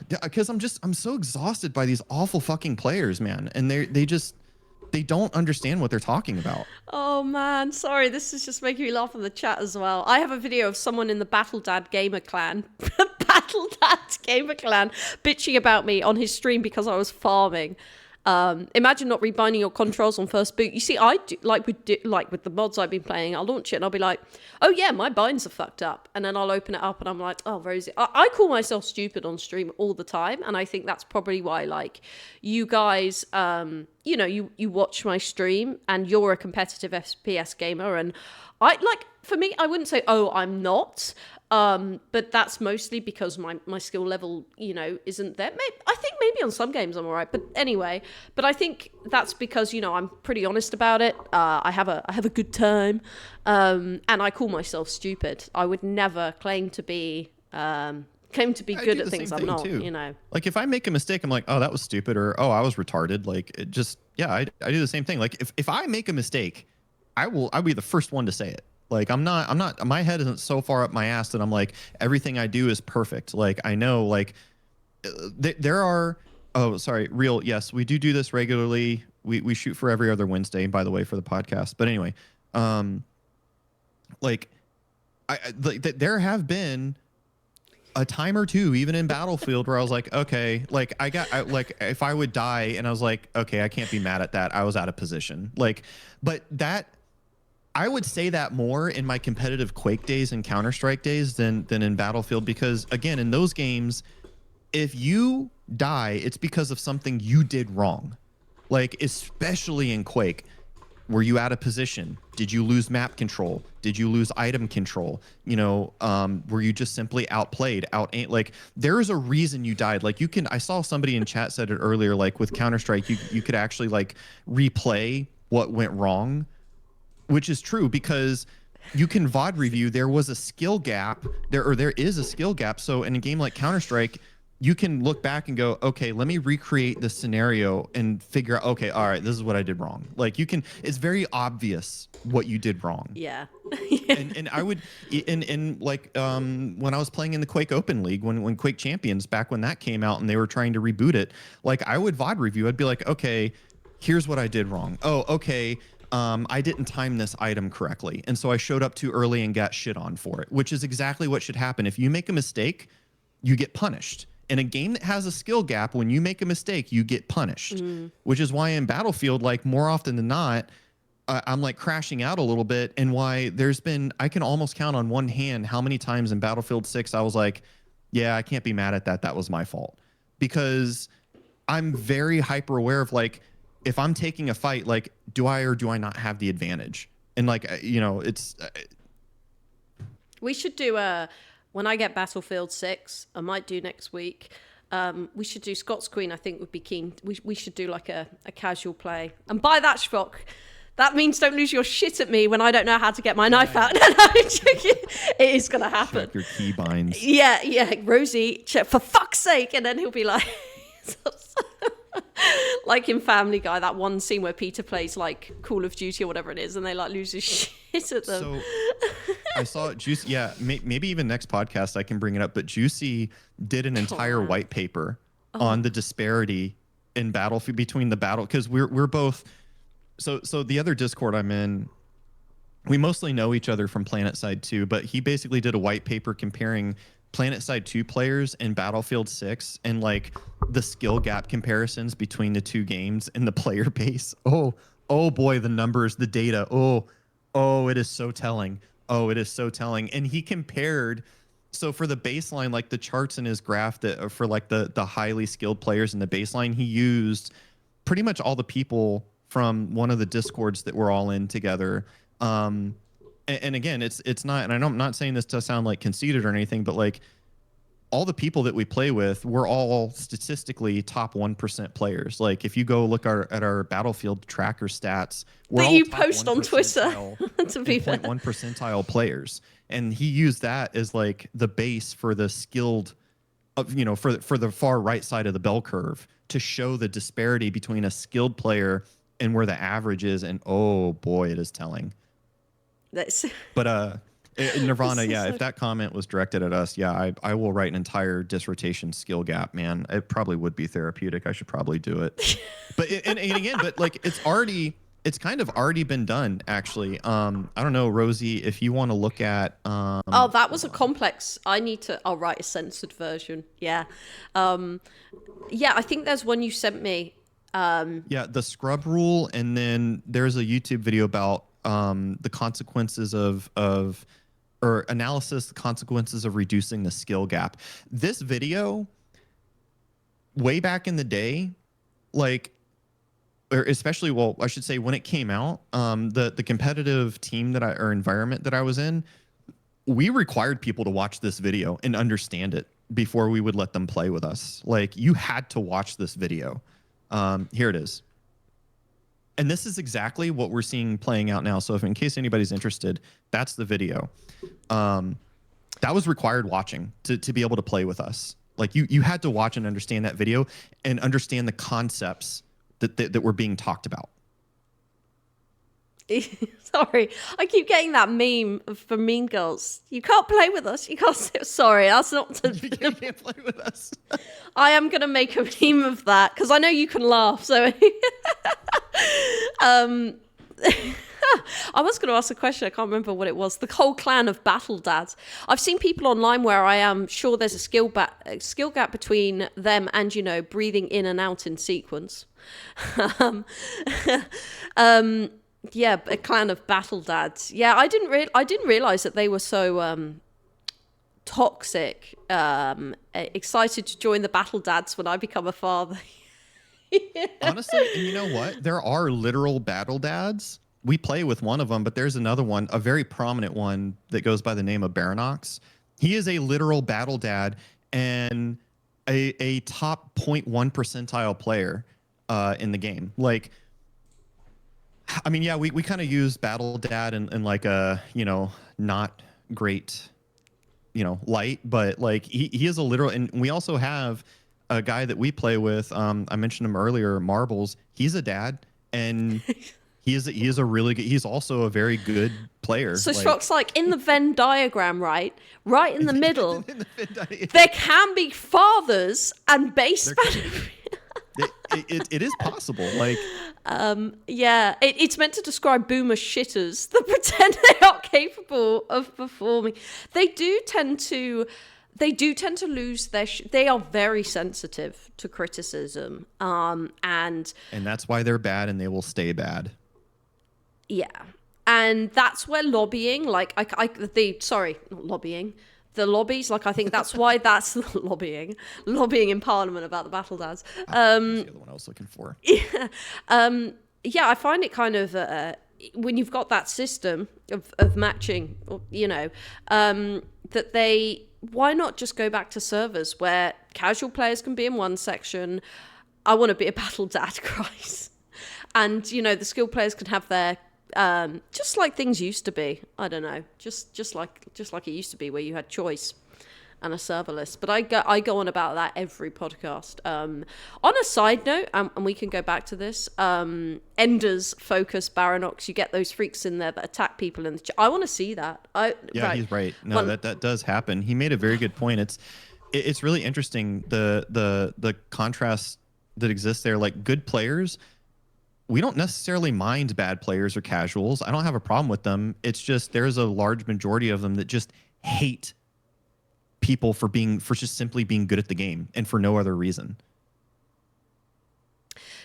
Yeah, because I'm so exhausted by these awful fucking players, man. And they don't understand what they're talking about. Oh man, sorry, this is just making me laugh in the chat as well. I have a video of someone in the Battledad Gamer Clan, bitching about me on his stream because I was farming. Imagine not rebinding your controls on first boot. You see, I do, like with the mods I've been playing, I'll launch it and I'll be like, oh yeah, my binds are fucked up. And then I'll open it up and I'm like, oh, Rosie. I call myself stupid on stream all the time. And I think that's probably why, like, you guys, you watch my stream and you're a competitive FPS gamer. And for me, I wouldn't say, oh, I'm not. But that's mostly because my skill level, isn't there. I think maybe on some games I'm all right. But anyway, I think that's because, I'm pretty honest about it. I have a good time. And I call myself stupid. I would never claim to be good at things I'm not, too. Like if I make a mistake, I'm like, oh, that was stupid, or oh, I was retarded. Like it just, yeah, I do the same thing. Like if I make a mistake, I'll be the first one to say it. Like I'm not, my head isn't so far up my ass that I'm like, everything I do is perfect. Like I know, like there are, yes, we do this regularly. We shoot for every other Wednesday, by the way, for the podcast. But anyway, there have been a time or two, even in Battlefield, where I was like, okay, like if I would die and I was like, okay, I can't be mad at that. I was out of position. Like, but that, I would say that more in my competitive Quake days and Counter-Strike days than in Battlefield, because again, in those games, if you die, it's because of something you did wrong. Like, especially in Quake, were you out of position? Did you lose map control? Did you lose item control? Were you just simply outplayed, like there is a reason you died. Like I saw somebody in chat said it earlier, like with Counter-Strike, you could actually like replay what went wrong, which is true, because you can VOD review. There was a skill gap there is a skill gap. So in a game like Counter-Strike, you can look back and go, okay, let me recreate this scenario and figure out, okay, all right, this is what I did wrong. Like it's very obvious what you did wrong. Yeah. and I would, when I was playing in the Quake Open League, when Quake Champions, back when that came out and they were trying to reboot it, like I would VOD review. I'd be like, okay, here's what I did wrong. Oh, okay. I didn't time this item correctly. And so I showed up too early and got shit on for it, which is exactly what should happen. If you make a mistake, you get punished. In a game that has a skill gap, when you make a mistake, you get punished, which is why in Battlefield, like more often than not, I'm like crashing out a little bit. And why I can almost count on one hand how many times in Battlefield 6 I was like, yeah, I can't be mad at that. That was my fault. Because I'm very hyper aware of like, if I'm taking a fight, like, do I or do I not have the advantage? And like, it's. We should do when I get Battlefield 6, I might do next week. We should do Scott's Queen. I think would be keen. We should do like a casual play. And by that, Shvok, that means don't lose your shit at me when I don't know how to get my knife out. It is going to happen. Check your key binds. Yeah. Rosie, check, for fuck's sake. And then he'll be like... Like in Family Guy, that one scene where Peter plays like Call of Duty or whatever it is, and they like lose his shit at them. So I saw Juicy. Yeah, maybe even next podcast I can bring it up. But Juicy did an entire white paper on the disparity in Battlefield between the battle, because we're both. So the other Discord I'm in, we mostly know each other from PlanetSide 2, but he basically did a white paper comparing PlanetSide 2 players and Battlefield 6 and like the skill gap comparisons between the two games and the player base. Oh boy, the numbers, the data. Oh, it is so telling. And he compared, so for the baseline, like the charts in his graph that for like the highly skilled players in the baseline, he used pretty much all the people from one of the Discords that we're all in together. And again, it's not, and I'm not saying this to sound like conceited or anything, but like all the people that we play with, we're all statistically top 1% players. Like if you go look at our Battlefield tracker stats, we're that all you post on Twitter to be 0.1 percentile players. And he used that as like the base for the skilled, for the far right side of the bell curve to show the disparity between a skilled player and where the average is. And oh boy, it is telling. But Nirvana, yeah, if that comment was directed at us, yeah, I will write an entire dissertation skill gap, man. It probably would be therapeutic. I should probably do it. But and again, but like it's kind of already been done, actually. I don't know, Rosie, if you want to look at that was a complex. I'll write a censored version. Yeah. I think there's one you sent me. Yeah, the scrub rule, and then there's a YouTube video about the consequences or analysis, the consequences of reducing the skill gap. This video, way back in the day, like, or especially, well, I should say when it came out, the competitive team or environment that I was in, we required people to watch this video and understand it before we would let them play with us. Like, you had to watch this video. Here it is. And this is exactly what we're seeing playing out now. So if in case anybody's interested, that's the video. That was required watching to be able to play with us. Like, you had to watch and understand that video and understand the concepts that were being talked about. Sorry, I keep getting that meme from Mean Girls. You can't play with us. You can't say, sorry, that's not... You can't play with us. I am going to make a meme of that because I know you can laugh. So I was going to ask a question. I can't remember what it was. The whole clan of battledads. I've seen people online where I am sure there's a skill gap between them and, you know, breathing in and out in sequence. Yeah, a clan of battledads. Yeah, I didn't realize that they were so toxic. Excited to join the battledads when I become a father. Yeah. Honestly, and you know what? There are literal battledads. We play with one of them, but there's another one, a very prominent one that goes by the name of Baranox. He is a literal battledad and a top 0.1 percentile player in the game. Like, I mean, yeah, we kind of use Battle Dad in like a, you know, not great, you know, light, but like he is a literal, and we also have a guy that we play with. I mentioned him earlier, Marbles. He's a dad, and he is a really good. He's also a very good player. So Shvok's like in the Venn diagram, right in the middle. There can be fathers and base. It is possible. Like, yeah, it's meant to describe boomer shitters that pretend they're not capable of performing. They do tend to lose their. They are very sensitive to criticism, and that's why they're bad, and they will stay bad. Yeah, and that's where lobbying, like not lobbying. The lobbies, like I think that's why that's lobbying in Parliament about the battle dads. That's the other one I was looking for. Yeah, yeah, I find it kind of when you've got that system of matching, you know, that why not just go back to servers where casual players can be in one section. I want to be a battle dad, Christ, and you know the skilled players can have their. Just like things used to be. I don't know. Just like it used to be, where you had choice and a server list. But I go on about that every podcast. On a side note, and we can go back to this. Enders focus Baranox. You get those freaks in there that attack people in the chat. I want to see that. He's right. No, that does happen. He made a very good point. It's really interesting the contrast that exists there. Like, good players, we don't necessarily mind bad players or casuals. I don't have a problem with them. It's just there's a large majority of them that just hate people for just simply being good at the game and for no other reason.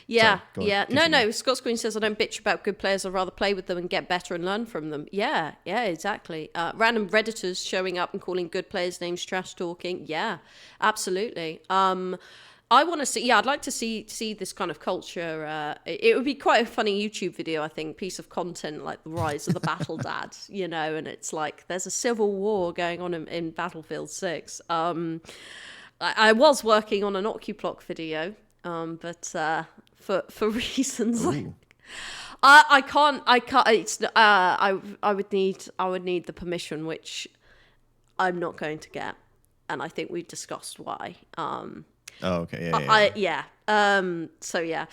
Yeah, sorry, yeah. No. Scott Screen says, I don't bitch about good players. I'd rather play with them and get better and learn from them. Yeah, exactly. Random Redditors showing up and calling good players names trash talking. Yeah, absolutely. I want to see. Yeah, I'd like to see this kind of culture. It would be quite a funny YouTube video, I think, piece of content, like the rise of the battle dad. You know, and it's like there's a civil war going on in Battlefield 6. I was working on an Occuplock video, but for reasons like I can't. It's I would need the permission, which I'm not going to get, and I think we discussed why. Oh, okay. Yeah. So yeah.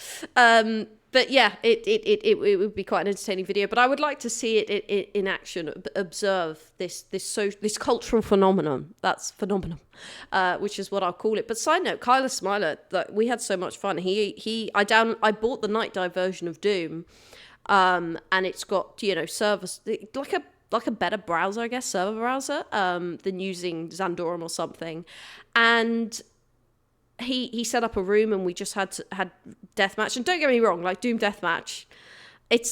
But yeah, it would be quite an entertaining video. But I would like to see it in action, observe this cultural phenomenon. That's phenomenon, which is what I'll call it. But side note, Kyler Smiler, we had so much fun. I bought the night dive version of Doom, and it's got, you know, servers like a better browser, I guess, server browser, than using Xandorum or something, and he set up a room and we just had deathmatch. And don't get me wrong, like Doom deathmatch,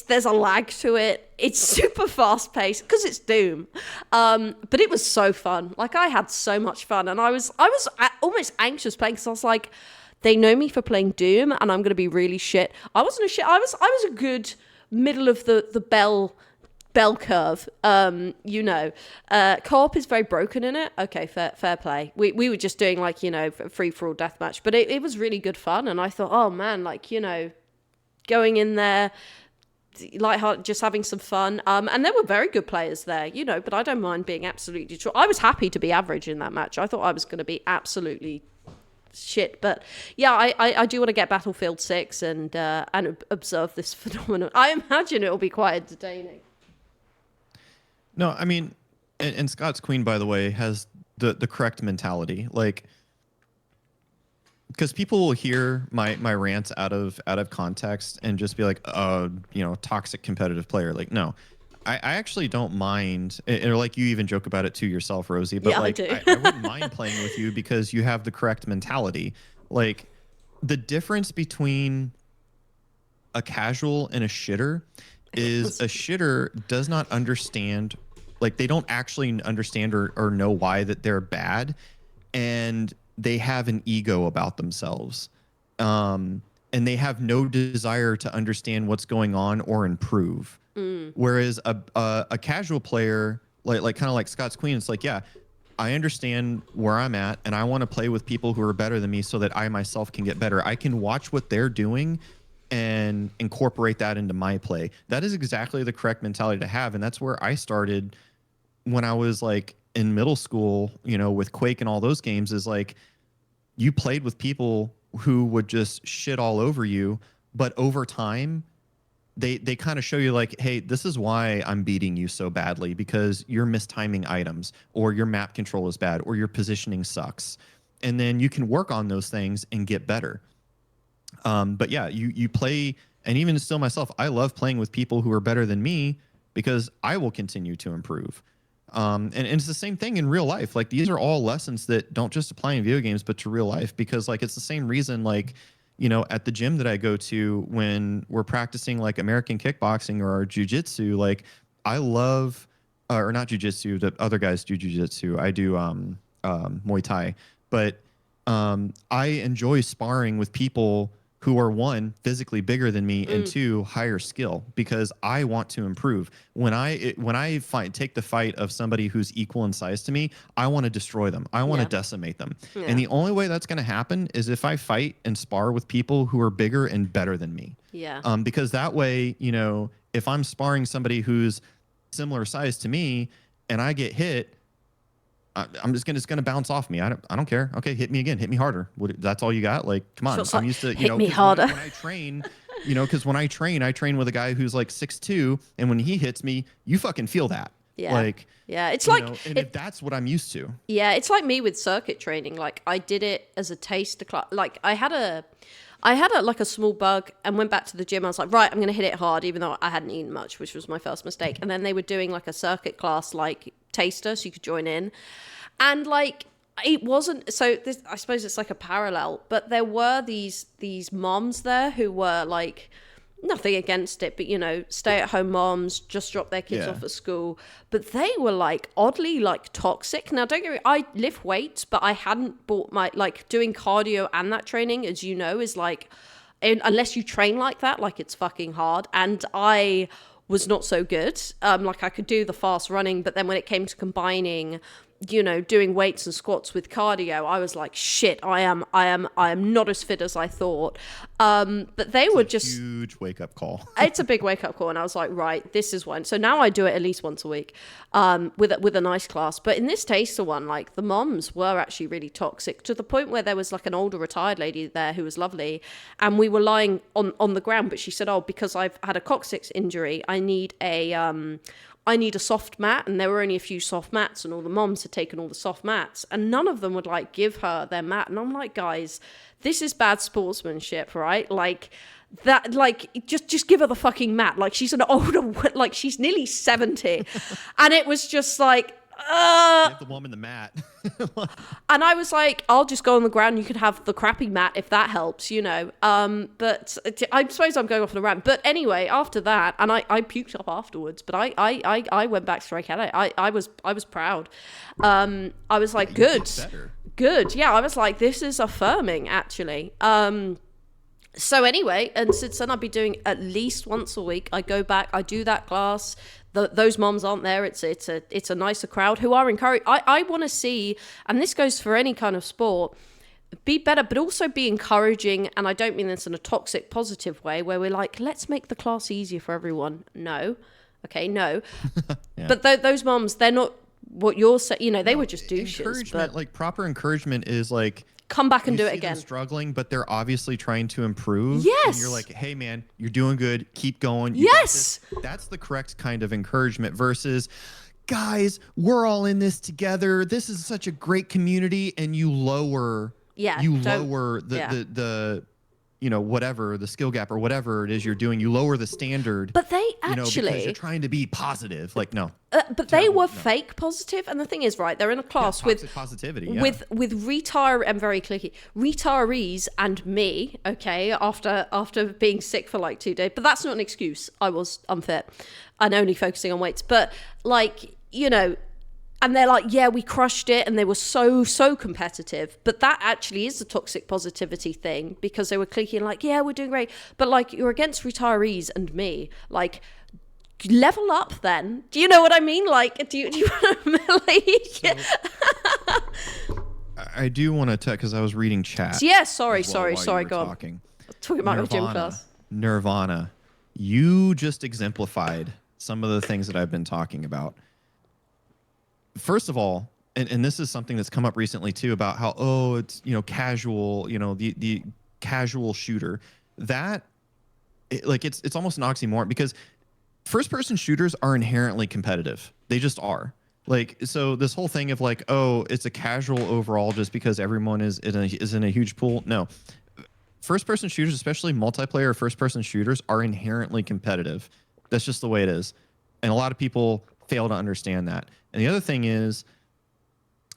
there's a lag to it. It's super fast paced because it's Doom. But it was so fun. Like I had so much fun, and I was almost anxious playing because I was like, they know me for playing Doom, and I'm gonna be really shit. I wasn't a shit. I was a good middle of the bell curve. Co-op is very broken in it. Okay, fair play. We were just doing like, free for all deathmatch, but it was really good fun. And I thought, oh man, like, going in there, lighthearted, just having some fun. And there were very good players there, but I don't mind being absolutely true. I was happy to be average in that match. I thought I was going to be absolutely shit, but yeah, I do want to get Battlefield 6 and observe this phenomenon. I imagine it'll be quite entertaining. No, I mean, and Scott's Queen, by the way, has the correct mentality. Like, because people will hear my rants out of context and just be like, toxic competitive player. Like, no, I actually don't mind. Or like you even joke about it to yourself, Rosie. But yeah, like, I wouldn't mind playing with you because you have the correct mentality. Like, the difference between a casual and a shitter is a shitter does not understand. Like, they don't actually understand or know why that they're bad, and they have an ego about themselves, and they have no desire to understand what's going on or improve. Whereas a casual player, like kind of like Scott's Queen, it's like, yeah, I understand where I'm at, and I want to play with people who are better than me so that I myself can get better. I can watch what they're doing and incorporate that into my play. That is exactly the correct mentality to have, and that's where I started when I was like in middle school, with Quake and all those games. Is like, you played with people who would just shit all over you, but over time they kind of show you like, hey, this is why I'm beating you so badly, because you're mistiming items, or your map control is bad, or your positioning sucks. And then you can work on those things and get better. But yeah, you play, and even still myself, I love playing with people who are better than me because I will continue to improve. And it's the same thing in real life. Like, these are all lessons that don't just apply in video games, but to real life, because like, it's the same reason, like, at the gym that I go to when we're practicing like American kickboxing or jiu-jitsu, like, I love, or not jiu-jitsu, the other guys do jiu-jitsu. I do Muay Thai, but I enjoy sparring with people who are, one, physically bigger than me, and two, higher skill, because I want to improve. When I take the fight of somebody who's equal in size to me, I want to destroy them. I want to decimate them. Yeah. And the only way that's going to happen is if I fight and spar with people who are bigger and better than me. Yeah. Because that way, if I'm sparring somebody who's similar size to me and I get hit, it's gonna bounce off me. I don't care. Okay, hit me again. Hit me harder. That's all you got? Like, come on. I'm used to, hit me harder. When I train, because when I train with a guy who's like 6'2", and when he hits me, you fucking feel that. Yeah. Like, yeah, it's like, and if that's what I'm used to. Yeah, it's like me with circuit training. Like, I did it as a taster class. Like, I had a like a small bug and went back to the gym. I was like, right, I'm going to hit it hard, even though I hadn't eaten much, which was my first mistake. And then they were doing like a circuit class, like taster, so you could join in. And like, it wasn't, so this, I suppose it's like a parallel, but there were these moms there who were like, nothing against it, but stay-at-home moms, just drop their kids off at school. But they were like oddly like toxic. Now, don't get me, I lift weights, but I hadn't bought my, like, doing cardio and that training, as you know, is like, unless you train like that, like, it's fucking hard. And I was not so good. Like, I could do the fast running, but then when it came to combining, doing weights and squats with cardio, I was like, shit, I am not as fit as I thought. But they were just huge wake up call. It's a big wake up call, and I was like, right, this is one. So now I do it at least once a week, with a nice class. But in this taster one, like, the moms were actually really toxic, to the point where there was like an older retired lady there who was lovely, and we were lying on the ground, but she said, oh, because I've had a coccyx injury, I need a soft mat, and there were only a few soft mats, and all the moms had taken all the soft mats, and none of them would like give her their mat. And I'm like, guys, this is bad sportsmanship, right? Like, that, like, just give her the fucking mat. Like, she's an older, like, she's nearly 70. And it was just like, Give the woman the mat. And I was like, I'll just go on the ground. You could have the crappy mat if that helps, you know. But I suppose I'm going off on a rant. But anyway, after that, and I puked up afterwards. But I went back straight at it. I was proud. I was like, good. Yeah, I was like, this is affirming, actually. So anyway, and since then I've been doing at least once a week. I go back, I do that class. Those moms aren't there. It's a nicer crowd who are encouraged. I want to see, and this goes for any kind of sport, be better, but also be encouraging. And I don't mean this in a toxic, positive way where we're like, let's make the class easier for everyone. No. Okay, no. Yeah. But those moms, they're not what you're saying. You know, they were just douches. Encouragement, like proper encouragement is like, come back and do it again. Them struggling, but they're obviously trying to improve. Yes. And you're like, hey man, you're doing good. Keep going. Yes. That's the correct kind of encouragement versus, guys, we're all in this together. This is such a great community, and you lower. Yeah. You lower the you know, whatever the skill gap or whatever it is you're doing, you lower the standard. But they actually, because you're trying to be positive. Like, no. But they were fake positive, and the thing is, right? They're in a class with positivity, with I'm very clicky retirees and me. Okay, after being sick for like 2 days, but that's not an excuse. I was unfit and only focusing on weights, but like, you know. And they're like, yeah, we crushed it. And they were so competitive. But that actually is the toxic positivity thing, because they were clicking like, yeah, we're doing great. But like, you're against retirees and me. Like, level up then. Do you know what I mean? Like, do you want to like... I do want to because I was reading chat. Yeah, sorry, go on. Talking about my gym class. Nirvana. You just exemplified some of the things that I've been talking about. First of all, and this is something that's come up recently too, about how, it's, you know, casual, you know, the casual shooter. That, it's almost an oxymoron, because first-person shooters are inherently competitive. They just are. Like, so this whole thing of like, it's a casual overall just because everyone is in a huge pool. No. First-person shooters, especially multiplayer first-person shooters, are inherently competitive. That's just the way it is. And a lot of people fail to understand that. And the other thing is,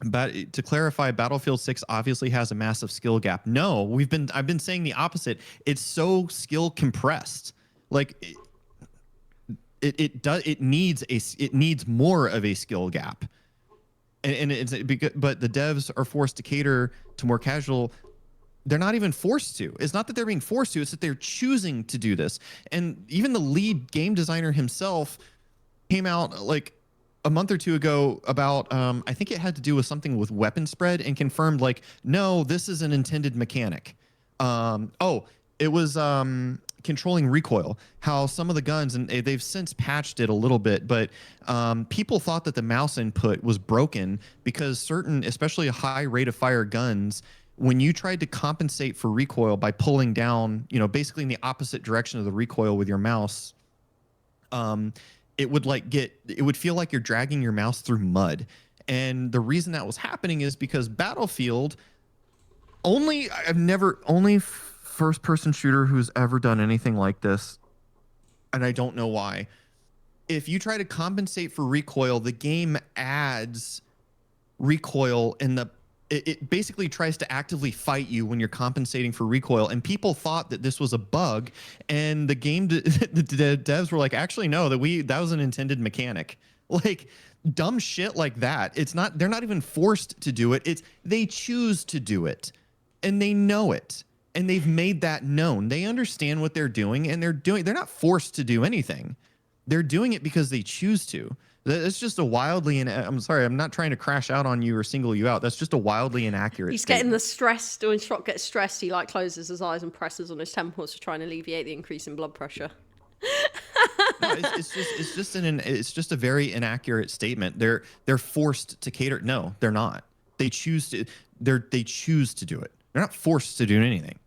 to clarify, Battlefield 6 obviously has a massive skill gap. No, I've been saying the opposite. It's so skill compressed. Like it needs more of a skill gap. And but the devs are forced to cater to more casual. They're not even forced to. It's not that they're being forced to, it's that they're choosing to do this. And even the lead game designer himself came out like a month or two ago about, I think it had to do with something with weapon spread, and confirmed like, no, this is an intended mechanic. It was controlling recoil. How some of the guns, and they've since patched it a little bit, but people thought that the mouse input was broken because certain, especially high rate of fire guns, when you tried to compensate for recoil by pulling down, you know, basically in the opposite direction of the recoil with your mouse, it would feel like you're dragging your mouse through mud. And the reason that was happening is because Battlefield only first person shooter who's ever done anything like this. And I don't know why. If you try to compensate for recoil, the game adds recoil it basically tries to actively fight you when you're compensating for recoil. And people thought that this was a bug, and the devs were like, actually, no, that was an intended mechanic. Like, dumb shit like that. They're not even forced to do it. They choose to do it, and they know it, and they've made that known. They understand what they're doing, and they're not forced to do anything. They're doing it because they choose to. It's just a wildly, and I'm sorry, I'm not trying to crash out on you or single you out. That's just a wildly inaccurate He's statement. getting the stress. When Shvok gets stressed, he like closes his eyes and presses on his temples to try and alleviate the increase in blood pressure. No, it's just a very inaccurate statement. They're forced to cater. No, they're not. They choose to do it. They're not forced to do anything.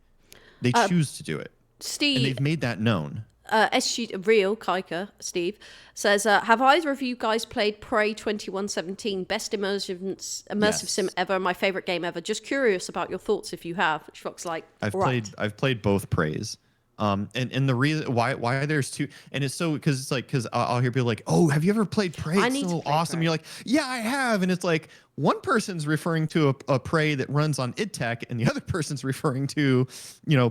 They choose to do it. Steve, and they've made that known. Real Kaika Steve says, have either of you guys played Prey 2117? Best immersive sim ever, my favorite game ever. Just curious about your thoughts if you have. Shvok's like, I've played both Preys. And the reason why there's two, and it's so, because it's like, because I'll hear people like, oh, have you ever played Prey? It's so awesome. Prey. You're like, yeah, I have. And it's like one person's referring to a Prey that runs on id Tech, and the other person's referring to,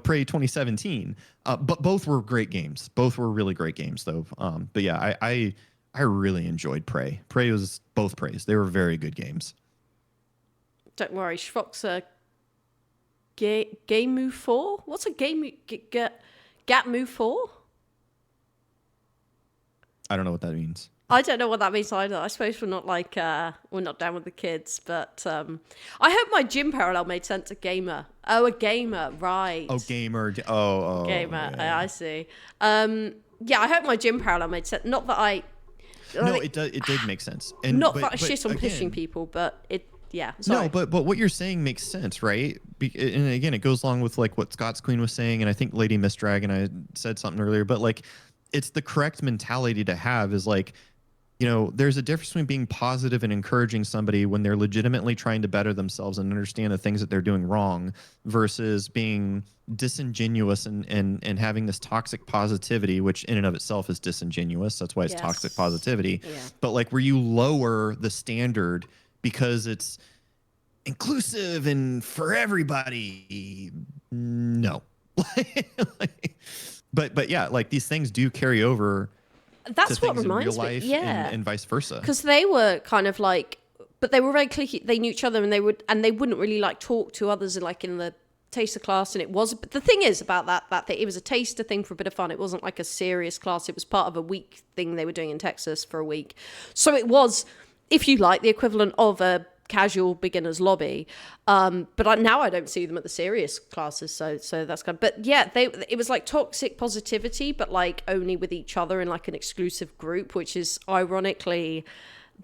Prey 2017. But both were great games. Both were really great games, though. But yeah, I really enjoyed Prey. Prey was both Preys. They were very good games. Don't worry, Shvok's a game move 4. What's a game Gap move 4? I don't know what that means. I don't know what that means either. I suppose we're not down with the kids, but I hope my gym parallel made sense. A gamer. Oh, a gamer, right. Oh, gamer. Oh. Gamer, yeah. I see. Yeah, I hope my gym parallel made sense. Not that I... No, it did make sense. And, not that I shit on pushing people, but it... Yeah. Sorry. No, but what you're saying makes sense, right? And again, it goes along with like what Scott's Queen was saying, and I think Lady Miss Dragon, I said something earlier, but like it's the correct mentality to have is like, there's a difference between being positive and encouraging somebody when they're legitimately trying to better themselves and understand the things that they're doing wrong versus being disingenuous and having this toxic positivity, which in and of itself is disingenuous. That's why it's toxic positivity. Yeah. But like where you lower the standard because it's inclusive and for everybody. No. But yeah, like these things do carry over. That's to what things reminds in real life me. Yeah. And vice versa. Because they were kind of like, but they were very cliquey. They knew each other and they wouldn't really like talk to others like in the taster class. And it was, but the thing is about that thing, it was a taster thing for a bit of fun. It wasn't like a serious class. It was part of a week thing they were doing in Texas for a week. So it was, if you like, the equivalent of a casual beginner's lobby, but now I don't see them at the serious classes, so that's kind of, but yeah, it was like toxic positivity, but like only with each other in like an exclusive group, which is ironically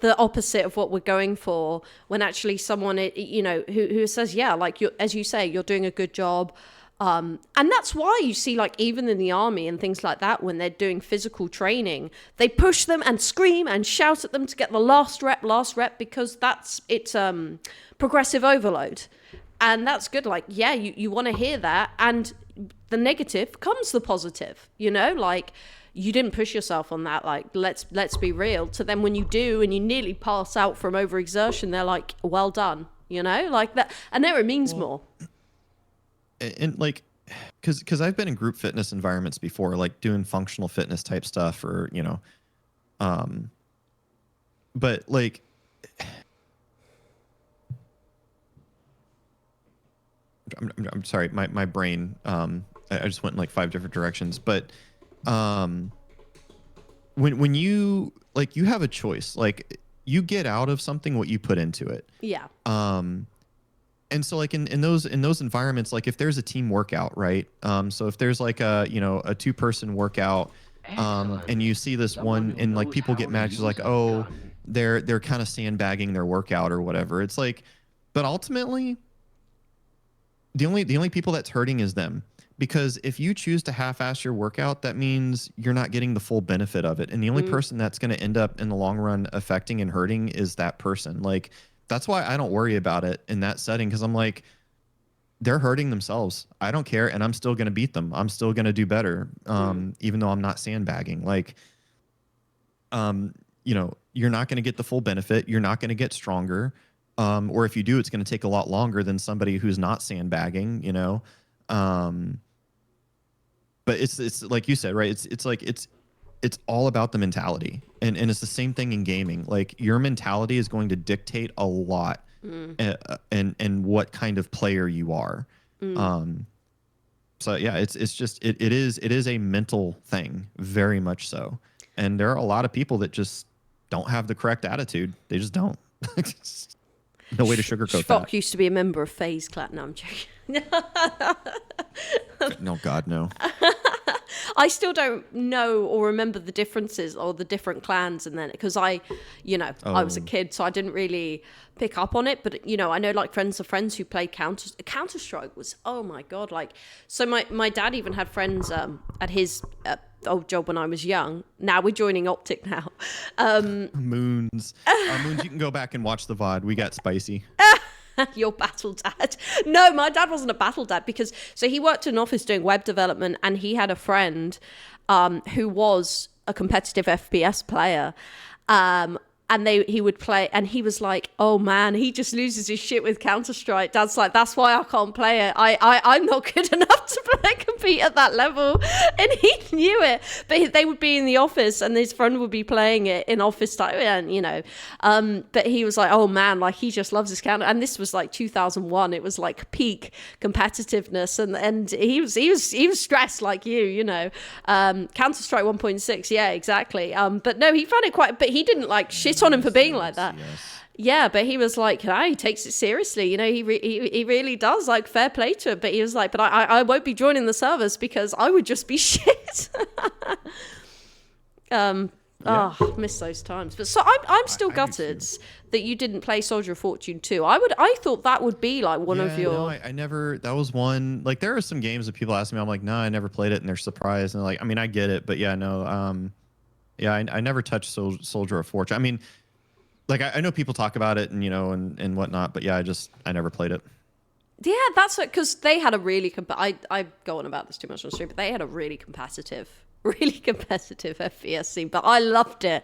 the opposite of what we're going for, when actually someone who says, yeah, like as you say, you're doing a good job. And that's why you see, like, even in the army and things like that, when they're doing physical training, they push them and scream and shout at them to get the last rep, because it's progressive overload. And that's good. Like, yeah, you want to hear that. And the negative comes the positive, like you didn't push yourself on that. Like, let's be real. To them, when you do and you nearly pass out from overexertion, they're like, well done, like that. And there it means more. And like, because I've been in group fitness environments before, like doing functional fitness type stuff, or but like, I'm sorry, my brain, I just went in like 5 different directions. But when you like, you have a choice, like you get out of something what you put into it. Yeah. And so like in those environments, like if there's a team workout, right? So if there's like a 2-person workout, and you see this one and like people get mad, it's like, oh, they're kind of sandbagging their workout or whatever. It's like, but ultimately the only people that's hurting is them. Because if you choose to half-ass your workout, that means you're not getting the full benefit of it. And the only person that's going to end up in the long run affecting and hurting is that person. Like, that's why I don't worry about it in that setting, because I'm like, they're hurting themselves. I don't care, and I'm still going to beat them. I'm still going to do better, even though I'm not sandbagging. Like, you're not going to get the full benefit. You're not going to get stronger. Or if you do, it's going to take a lot longer than somebody who's not sandbagging, But it's like you said, right? It's all about the mentality, and it's the same thing in gaming. Like, your mentality is going to dictate a lot, and what kind of player you are. So yeah, it is a mental thing, very much so. And there are a lot of people that just don't have the correct attitude. They just don't. No way to sugarcoat that. Shvok used to be a member of FaZe Clan. No, I'm joking. No, God, no. I still don't know or remember the differences or the different clans, and then because I was a kid, so I didn't really pick up on it. But I know like friends of friends who played Counter-Strike was, oh my god, like, so my dad even had friends at his old job when I was young. Now we're joining Optic now. Moons, you can go back and watch the VOD. We got spicy. Your battle dad. No, my dad wasn't a battle dad because so he worked in an office doing web development, and he had a friend who was a competitive FPS player. And he would play, and he was like, "Oh man, he just loses his shit with Counter-Strike." Dad's like, "That's why I can't play it. I'm not good enough to compete at that level," and he knew it. But they would be in the office, and his friend would be playing it in office time, and But he was like, "Oh man, like he just loves his Counter." And this was like 2001. It was like peak competitiveness, and he was stressed like Counter-Strike 1.6, yeah, exactly. But no, he found it quite. But he didn't like shit on him for being like that. Yes. Yeah, but he was like, he takes it seriously. He really does. Like, fair play to it. But he was like, but I won't be joining the servers because I would just be shit. I miss those times. But so I'm still gutted that you didn't play Soldier of Fortune 2. I thought that would be like one of your. No, I never. That was one. Like, there are some games that people ask me. I'm like, no, I never played it, and they're surprised. And like, I mean, I get it, but yeah, no. Yeah, I never touched Soldier of Fortune. I mean, like I know people talk about it and and whatnot, but yeah, I never played it. Yeah, that's because they had a really I go on about this too much on stream, but they had a really competitive FPS scene. But I loved it.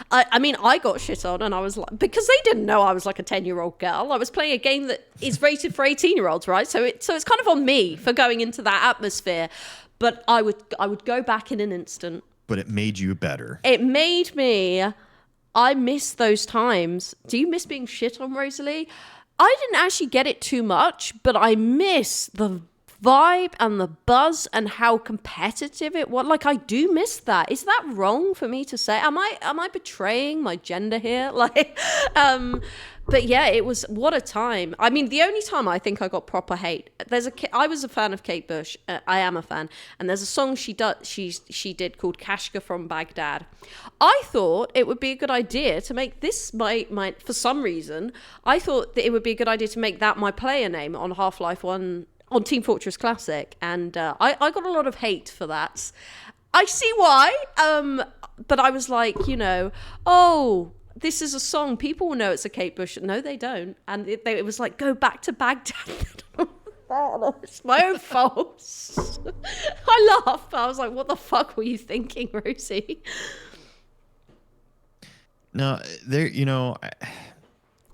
I mean, I got shit on, and I was like, because they didn't know I was like a 10-year-old girl. I was playing a game that is rated for 18-year-olds, right? So it's kind of on me for going into that atmosphere. But I would go back in an instant. But it made you better. It made me. I miss those times. Do you miss being shit on, Rosalie? I didn't actually get it too much, but I miss the vibe and the buzz and how competitive it was. Like, I do miss that. Is that wrong for me to say? Am I betraying my gender here? Like, but yeah, it was, what a time. I mean, the only time I think I got proper hate, I was a fan of Kate Bush. I am a fan. And there's a song she did called Kashka from Baghdad. I thought it would be a good idea to make this my for some reason, I thought that it would be a good idea to make that my player name on Half-Life 1, on Team Fortress Classic. And I got a lot of hate for that. I see why. But I was like, this is a song. People will know it's a Kate Bush. No, they don't. And it was like, go back to Baghdad. It's my own fault. I laughed. I was like, what the fuck were you thinking, Rosie? No, there,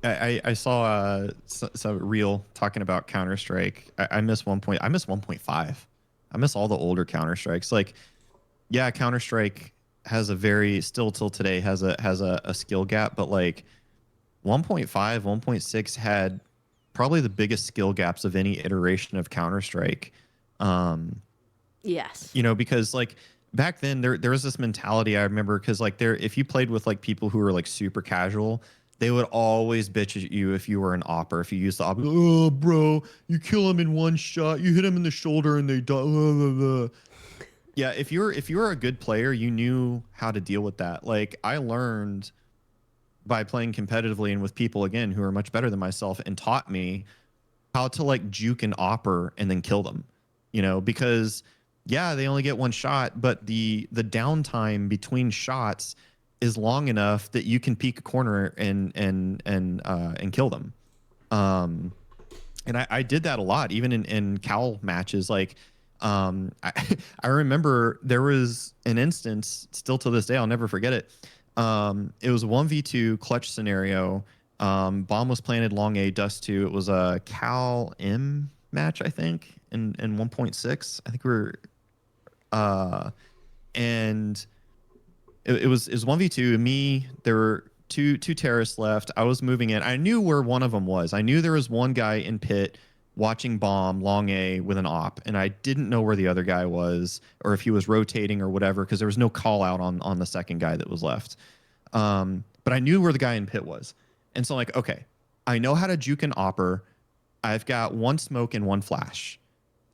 I saw some reel talking about Counter-Strike. I miss 1.5. I miss all the older Counter-Strikes. Like, yeah, Counter-Strike has still till today has a skill gap, but like 1.5, 1.6 had probably the biggest skill gaps of any iteration of Counter-Strike. Yes. Because like back then there was this mentality, I remember, because like if you played with like people who were like super casual, they would always bitch at you if you were an op or if you used the op. Oh, bro, you kill them in one shot, you hit them in the shoulder and they die. Blah, blah, blah. Yeah, if you were a good player, you knew how to deal with that. Like, I learned by playing competitively and with people, again, who are much better than myself, and taught me how to like juke an opper and then kill them. Because yeah, they only get one shot, but the downtime between shots is long enough that you can peek a corner and kill them. And I did that a lot, even in Cal matches. Like, I remember there was an instance, still to this day, I'll never forget it. It was a 1v2 clutch scenario. Bomb was planted long A, dust 2. It was a Cal M match, I think, in 1.6. I think we were, and it was 1v2. Me, there were two terrorists left. I was moving in. I knew where one of them was. I knew there was one guy in pit watching bomb long A with an op, and I didn't know where the other guy was or if he was rotating or whatever, because there was no call out on the second guy that was left. But I knew where the guy in pit was. And so like, okay, I know how to juke an opper. I've got one smoke and one flash.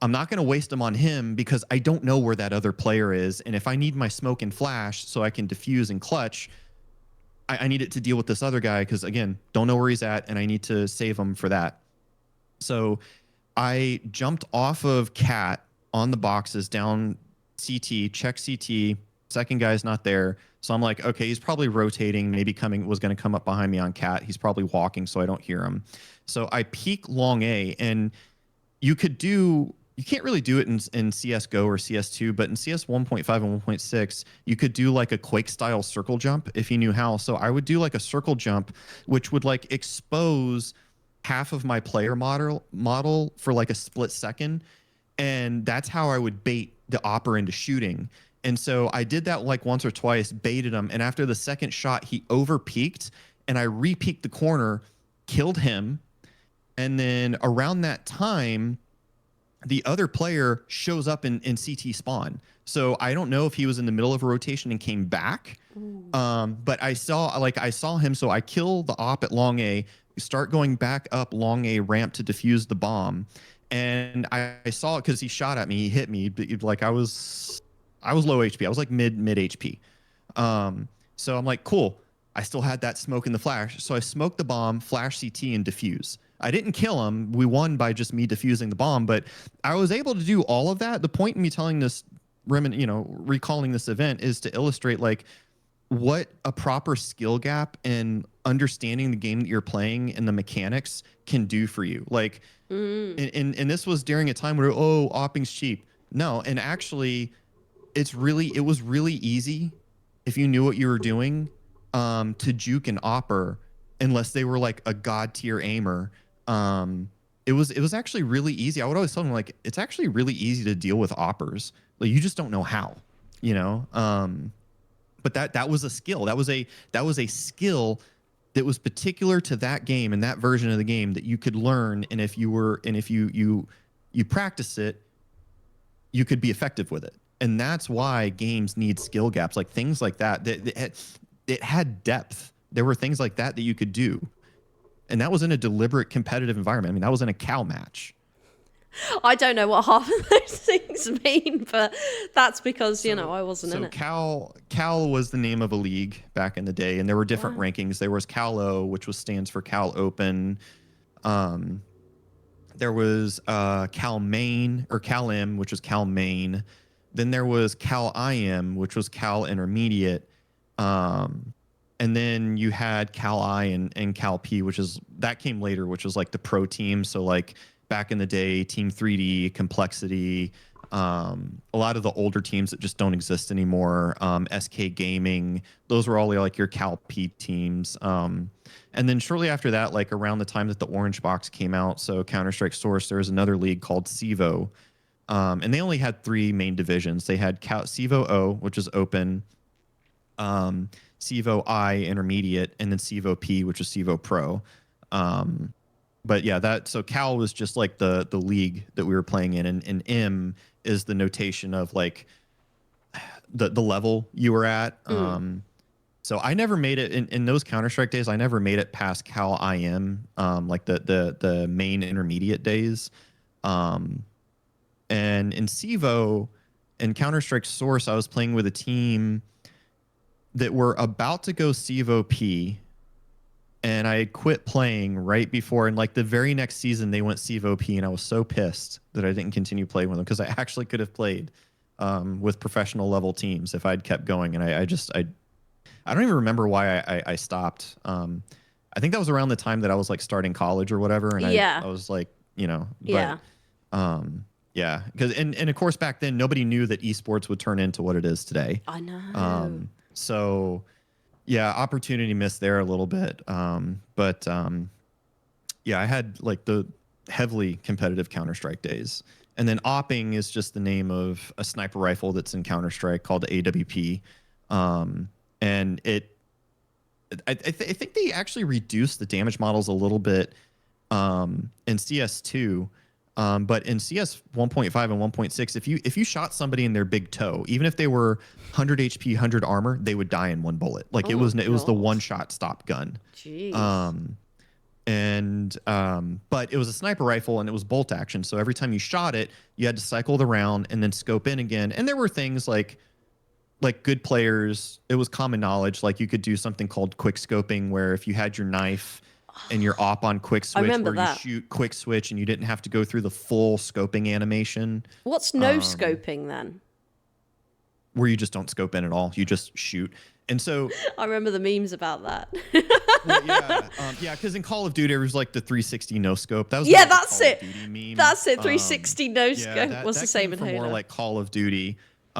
I'm not going to waste them on him because I don't know where that other player is. And if I need my smoke and flash so I can defuse and clutch, I need it to deal with this other guy because, again, don't know where he's at, and I need to save him for that. So I jumped off of Cat on the boxes down CT, check CT, Second guy's not there. So I'm like, okay, he's probably rotating, maybe was going to come up behind me on cat. He's probably walking, so I don't hear him. So I peek long A, and you can't really do it in CSGO or CS2, but in CS 1.5 and 1.6, you could do like a Quake style circle jump if you knew how. So I would do like a circle jump, which would like expose half of my player model for like a split second. And that's how I would bait the opper into shooting. And so I did that like once or twice, baited him. And after the second shot, he over peaked, and I re-peeked the corner, killed him. And then around that time, the other player shows up in CT spawn. So I don't know if he was in the middle of a rotation and came back. But I saw him. So I kill the op at long A, start going back up long A ramp to defuse the bomb. And I saw it because he shot at me. He hit me. Like I was low HP. I was like mid HP. So I'm like, cool. I still had that smoke in the flash. So I smoked the bomb, flash CT, and defuse. I didn't kill him. We won by just me defusing the bomb, but I was able to do all of that. The point in me telling this, recalling this event is to illustrate like what a proper skill gap and understanding the game that you're playing and the mechanics can do for you. Like, and this was during a time where, opping's cheap. No, and actually, it was really easy if you knew what you were doing to juke an opper, unless they were like a god tier aimer. It was actually really easy. I would always tell them like it's actually really easy to deal with oppers. Like you just don't know how, you know. But that was a skill. That was a skill that was particular to that game and that version of the game that you could learn. And if you practice it, you could be effective with it. And that's why games need skill gaps, like things like that. It had depth. There were things like that you could do. And that was in a deliberate competitive environment. I mean, that was in a Cal match. I don't know what half of those things mean, but that's because, I wasn't in it. So Cal was the name of a league back in the day, and there were different rankings. There was Cal-O, which stands for Cal Open. There was Cal Main, or Cal M, which was Cal Main. Then there was Cal IM, which was Cal Intermediate. And then you had Cal I and Cal P, that came later, which was like the pro team. So like back in the day, Team 3D, Complexity, a lot of the older teams that just don't exist anymore, SK Gaming, those were all like your Cal P teams. And then shortly after that, like around the time that the Orange Box came out, so Counter-Strike Source, there was another league called CEVO. And they only had 3 main divisions. They had CEVO O, which is open, CEVO I intermediate, and then CEVO P, which is CEVO Pro. But yeah, so Cal was just like the league that we were playing in, and M is the notation of like the level you were at. So I never made it in those Counter-Strike days. I never made it past Cal IM, like the main intermediate days. And in CEVO and Counter-Strike Source, I was playing with a team that were about to go CEVO P, and I quit playing right before. And like the very next season, they went CEVO P, and I was so pissed that I didn't continue playing with them, because I actually could have played with professional level teams if I'd kept going. And I don't even remember why I stopped. I think that was around the time that I was like starting college or whatever, and I was like, yeah. Because and of course back then nobody knew that esports would turn into what it is today. I know. So yeah, opportunity missed there a little bit. But I had like the heavily competitive Counter-Strike days. And then opping is just the name of a sniper rifle that's in Counter-Strike called AWP. And I think they actually reduced the damage models a little bit in CS2. But in CS 1.5 and 1.6, if you shot somebody in their big toe, even if they were 100 HP, 100 armor, they would die in one bullet. Like it was the one shot stop gun. Jeez. But it was a sniper rifle and it was bolt action. So every time you shot it, you had to cycle the round and then scope in again. And there were things like good players, it was common knowledge. Like you could do something called quick scoping, where if you had your knife and you're op on quick switch, where you shoot quick switch and you didn't have to go through the full scoping animation. What's no scoping then? where you just don't scope in at all. You just shoot. And so I remember the memes about that. well, yeah, because in Call of Duty, it was like the 360 no scope. That was that's Call it. Of Duty meme. That's it. 360 no scope was that the same came in from Halo. more like Call of Duty,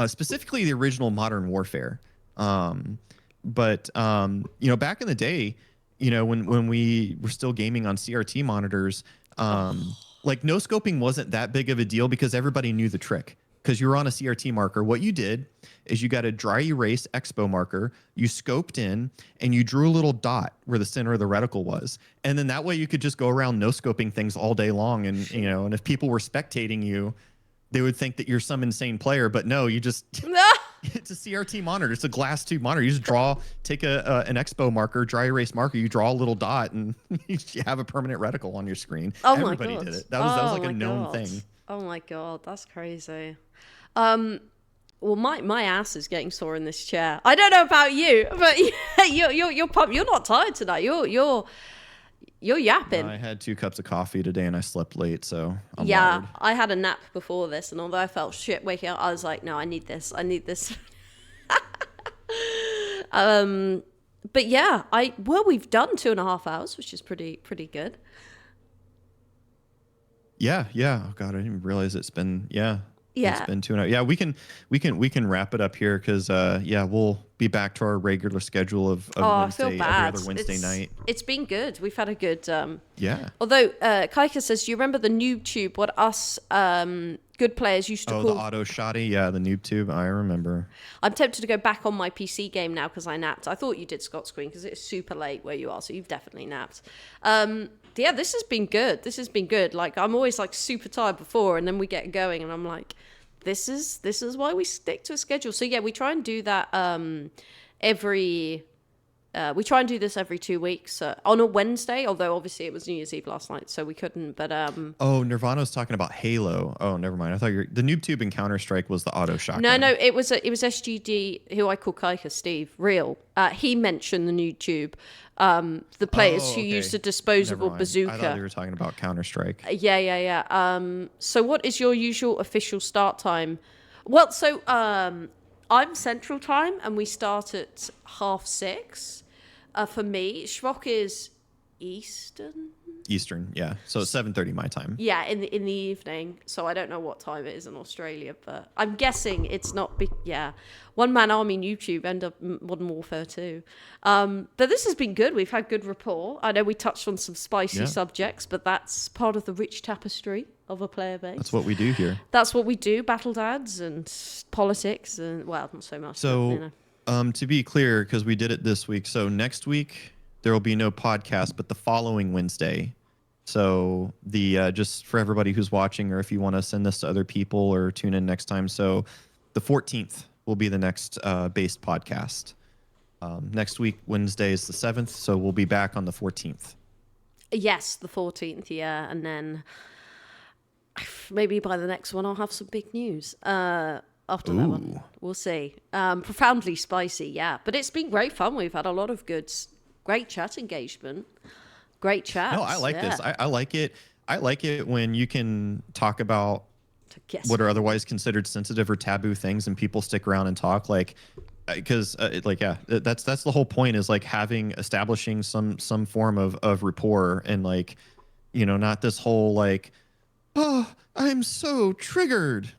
specifically the original Modern Warfare. But you know, back in the day, you know, when we were still gaming on CRT monitors, like no scoping wasn't that big of a deal because everybody knew the trick. Because you were on a CRT marker, what you did is you got a dry erase expo marker, you scoped in, and you drew a little dot where the center of the reticle was. And then that way you could just go around no-scoping things all day long. And, you know, and if people were spectating you, they would think that you're some insane player. But no, you just... It's a CRT monitor. It's a glass tube monitor. You just take an expo marker, dry erase marker, you draw a little dot, and you have a permanent reticle on your screen. Oh Everybody my God. did it. That was like a known thing. Oh my God, that's crazy. Well, my ass is getting sore in this chair. I don't know about you, but you're pumped. You're not tired tonight. You're yapping. I had 2 cups of coffee today and I slept late, so I'm wired. I had a nap before this, and although I felt shit waking up, I was like, no, I need this. But yeah, we've done 2.5 hours, which is pretty good. Yeah. Oh God, I didn't even realize it's been Yeah. It's been 2 hours. Yeah, we can wrap it up here because we'll be back to our regular schedule of Wednesday, I feel bad. every other Wednesday night. It's been good. We've had a good yeah. Although Kaika says, do you remember the noob tube? What us good players used to call the auto shotty? Yeah, the noob tube. I remember. I'm tempted to go back on my PC game now because I napped. I thought you did Scott Screen because it's super late where you are, so you've definitely napped. Yeah, this has been good. Like I'm always like super tired before, and then we get going, and I'm like, this is why we stick to a schedule. So yeah, we try and do that we try and do this every 2 weeks on a Wednesday. Although obviously it was New Year's Eve last night, so we couldn't. But Nirvana's talking about Halo. Oh, never mind. I thought the noob tube in Counter Strike was the auto shotgun. No, it was SGD, who I call Kaika, Steve, real. He mentioned the noob tube. The players who used a disposable bazooka. I thought you were talking about Counter Strike. Yeah. So what is your usual official start time? Well, so I'm Central Time, and we start at 6:30. For me, Shvok is Eastern, yeah. So it's 7:30 my time. Yeah, in the evening. So I don't know what time it is in Australia, but I'm guessing it's not. One Man Army on YouTube, end up Modern Warfare 2. But this has been good. We've had good rapport. I know we touched on some spicy subjects, but that's part of the rich tapestry of a player base. That's what we do here. That's what we do. Battle dads and politics, and well, not so much. So. But, you know. To be clear, because we did it this week, so next week there will be no podcast, but the following Wednesday. So the just for everybody who's watching, or if you want to send this to other people or tune in next time. So the 14th will be the next based podcast. Next week, Wednesday is the 7th, so we'll be back on the 14th. Yes, the 14th, yeah, and then maybe by the next one I'll have some big news. After that one, we'll see. Profoundly spicy, yeah. But it's been great fun. We've had a lot of great chat engagement. Great chat. No, I like this. I like it. I like it when you can talk about what are otherwise considered sensitive or taboo things, and people stick around and talk. Like, because that's the whole point, is like establishing some form of rapport, and like, you know, not this whole like, oh, I'm so triggered.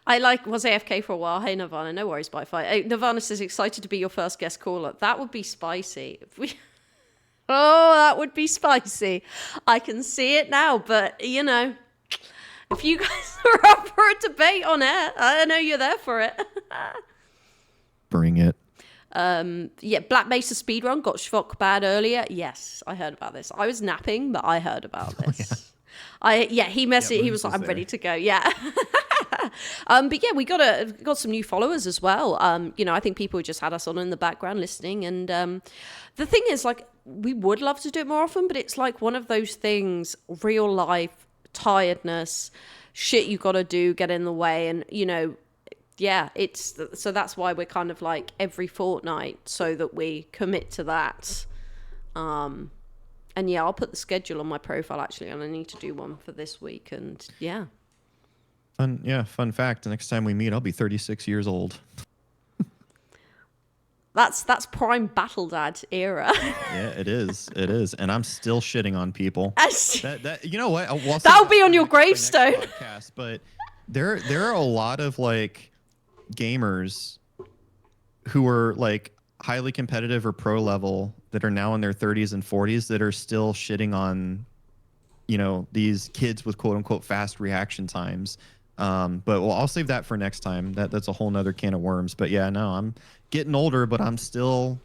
I was AFK for a while. Hey, Nirvana, no worries, bye. Nirvana says, excited to be your first guest caller. That would be spicy. That would be spicy. I can see it now, but, you know, if you guys are up for a debate on air, I know you're there for it. Bring it. Black Mesa speedrun got Shvok bad earlier. Yes, I heard about this. I was napping, but I heard about this. He messaged. He was like, I'm ready to go. Yeah. But yeah, we got some new followers as well. You know, I think people just had us on in the background listening, and the thing is, like, we would love to do it more often, but it's like one of those things, real life tiredness, shit you got to do get in the way, and you know, so that's why we're kind of like every fortnight, so that we commit to that. And yeah, I'll put the schedule on my profile actually, and I need to do one for this week, and yeah. Fun fact. The next time we meet, I'll be 36 years old. That's prime battle dad era. Yeah, it is. It is, and I'm still shitting on people. That you know what? That'll be on your gravestone. Podcast, but there are a lot of like gamers who are like highly competitive or pro level that are now in their 30s and 40s that are still shitting on, these kids with quote unquote fast reaction times. But I'll save that for next time. That's a whole nother can of worms. But yeah, no, I'm getting older, but I'm still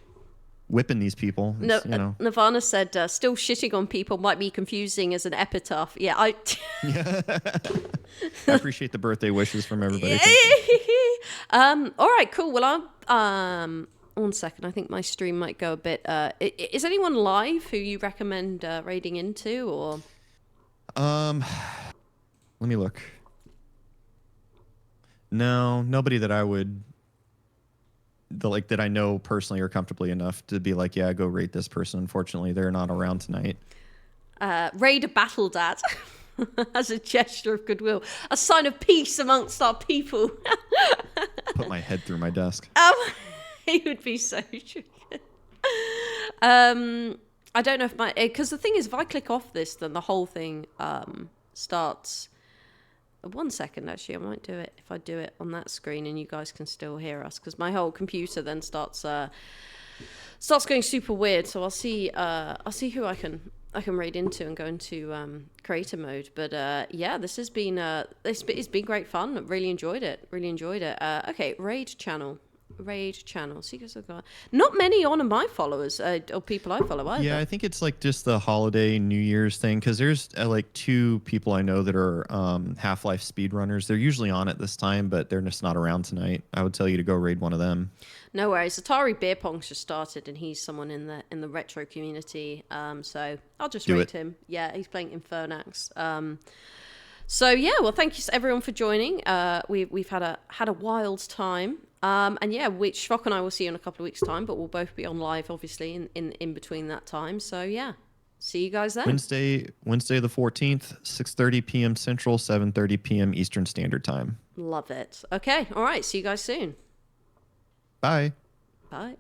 whipping these people. Nirvana said, still shitting on people might be confusing as an epitaph. Yeah, I appreciate the birthday wishes from everybody. All right, cool. Well, I'm 1 second. I think my stream might go a bit. Is anyone live who you recommend raiding into, or? Let me look. No, nobody that I would that I know personally or comfortably enough to be like, yeah, go raid this person. Unfortunately, they're not around tonight. Raid a battle dad as a gesture of goodwill, a sign of peace amongst our people. Put my head through my desk. He would be so true. I don't know if because the thing is, if I click off this, then the whole thing starts. 1 second, actually, I might do it if I do it on that screen, and you guys can still hear us, because my whole computer then starts going super weird. So I'll see who I can raid into and go into creator mode. But yeah, this has been it's been great fun. Really enjoyed it. Okay, raid channel. Seekers of God. Not many on my followers or people I follow either. Yeah, I think it's like just the holiday New Year's thing, because there's like 2 people I know that are Half-Life speedrunners. They're usually on at this time, but they're just not around tonight. I would tell you to go raid one of them. No worries. Atari Beer Pong's just started, and he's someone in the retro community. So I'll just raid him. Yeah, he's playing Infernax. So yeah, well, thank you everyone for joining. We've had a wild time. And yeah, Shvok and I will see you in a couple of weeks' time, but we'll both be on live, obviously, in between that time. So yeah, see you guys then. Wednesday the 14th, 6:30 p.m. Central, 7:30 p.m. Eastern Standard Time. Love it. Okay, all right. See you guys soon. Bye. Bye.